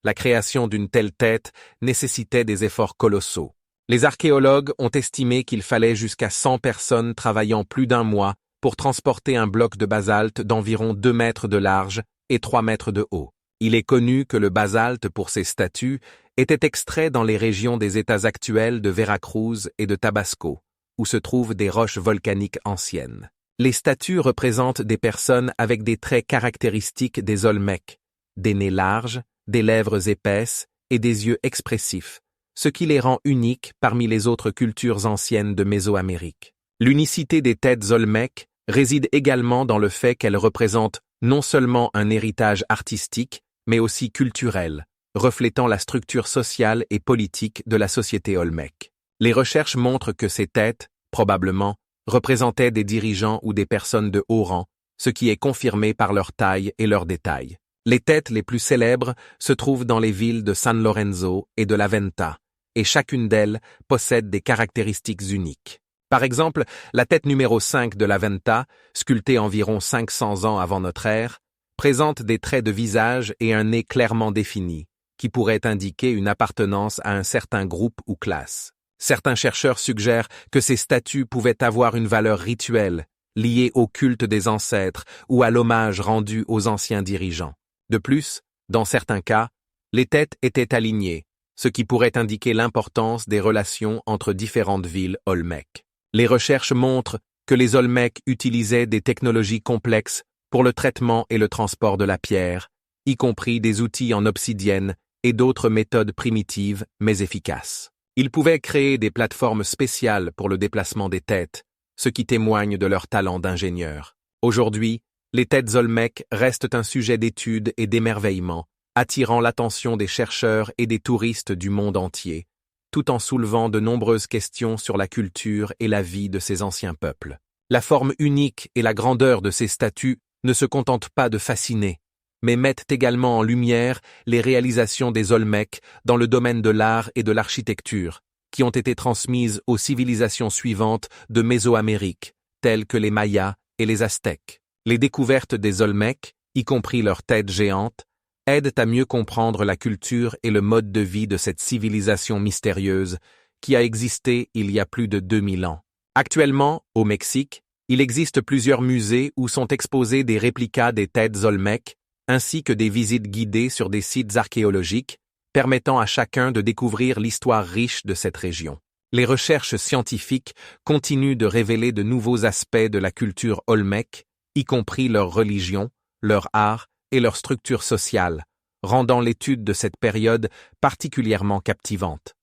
La création d'une telle tête nécessitait des efforts colossaux. Les archéologues ont estimé qu'il fallait jusqu'à 100 personnes travaillant plus d'un mois pour transporter un bloc de basalte d'environ 2 mètres de large et 3 mètres de haut. Il est connu que le basalte pour ces statues était extrait dans les régions des États actuels de Veracruz et de Tabasco, où se trouvent des roches volcaniques anciennes. Les statues représentent des personnes avec des traits caractéristiques des Olmec, des nez larges, des lèvres épaisses et des yeux expressifs, ce qui les rend uniques parmi les autres cultures anciennes de Mésoamérique. L'unicité des têtes olmèques réside également dans le fait qu'elles représentent non seulement un héritage artistique, mais aussi culturel, reflétant la structure sociale et politique de la société olmèque. Les recherches montrent que ces têtes, probablement, représentaient des dirigeants ou des personnes de haut rang, ce qui est confirmé par leur taille et leurs détails. Les têtes les plus célèbres se trouvent dans les villes de San Lorenzo et de La Venta, et chacune d'elles possède des caractéristiques uniques. Par exemple, la tête numéro 5 de La Venta, sculptée environ 500 ans avant notre ère, présente des traits de visage et un nez clairement définis, qui pourraient indiquer une appartenance à un certain groupe ou classe. Certains chercheurs suggèrent que ces statues pouvaient avoir une valeur rituelle, liée au culte des ancêtres ou à l'hommage rendu aux anciens dirigeants. De plus, dans certains cas, les têtes étaient alignées, ce qui pourrait indiquer l'importance des relations entre différentes villes olmèques. Les recherches montrent que les Olmèques utilisaient des technologies complexes pour le traitement et le transport de la pierre, y compris des outils en obsidienne et d'autres méthodes primitives mais efficaces. Ils pouvaient créer des plateformes spéciales pour le déplacement des têtes, ce qui témoigne de leur talent d'ingénieur. Aujourd'hui, les têtes olmèques restent un sujet d'étude et d'émerveillement, attirant l'attention des chercheurs et des touristes du monde entier, tout en soulevant de nombreuses questions sur la culture et la vie de ces anciens peuples. La forme unique et la grandeur de ces statues ne se contentent pas de fasciner, mais mettent également en lumière les réalisations des Olmèques dans le domaine de l'art et de l'architecture, qui ont été transmises aux civilisations suivantes de Mésoamérique, telles que les Mayas et les Aztèques. Les découvertes des Olmèques, y compris leurs têtes géantes, aident à mieux comprendre la culture et le mode de vie de cette civilisation mystérieuse qui a existé il y a plus de 2000 ans. Actuellement, au Mexique, il existe plusieurs musées où sont exposés des réplicas des têtes olmèques, ainsi que des visites guidées sur des sites archéologiques, permettant à chacun de découvrir l'histoire riche de cette région. Les recherches scientifiques continuent de révéler de nouveaux aspects de la culture olmèque, y compris leur religion, leur art et leur structure sociale, rendant l'étude de cette période particulièrement captivante.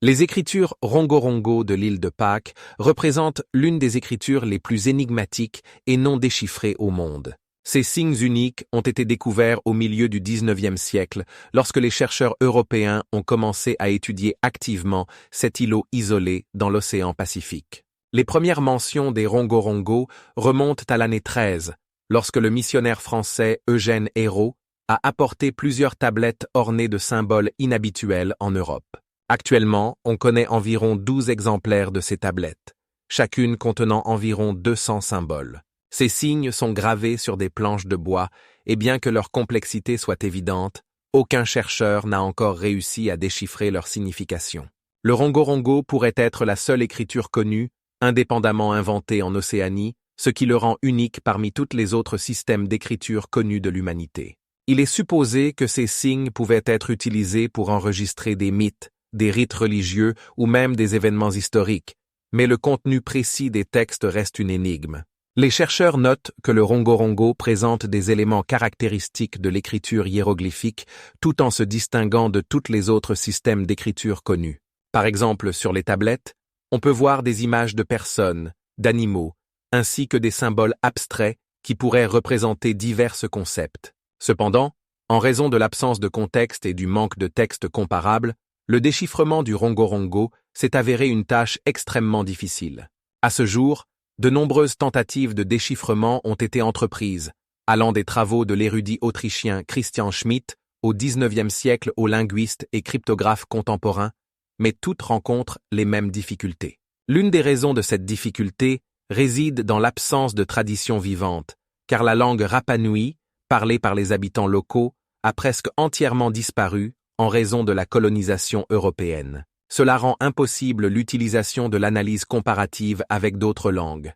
Les écritures Rongorongo de l'île de Pâques représentent l'une des écritures les plus énigmatiques et non déchiffrées au monde. Ces signes uniques ont été découverts au milieu du XIXe siècle lorsque les chercheurs européens ont commencé à étudier activement cet îlot isolé dans l'océan Pacifique. Les premières mentions des Rongorongo remontent à l'année 13, lorsque le missionnaire français Eugène Ayrault a apporté plusieurs tablettes ornées de symboles inhabituels en Europe. Actuellement, on connaît environ 12 exemplaires de ces tablettes, chacune contenant environ 200 symboles. Ces signes sont gravés sur des planches de bois, et bien que leur complexité soit évidente, aucun chercheur n'a encore réussi à déchiffrer leur signification. Le Rongorongo pourrait être la seule écriture connue, indépendamment inventée en Océanie, ce qui le rend unique parmi tous les autres systèmes d'écriture connus de l'humanité. Il est supposé que ces signes pouvaient être utilisés pour enregistrer des mythes, des rites religieux ou même des événements historiques, mais le contenu précis des textes reste une énigme. Les chercheurs notent que le Rongorongo présente des éléments caractéristiques de l'écriture hiéroglyphique tout en se distinguant de tous les autres systèmes d'écriture connus. Par exemple, sur les tablettes, on peut voir des images de personnes, d'animaux, ainsi que des symboles abstraits qui pourraient représenter divers concepts. Cependant, en raison de l'absence de contexte et du manque de textes comparables, le déchiffrement du Rongorongo s'est avéré une tâche extrêmement difficile. À ce jour, de nombreuses tentatives de déchiffrement ont été entreprises, allant des travaux de l'érudit autrichien Christian Schmidt au XIXe siècle aux linguistes et cryptographes contemporains, mais toutes rencontrent les mêmes difficultés. L'une des raisons de cette difficulté réside dans l'absence de tradition vivante, car la langue Rapa Nui, parlée par les habitants locaux, a presque entièrement disparu en raison de la colonisation européenne. Cela rend impossible l'utilisation de l'analyse comparative avec d'autres langues.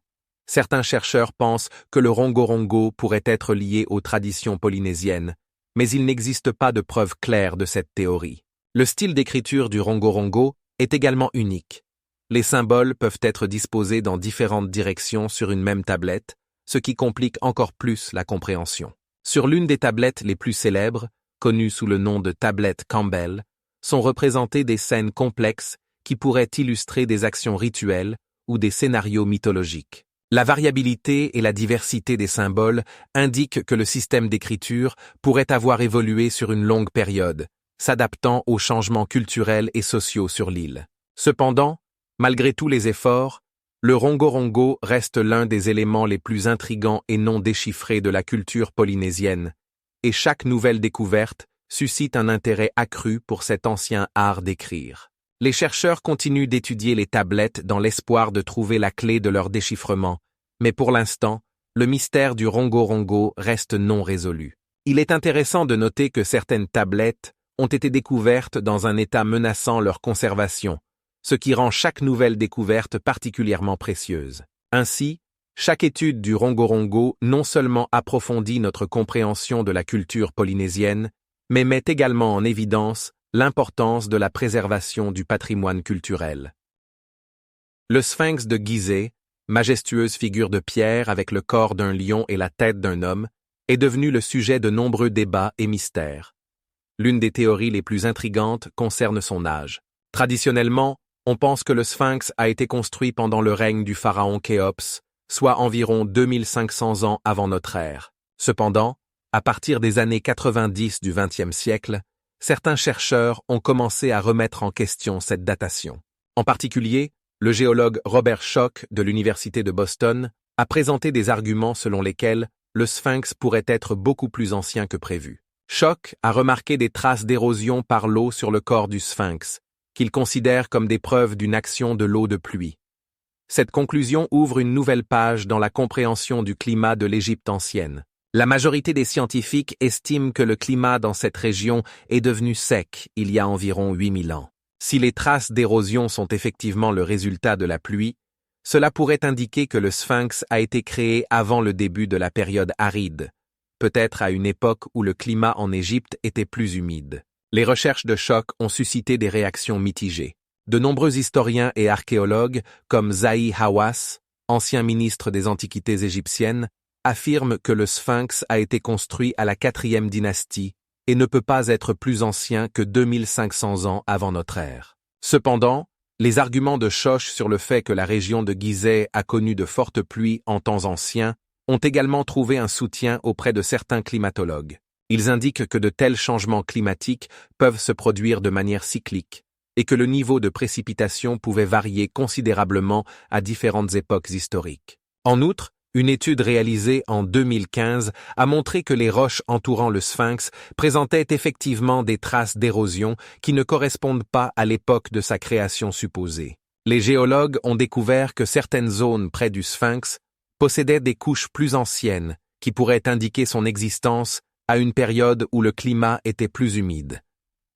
Certains chercheurs pensent que le Rongorongo pourrait être lié aux traditions polynésiennes, mais il n'existe pas de preuves claires de cette théorie. Le style d'écriture du Rongorongo est également unique. Les symboles peuvent être disposés dans différentes directions sur une même tablette, ce qui complique encore plus la compréhension. Sur l'une des tablettes les plus célèbres, connue sous le nom de tablette Campbell, sont représentées des scènes complexes qui pourraient illustrer des actions rituelles ou des scénarios mythologiques. La variabilité et la diversité des symboles indiquent que le système d'écriture pourrait avoir évolué sur une longue période, s'adaptant aux changements culturels et sociaux sur l'île. Cependant, malgré tous les efforts, le rongo-rongo reste l'un des éléments les plus intrigants et non déchiffrés de la culture polynésienne, et chaque nouvelle découverte suscite un intérêt accru pour cet ancien art d'écrire. Les chercheurs continuent d'étudier les tablettes dans l'espoir de trouver la clé de leur déchiffrement, mais pour l'instant, le mystère du rongo-rongo reste non résolu. Il est intéressant de noter que certaines tablettes ont été découvertes dans un état menaçant leur conservation, ce qui rend chaque nouvelle découverte particulièrement précieuse. Ainsi, chaque étude du rongo-rongo non seulement approfondit notre compréhension de la culture polynésienne, mais met également en évidence l'importance de la préservation du patrimoine culturel. Le sphinx de Gizeh, majestueuse figure de pierre avec le corps d'un lion et la tête d'un homme, est devenu le sujet de nombreux débats et mystères. L'une des théories les plus intrigantes concerne son âge. Traditionnellement, on pense que le sphinx a été construit pendant le règne du pharaon Khéops, soit environ 2500 ans avant notre ère. Cependant, à partir des années 90 du XXe siècle, certains chercheurs ont commencé à remettre en question cette datation. En particulier, le géologue Robert Schoch de l'Université de Boston a présenté des arguments selon lesquels le sphinx pourrait être beaucoup plus ancien que prévu. Schoch a remarqué des traces d'érosion par l'eau sur le corps du sphinx, qu'il considère comme des preuves d'une action de l'eau de pluie. Cette conclusion ouvre une nouvelle page dans la compréhension du climat de l'Égypte ancienne. La majorité des scientifiques estiment que le climat dans cette région est devenu sec il y a environ 8000 ans. Si les traces d'érosion sont effectivement le résultat de la pluie, cela pourrait indiquer que le sphinx a été créé avant le début de la période aride, peut-être à une époque où le climat en Égypte était plus humide. Les recherches de Schoch ont suscité des réactions mitigées. De nombreux historiens et archéologues, comme Zahi Hawass, ancien ministre des Antiquités égyptiennes, affirme que le sphinx a été construit à la 4e dynastie et ne peut pas être plus ancien que 2500 ans avant notre ère. Cependant, les arguments de Schoch sur le fait que la région de Gizeh a connu de fortes pluies en temps anciens ont également trouvé un soutien auprès de certains climatologues. Ils indiquent que de tels changements climatiques peuvent se produire de manière cyclique et que le niveau de précipitation pouvait varier considérablement à différentes époques historiques. En outre, une étude réalisée en 2015 a montré que les roches entourant le sphinx présentaient effectivement des traces d'érosion qui ne correspondent pas à l'époque de sa création supposée. Les géologues ont découvert que certaines zones près du sphinx possédaient des couches plus anciennes qui pourraient indiquer son existence à une période où le climat était plus humide.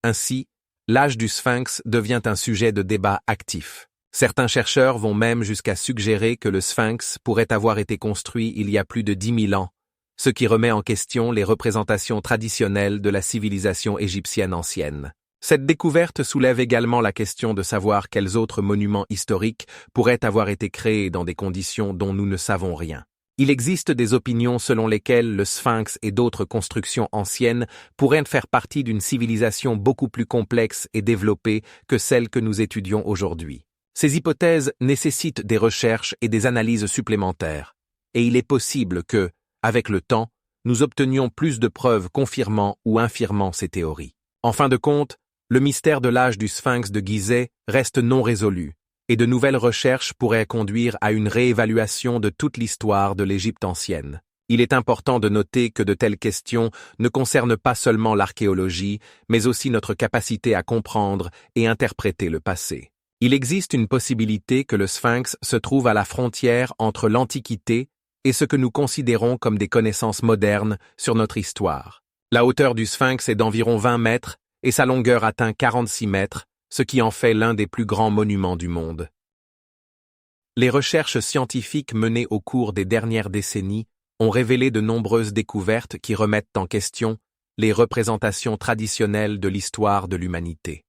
Ainsi, l'âge du sphinx devient un sujet de débat actif. Certains chercheurs vont même jusqu'à suggérer que le sphinx pourrait avoir été construit il y a plus de 10 000 ans, ce qui remet en question les représentations traditionnelles de la civilisation égyptienne ancienne. Cette découverte soulève également la question de savoir quels autres monuments historiques pourraient avoir été créés dans des conditions dont nous ne savons rien. Il existe des opinions selon lesquelles le sphinx et d'autres constructions anciennes pourraient faire partie d'une civilisation beaucoup plus complexe et développée que celle que nous étudions aujourd'hui. Ces hypothèses nécessitent des recherches et des analyses supplémentaires, et il est possible que, avec le temps, nous obtenions plus de preuves confirmant ou infirmant ces théories. En fin de compte, le mystère de l'âge du sphinx de Gizeh reste non résolu, et de nouvelles recherches pourraient conduire à une réévaluation de toute l'histoire de l'Égypte ancienne. Il est important de noter que de telles questions ne concernent pas seulement l'archéologie, mais aussi notre capacité à comprendre et interpréter le passé. Il existe une possibilité que le sphinx se trouve à la frontière entre l'Antiquité et ce que nous considérons comme des connaissances modernes sur notre histoire. La hauteur du sphinx est d'environ 20 mètres et sa longueur atteint 46 mètres, ce qui en fait l'un des plus grands monuments du monde. Les recherches scientifiques menées au cours des dernières décennies ont révélé de nombreuses découvertes qui remettent en question les représentations traditionnelles de l'histoire de l'humanité.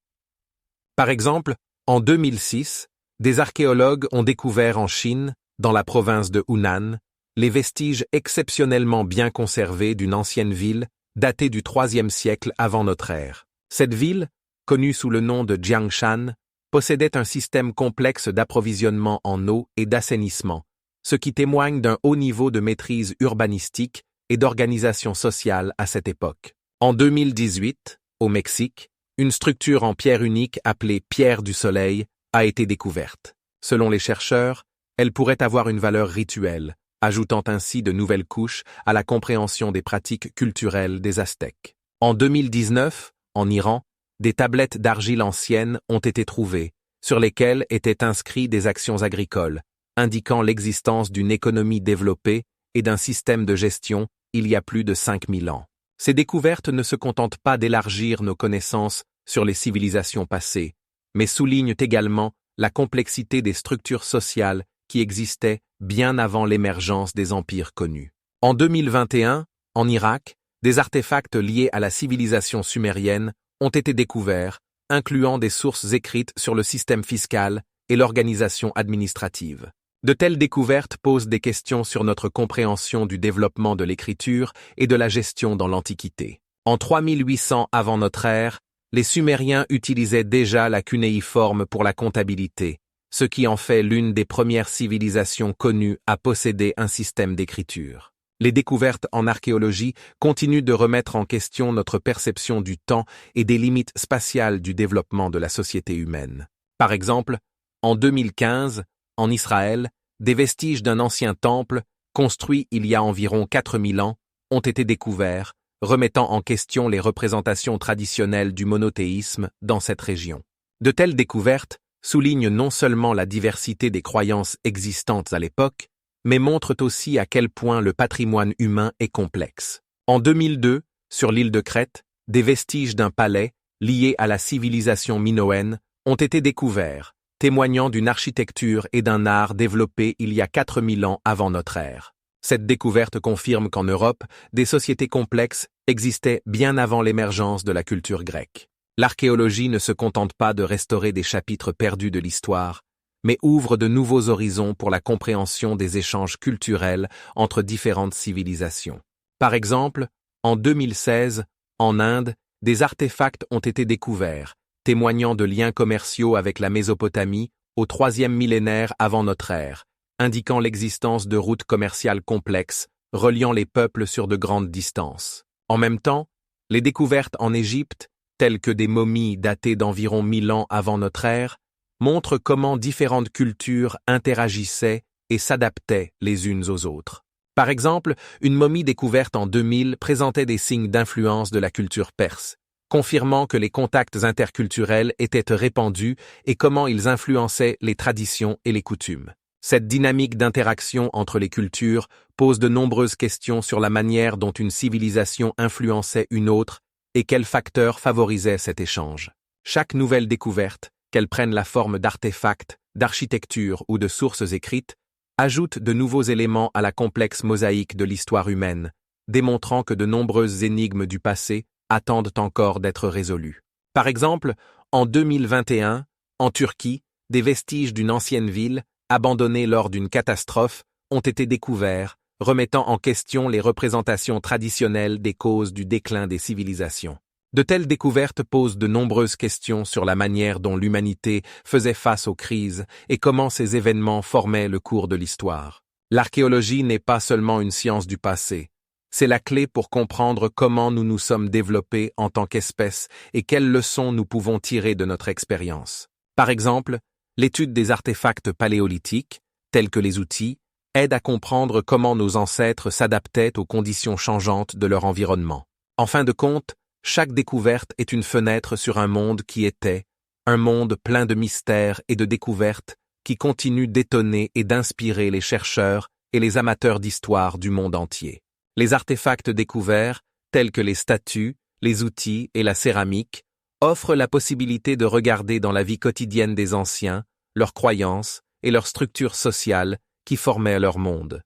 Par exemple, en 2006, des archéologues ont découvert en Chine, dans la province de Hunan, les vestiges exceptionnellement bien conservés d'une ancienne ville datée du IIIe siècle avant notre ère. Cette ville, connu sous le nom de Jiangshan, possédait un système complexe d'approvisionnement en eau et d'assainissement, ce qui témoigne d'un haut niveau de maîtrise urbanistique et d'organisation sociale à cette époque. En 2018, au Mexique, une structure en pierre unique appelée Pierre du Soleil a été découverte. Selon les chercheurs, elle pourrait avoir une valeur rituelle, ajoutant ainsi de nouvelles couches à la compréhension des pratiques culturelles des Aztèques. En 2019, en Iran, des tablettes d'argile anciennes ont été trouvées, sur lesquelles étaient inscrits des actions agricoles, indiquant l'existence d'une économie développée et d'un système de gestion il y a plus de 5000 ans. Ces découvertes ne se contentent pas d'élargir nos connaissances sur les civilisations passées, mais soulignent également la complexité des structures sociales qui existaient bien avant l'émergence des empires connus. En 2021, en Irak, des artefacts liés à la civilisation sumérienne ont été découverts, incluant des sources écrites sur le système fiscal et l'organisation administrative. De telles découvertes posent des questions sur notre compréhension du développement de l'écriture et de la gestion dans l'Antiquité. En 3800 avant notre ère, les Sumériens utilisaient déjà la cunéiforme pour la comptabilité, ce qui en fait l'une des premières civilisations connues à posséder un système d'écriture. Les découvertes en archéologie continuent de remettre en question notre perception du temps et des limites spatiales du développement de la société humaine. Par exemple, en 2015, en Israël, des vestiges d'un ancien temple, construit il y a environ 4000 ans, ont été découverts, remettant en question les représentations traditionnelles du monothéisme dans cette région. De telles découvertes soulignent non seulement la diversité des croyances existantes à l'époque, mais montrent aussi à quel point le patrimoine humain est complexe. En 2002, sur l'île de Crète, des vestiges d'un palais, liés à la civilisation minoenne, ont été découverts, témoignant d'une architecture et d'un art développés il y a 4000 ans avant notre ère. Cette découverte confirme qu'en Europe, des sociétés complexes existaient bien avant l'émergence de la culture grecque. L'archéologie ne se contente pas de restaurer des chapitres perdus de l'histoire, mais ouvre de nouveaux horizons pour la compréhension des échanges culturels entre différentes civilisations. Par exemple, en 2016, en Inde, des artefacts ont été découverts, témoignant de liens commerciaux avec la Mésopotamie au 3e millénaire avant notre ère, indiquant l'existence de routes commerciales complexes, reliant les peuples sur de grandes distances. En même temps, les découvertes en Égypte, telles que des momies datées d'environ 1000 ans avant notre ère, montrent comment différentes cultures interagissaient et s'adaptaient les unes aux autres. Par exemple, une momie découverte en 2000 présentait des signes d'influence de la culture perse, confirmant que les contacts interculturels étaient répandus et comment ils influençaient les traditions et les coutumes. Cette dynamique d'interaction entre les cultures pose de nombreuses questions sur la manière dont une civilisation influençait une autre et quels facteurs favorisaient cet échange. Chaque nouvelle découverte, qu'elle prenne la forme d'artefacts, d'architecture ou de sources écrites, ajoute de nouveaux éléments à la complexe mosaïque de l'histoire humaine, démontrant que de nombreuses énigmes du passé attendent encore d'être résolues. Par exemple, en 2021, en Turquie, des vestiges d'une ancienne ville, abandonnée lors d'une catastrophe, ont été découverts, remettant en question les représentations traditionnelles des causes du déclin des civilisations. De telles découvertes posent de nombreuses questions sur la manière dont l'humanité faisait face aux crises et comment ces événements formaient le cours de l'histoire. L'archéologie n'est pas seulement une science du passé, c'est la clé pour comprendre comment nous nous sommes développés en tant qu'espèce et quelles leçons nous pouvons tirer de notre expérience. Par exemple, l'étude des artefacts paléolithiques, tels que les outils, aide à comprendre comment nos ancêtres s'adaptaient aux conditions changeantes de leur environnement. En fin de compte, chaque découverte est une fenêtre sur un monde qui était, un monde plein de mystères et de découvertes qui continue d'étonner et d'inspirer les chercheurs et les amateurs d'histoire du monde entier. Les artefacts découverts, tels que les statues, les outils et la céramique, offrent la possibilité de regarder dans la vie quotidienne des anciens, leurs croyances et leurs structures sociales qui formaient leur monde.